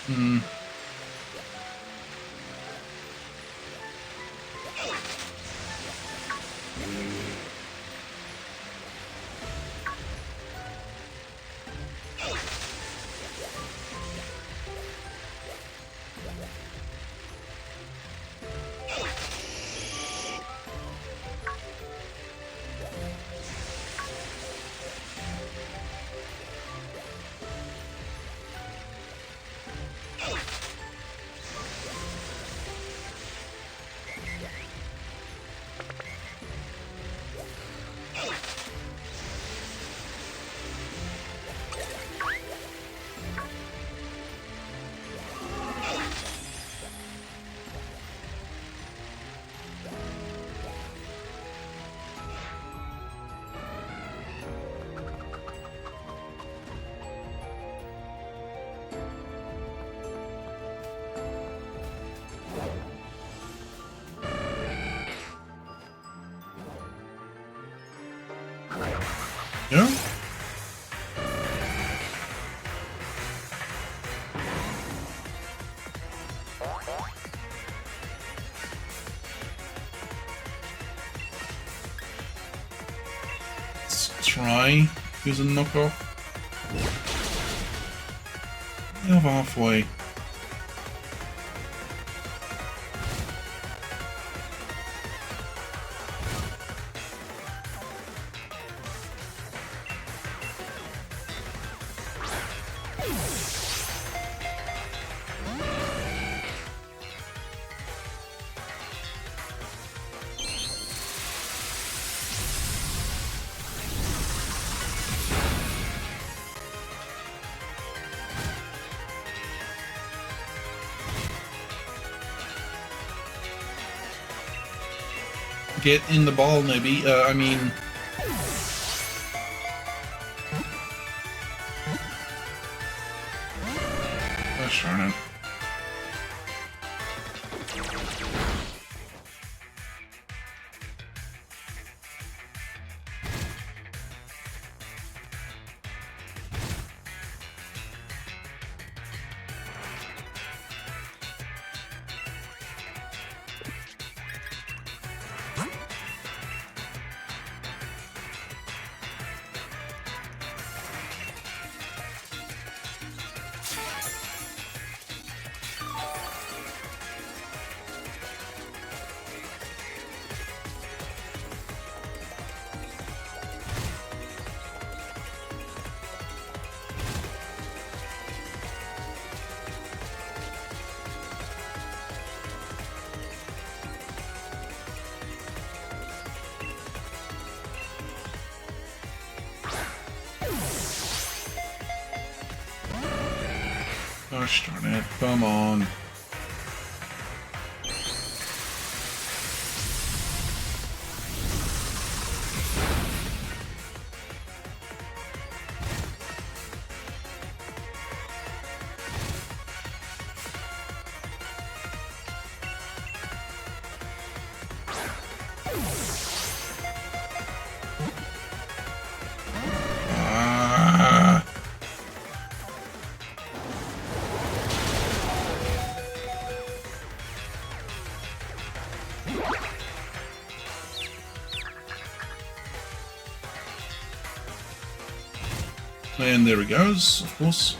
Hmm. Yeah? Let's try using knockoff. Yeah, halfway. get in the ball, maybe. I mean... Gosh darn it. Gosh darn it, come on. And there he goes, of course.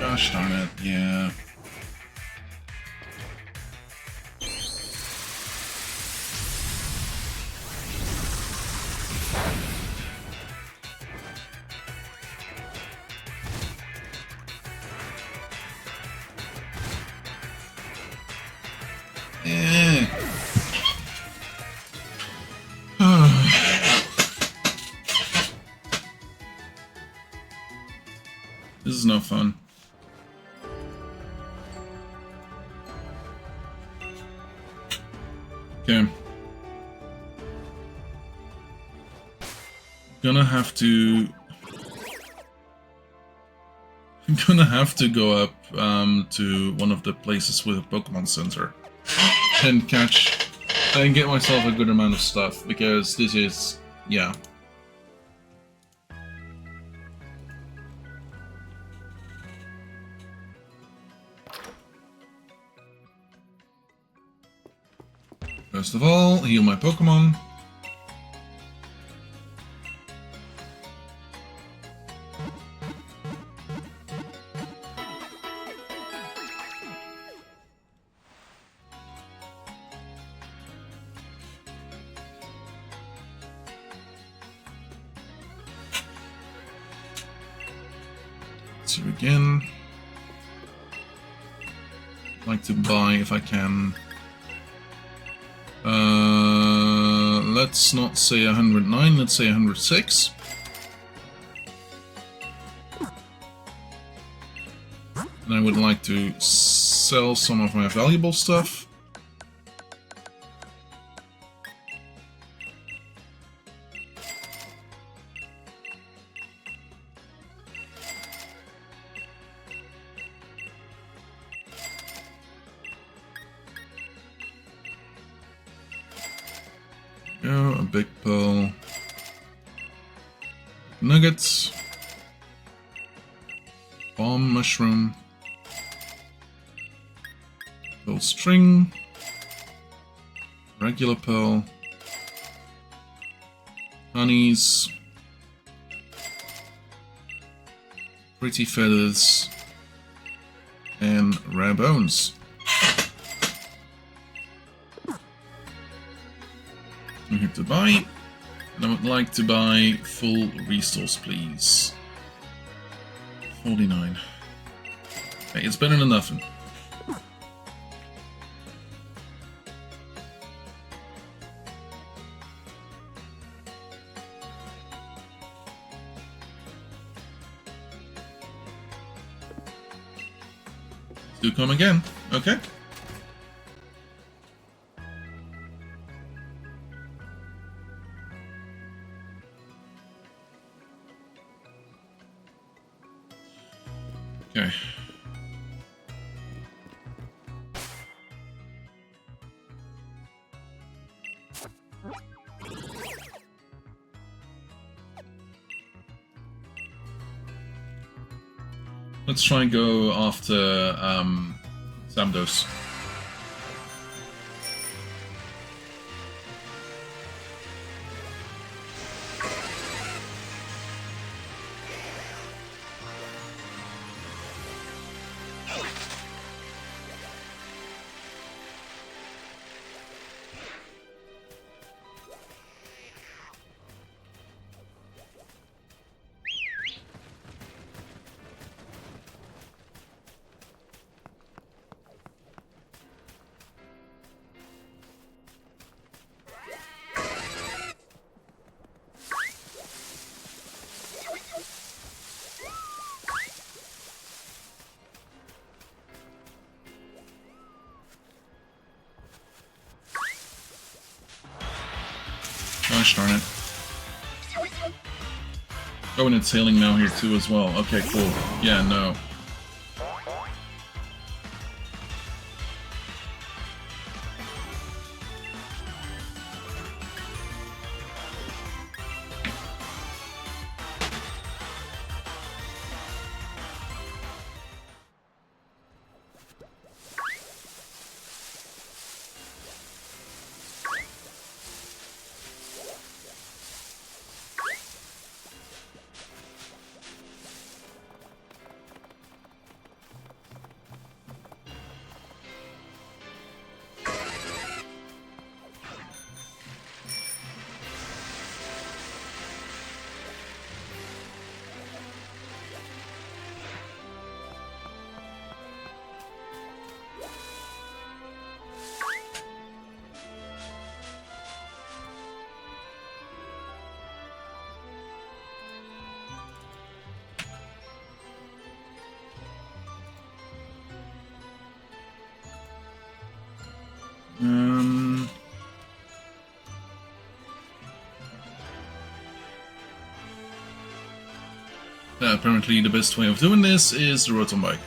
Gosh darn it, yeah. This is no fun. Okay. I'm gonna have to go up to one of the places with a Pokemon Center and get myself a good amount of stuff, because this is, yeah. First of all, heal my Pokemon. Let's see again. I'd like to buy if I can. Let's not say 109, let's say 106. And I would like to sell some of my valuable stuff. Go, a big pearl. Nuggets. Bomb mushroom. Pearl string. Regular pearl. Honeys. Pretty feathers. And rare bones. I'm here to buy. And I would like to buy full resource, please. 49. Okay, it's better than nothing. Do come again. Okay. Okay. Let's try and go after Zamdos. Gosh darn it. Oh, and it's sailing now here too as well. Okay, cool. Yeah, no. Apparently the best way of doing this is the rotom bike.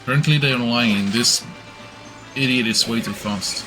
Apparently they are lying. This idiot is way too fast.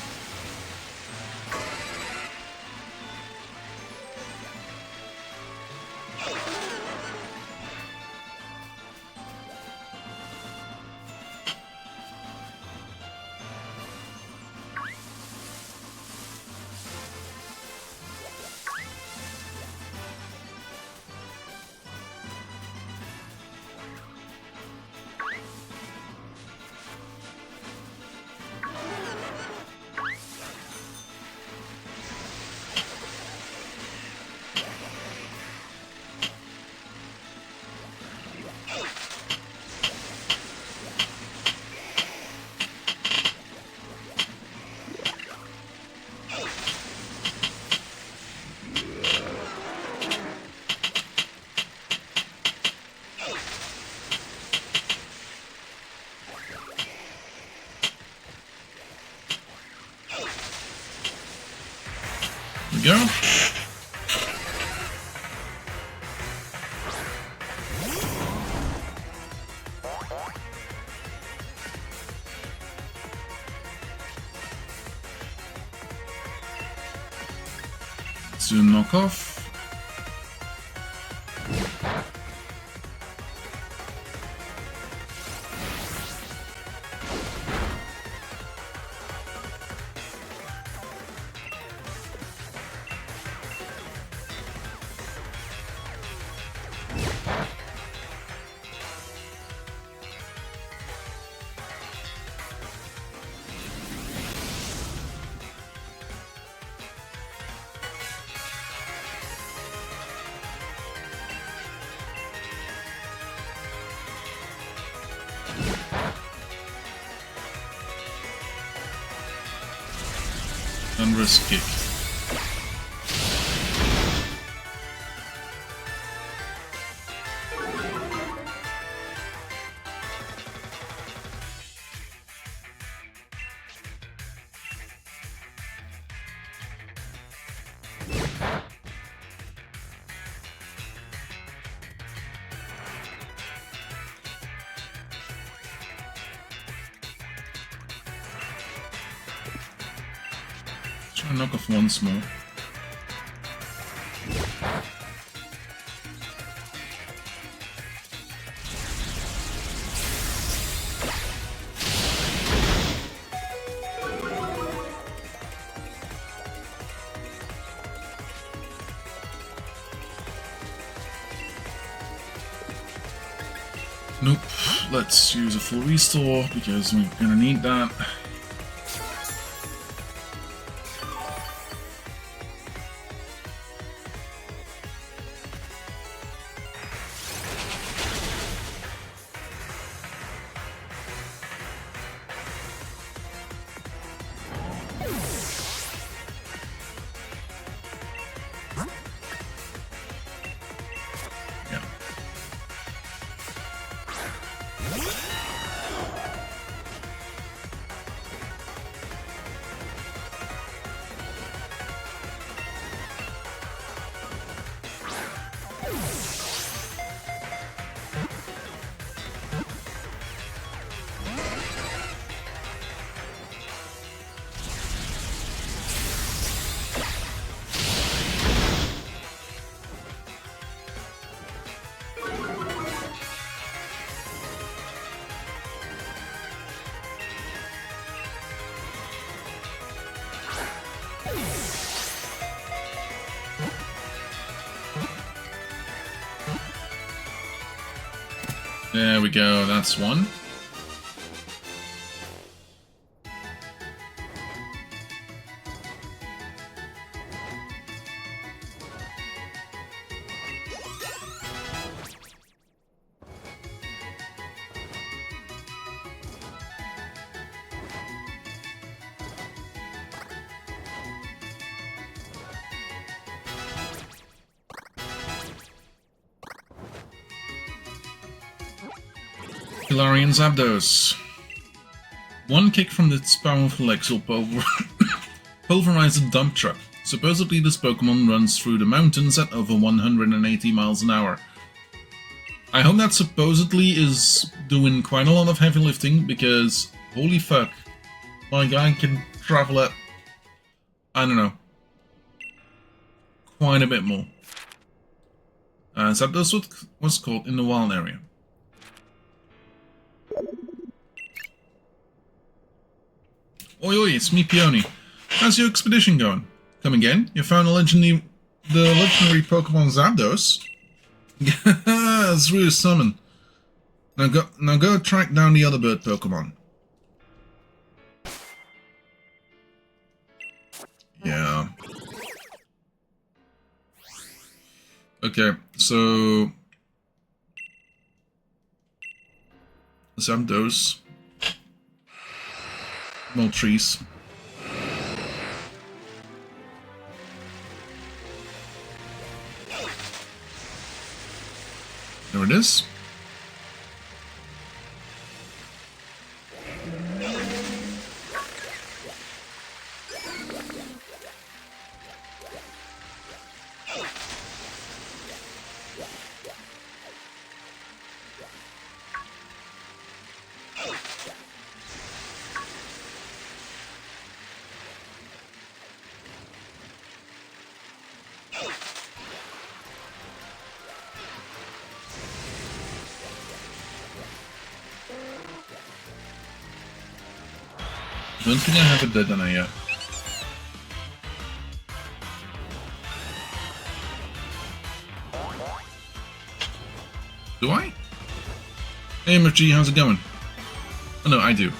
Go. Let's do a knockoff. Thunderous kick. Try to knock off once more. Nope. Let's use a full restore because we're gonna need that. There we go, that's one. Galarian Zapdos. One kick from its powerful legs will pulverize a dump truck. Supposedly this Pokemon runs through the mountains at over 180 miles an hour. I hope that supposedly is doing quite a lot of heavy lifting because holy fuck, my guy can travel at, I don't know, quite a bit more. Zapdos was caught in the wild area. Oi oi, it's me Peony. How's your expedition going? Come again? You found the legendary Pokemon Zapdos? Through a summon. Now go track down the other bird Pokemon. Yeah. Okay, so Zapdos. More trees. There it is. I don't think I have a dead on it yet. Do I? Hey MFG, how's it going? Oh no, I do.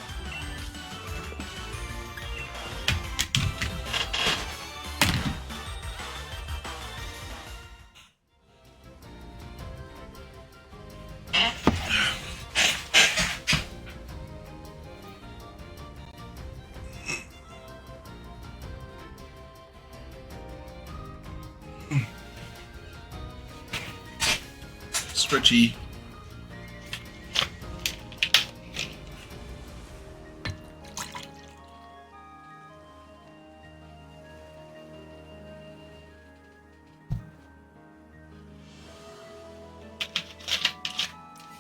stretchy.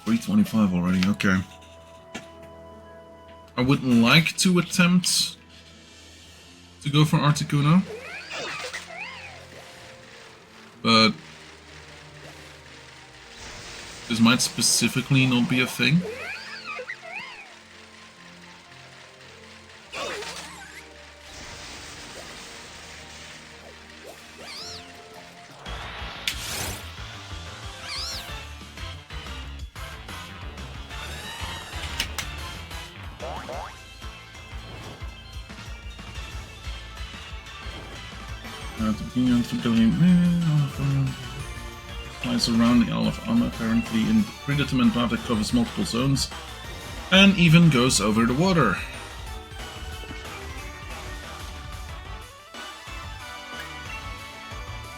$325 already, okay. I would like to attempt to go for Articuno, but this might specifically not be a thing. Flies around the Isle of Armor, apparently in predetermined path that covers multiple zones, and even goes over the water.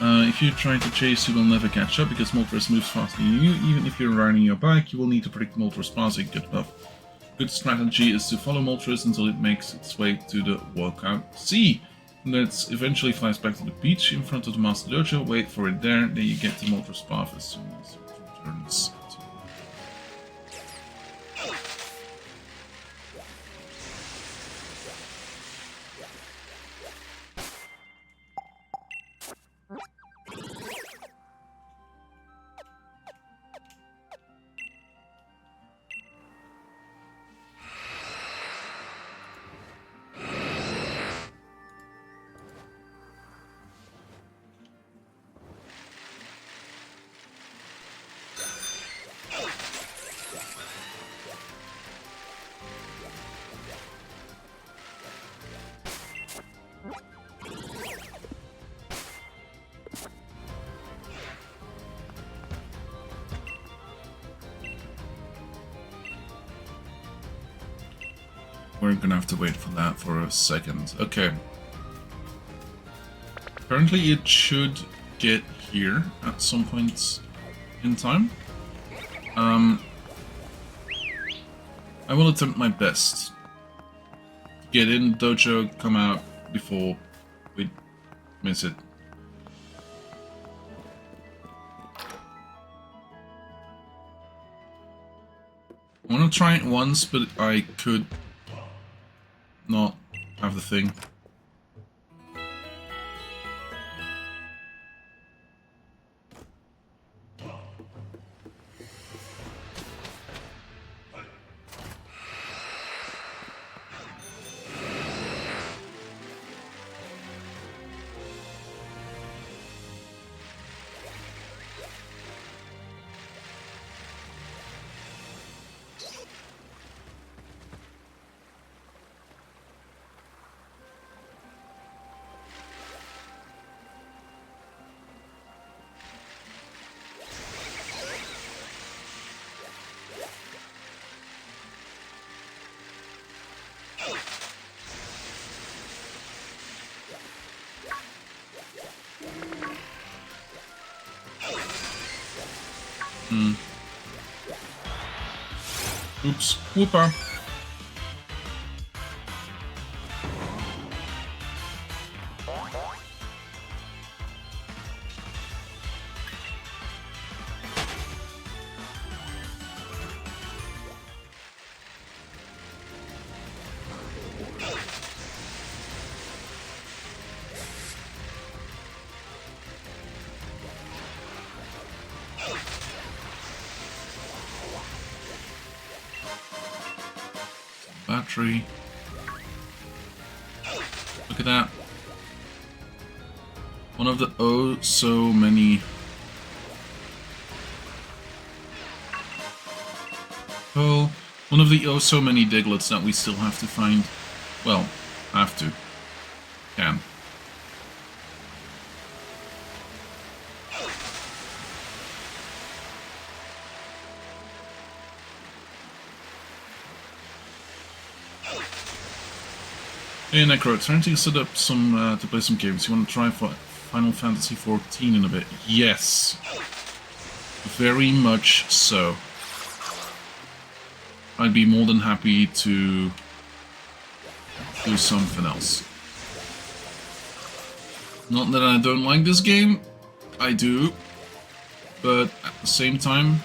If you try to chase, you will never catch up because Moltres moves faster than you. Even if you're riding your bike, you will need to predict Moltres passing good enough. Good strategy is to follow Moltres until it makes its way to the walkout sea. That eventually flies back to the beach in front of the Master Dojo. Wait for it there, then you get to Moltres path as soon as it returns. We're gonna have to wait for that for a second. Okay. Apparently it should get here at some point in time. I will attempt my best to get in the dojo, come out before we miss it. I want to try it once, but I could not have the thing. Oops, whooper. Battery. Look at that. One of the oh so many. Oh, one of the oh so many Diglets that we still have to find. Well, have to. Can. Hey Necro, trying to set up some to play some games. You want to try for Final Fantasy XIV in a bit? Yes. Very much so. I'd be more than happy to do something else. Not that I don't like this game, I do, but at the same time,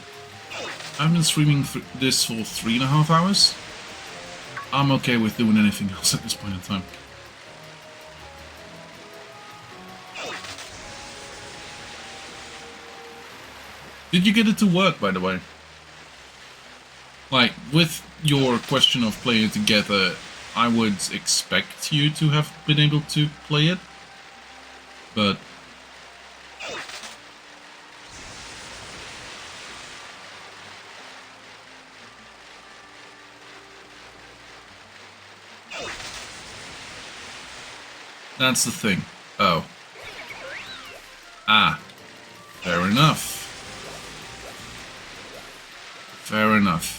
I've been streaming this for 3.5 hours. I'm okay with doing anything else at this point in time. Did you get it to work, by the way? Like, with your question of playing it together, I would expect you to have been able to play it, but... That's the thing. Oh. Ah. Fair enough. Fair enough.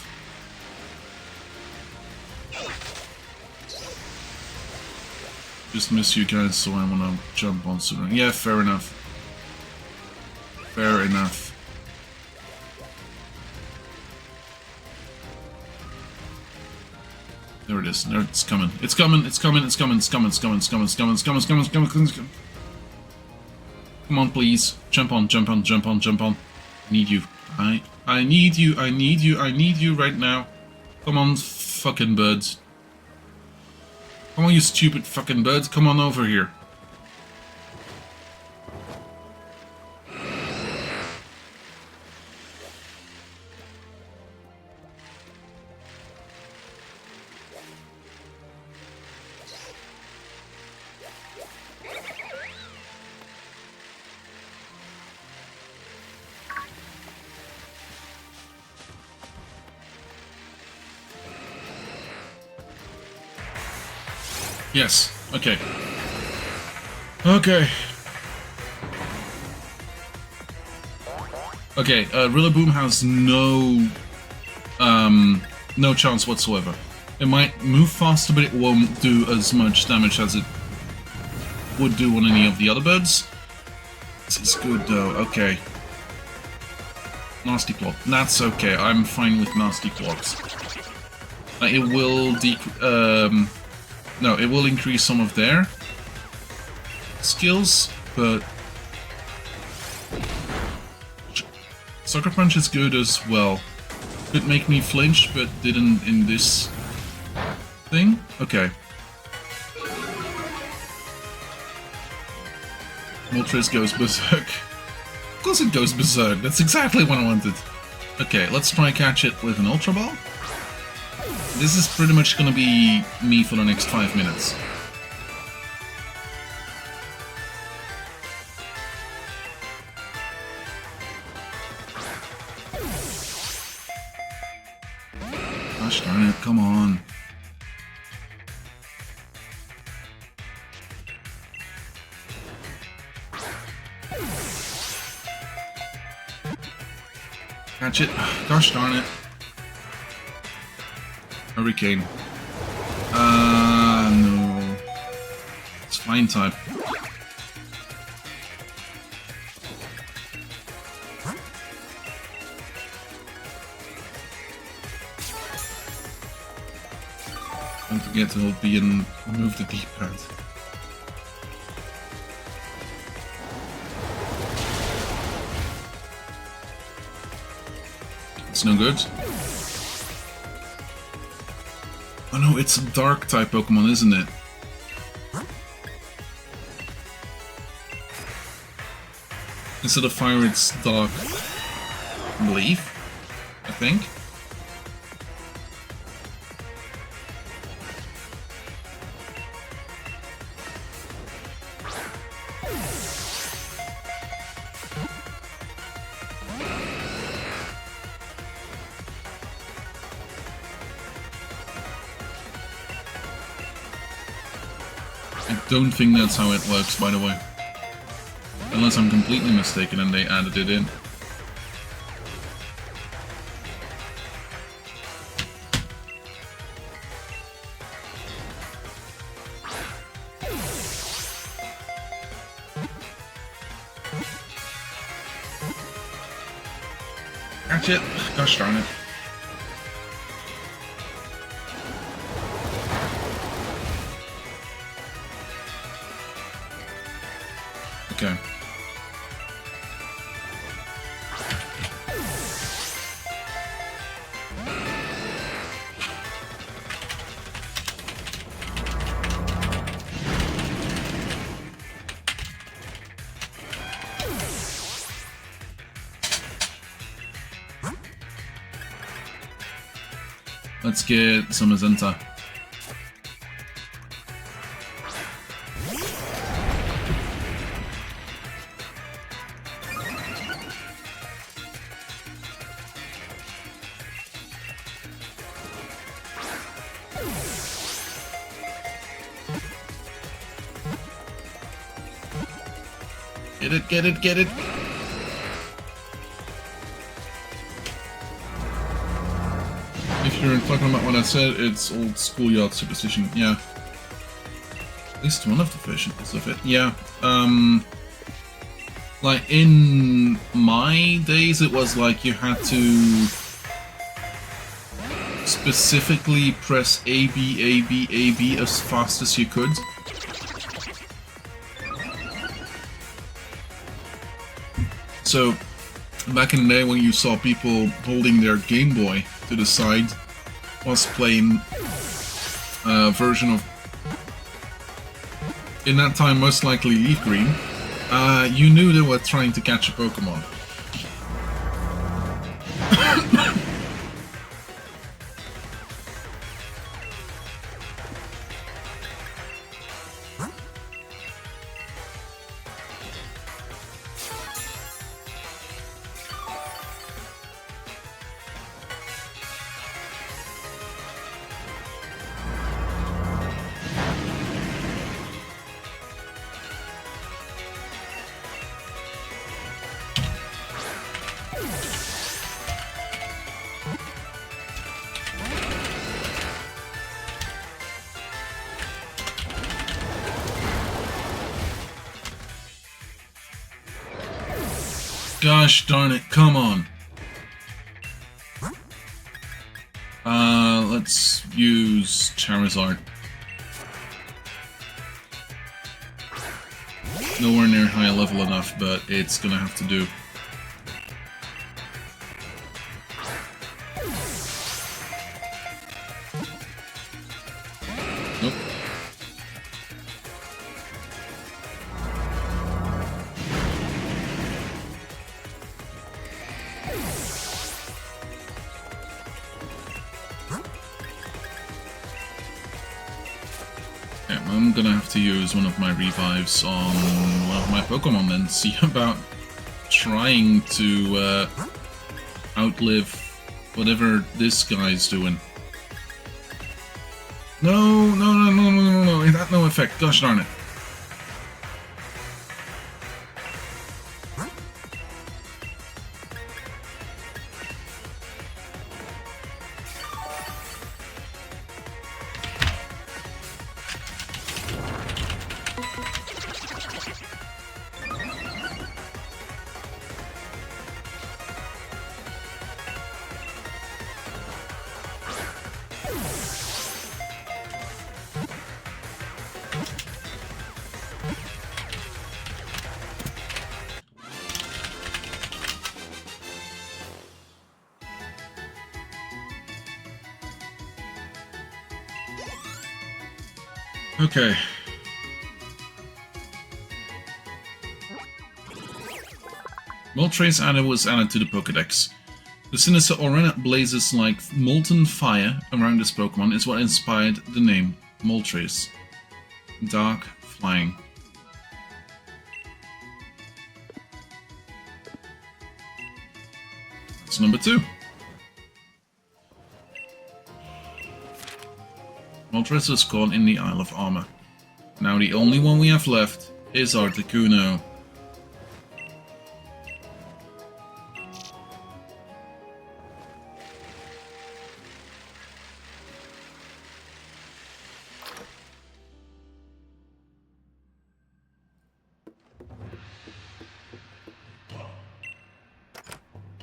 Just miss you guys, so I wanna jump on sooner. Yeah, fair enough. Fair enough. There it is. There it's coming. It's coming. It's coming. It's coming. It's coming. It's coming. It's coming. It's coming. It's coming. It's coming. It's coming. It's coming. Come on, please. Jump on. Jump on. Jump on. Jump on. I need you. I need you. I need you. I need you right now. Come on, fucking birds. Come on, you stupid fucking birds. Come on over here. Yes. Okay. Okay. Okay, Rillaboom has no chance whatsoever. It might move faster, but it won't do as much damage as it would do on any of the other birds. This is good, though. Okay. Nasty Claw. That's okay. I'm fine with Nasty Claws. It will no, it will increase some of their skills, but Sucker Punch is good as well. Could make me flinch, but didn't in this thing. Okay. Moltres goes berserk. Of course it goes berserk. That's exactly what I wanted. Okay, let's try catch it with an Ultra Ball. This is pretty much gonna be me for the next 5 minutes. Gosh darn it, come on. Catch it. Gosh darn it. Hurricane. No. It's flying type. Don't forget to be and move the D-pad. It's no good. Oh no, it's a dark type Pokemon, isn't it? Instead of fire, it's dark. I believe. I think. I don't think that's how it works, by the way. Unless I'm completely mistaken and they added it in. Catch it. Gosh darn it. Okay. Let's get some Azenta. Get it, get it, get it! If you're talking about what I said, it's old schoolyard superstition, yeah. At least one of the versions of it, yeah. Like, in my days, it was like you had to specifically press A, B, A, B, A, B as fast as you could. So, back in the day when you saw people holding their Game Boy to the side whilst playing a version of, in that time most likely Leaf Green, you knew they were trying to catch a Pokémon. Gosh darn it, come on. Let's use Charizard. Nowhere near high level enough, but it's gonna have to do. Nope. I'm gonna have to use one of my revives on one of my Pokemon then, see about trying to outlive whatever this guy's doing. No, no, no, no, no, no, no, it had no effect, gosh darn it. Okay. Moltres was added to the Pokédex. The sinister aura blazes like molten fire around this Pokemon is what inspired the name Moltres. Dark flying. That's number 2. Moltres was caught in the Isle of Armor. Now the only one we have left is Articuno.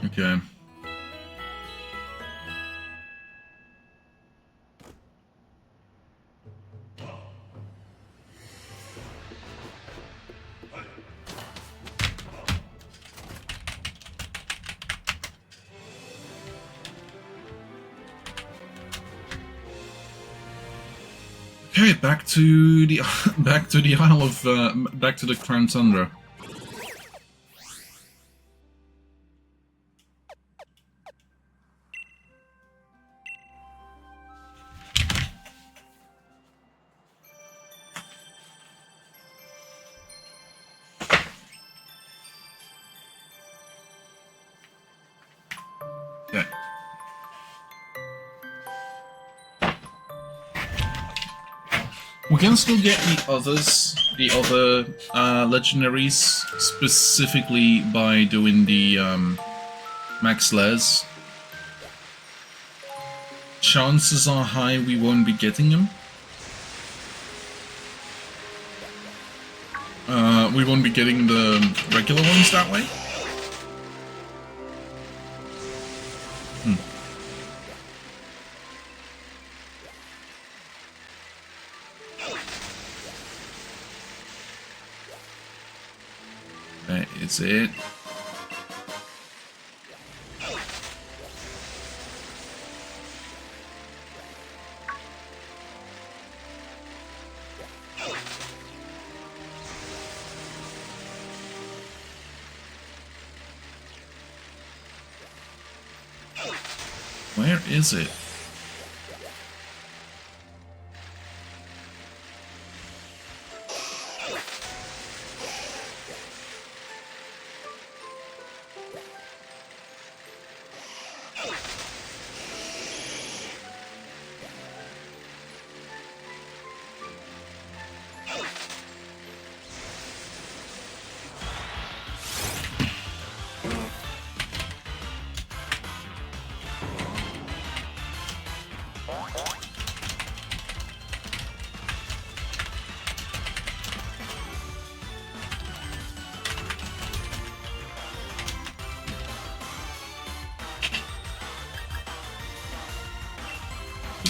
Okay. Okay, back to the back to the Isle of back to the Crown Tundra. Okay. We can still get the other legendaries specifically by doing the max les. Chances are high we won't be getting them. We won't be getting the regular ones that way. That is it. Where is it?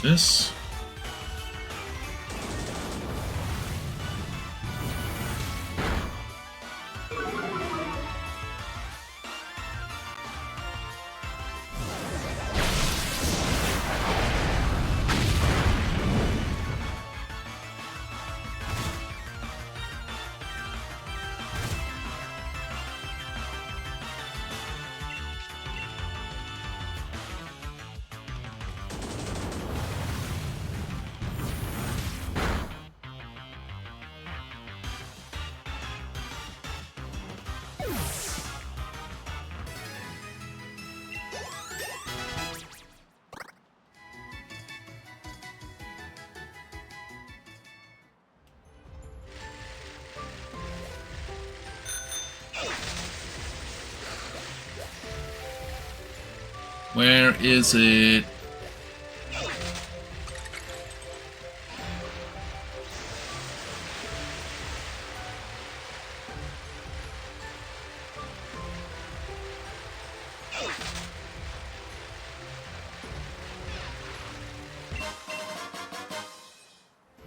This. Where is it?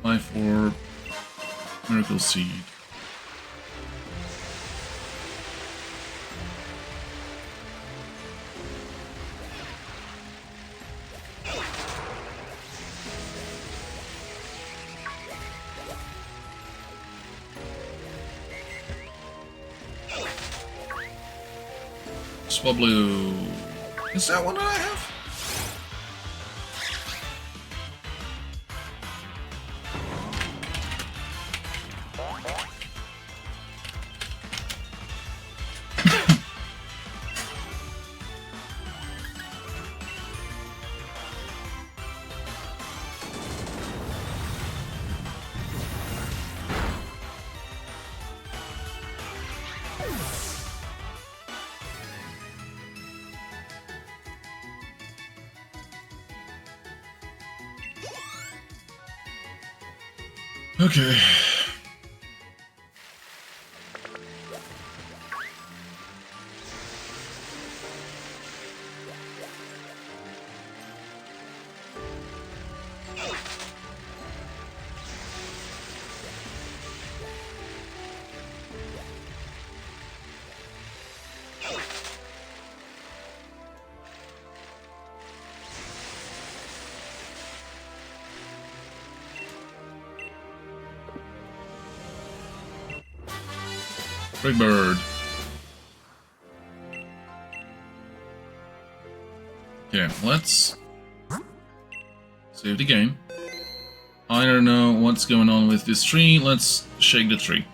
Life Orb, Miracle Seed. Swablu. Is that one that I have? Okay. Big bird. Okay, let's save the game. I don't know what's going on with this tree. Let's shake the tree.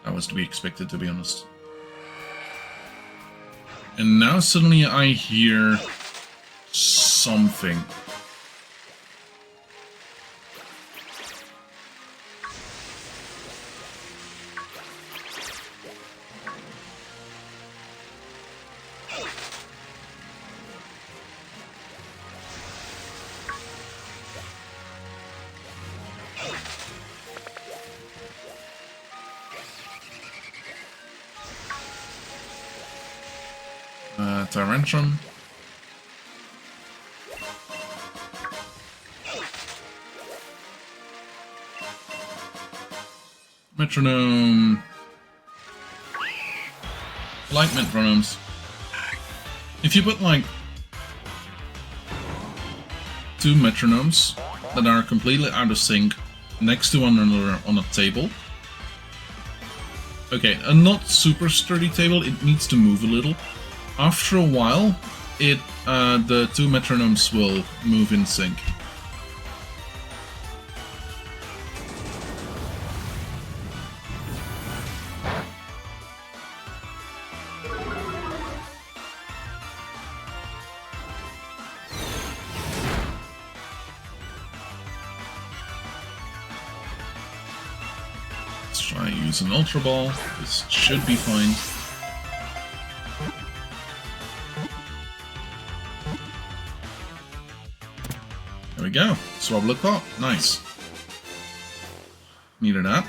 That was to be expected, to be honest. And now suddenly I hear something. Tyrantrum. Metronome. I like metronomes. If you put like 2 metronomes that are completely out of sync next to one another on a table. Okay, a not super sturdy table, it needs to move a little. After a while, the 2 metronomes will move in sync. Let's try use an Ultra Ball. This should be fine. There we go. Swablu caught. Nice. Needed that.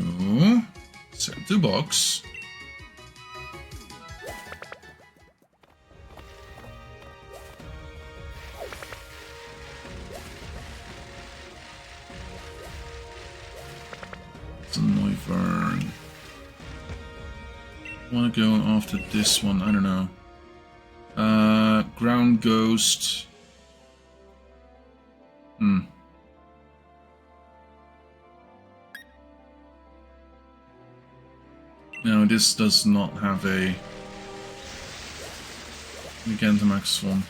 Oh, send to box. It's a Noivern. Want to go after this one? I don't know. Ground Ghost. No, this does not have a Gigantamax Swarm.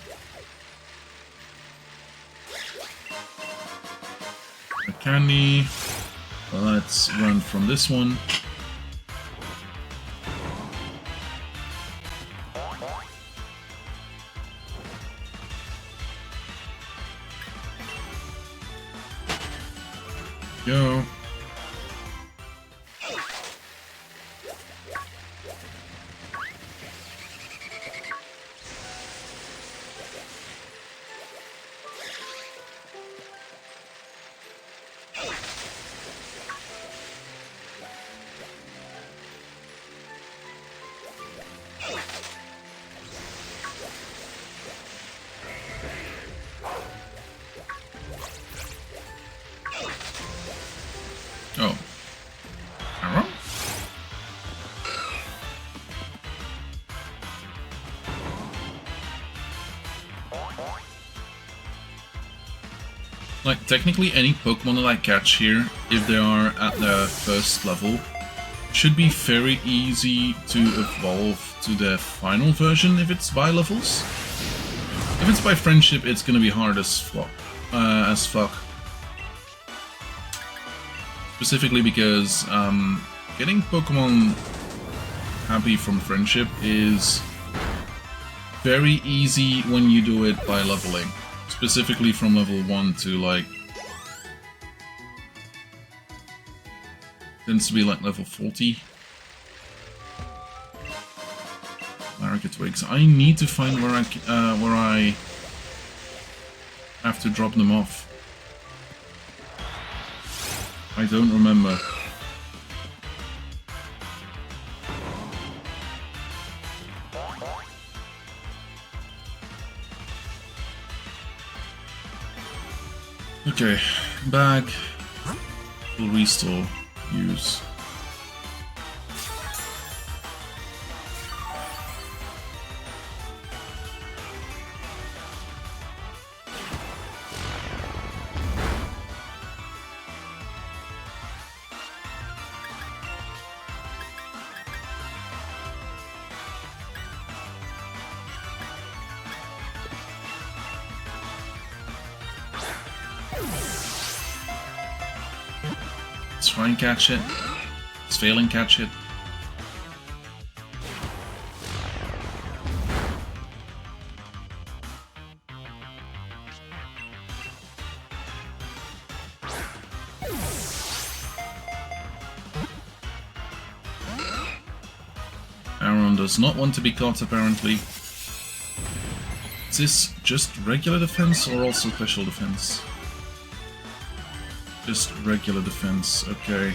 A candy. Let's run from this one. Go. Oh. Arrow? Like, technically any Pokemon that I catch here, if they are at the first level, should be very easy to evolve to the final version if it's by levels. If it's by friendship, it's gonna be hard as fuck. Specifically because getting Pokemon happy from friendship is very easy when you do it by leveling. Specifically from level 1 to like... tends to be like level 40. Larrica Twigs. I need to find where I have to drop them off. I don't remember. Okay, bag, will restore, use. Let's try and catch it. It's failing, catch it. Aaron does not want to be caught, apparently. Is this just regular defense or also special defense? Just regular defense, okay.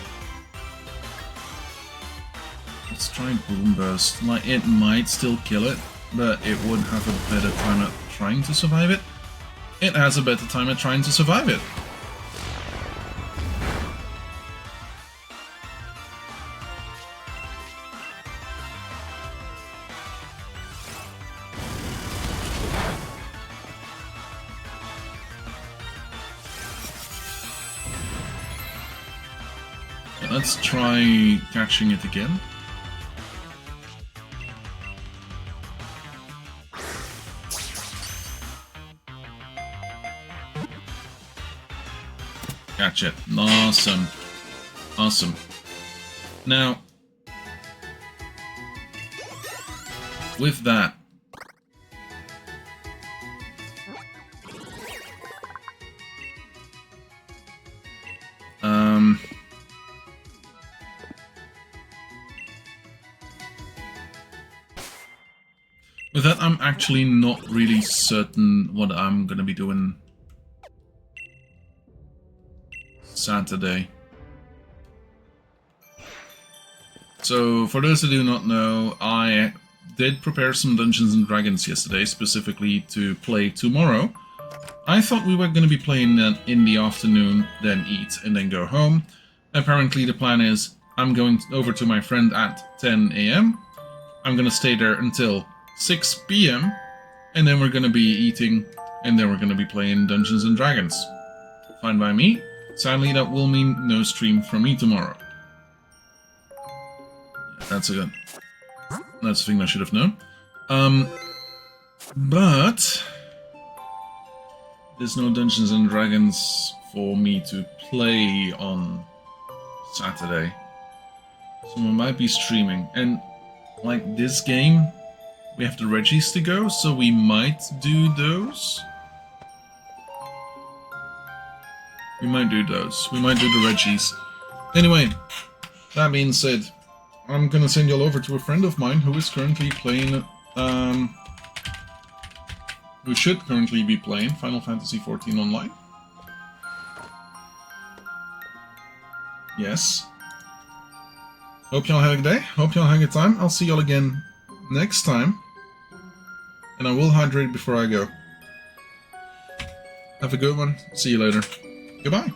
Let's try Boom Burst. Like, it might still kill it, but it would have a better time at trying to survive it. It has a better time at trying to survive it. Let's try catching it again. Catch it. Awesome. Awesome. Now, with that, with that, I'm actually not really certain what I'm gonna be doing Saturday. So, for those who do not know, I did prepare some Dungeons and Dragons yesterday, specifically to play tomorrow. I thought we were going to be playing in the afternoon, then eat, and then go home. Apparently the plan is, I'm going over to my friend at 10 AM. I'm going to stay there until 6 PM, and then we're going to be eating, and then we're going to be playing Dungeons and Dragons. Fine by me. Sadly, that will mean no stream from me tomorrow. That's a thing I should have known. But there's no Dungeons and Dragons for me to play on Saturday, so I might be streaming. And like this game, we have the Reggies to go, so we might do those. We might do those. We might do the Reggies. Anyway, that being said, I'm gonna send y'all over to a friend of mine who is currently playing, who should currently be playing Final Fantasy XIV Online. Yes. Hope y'all have a good day. Hope y'all have a good time. I'll see y'all again next time. And I will hydrate before I go. Have a good one. See you later. Goodbye.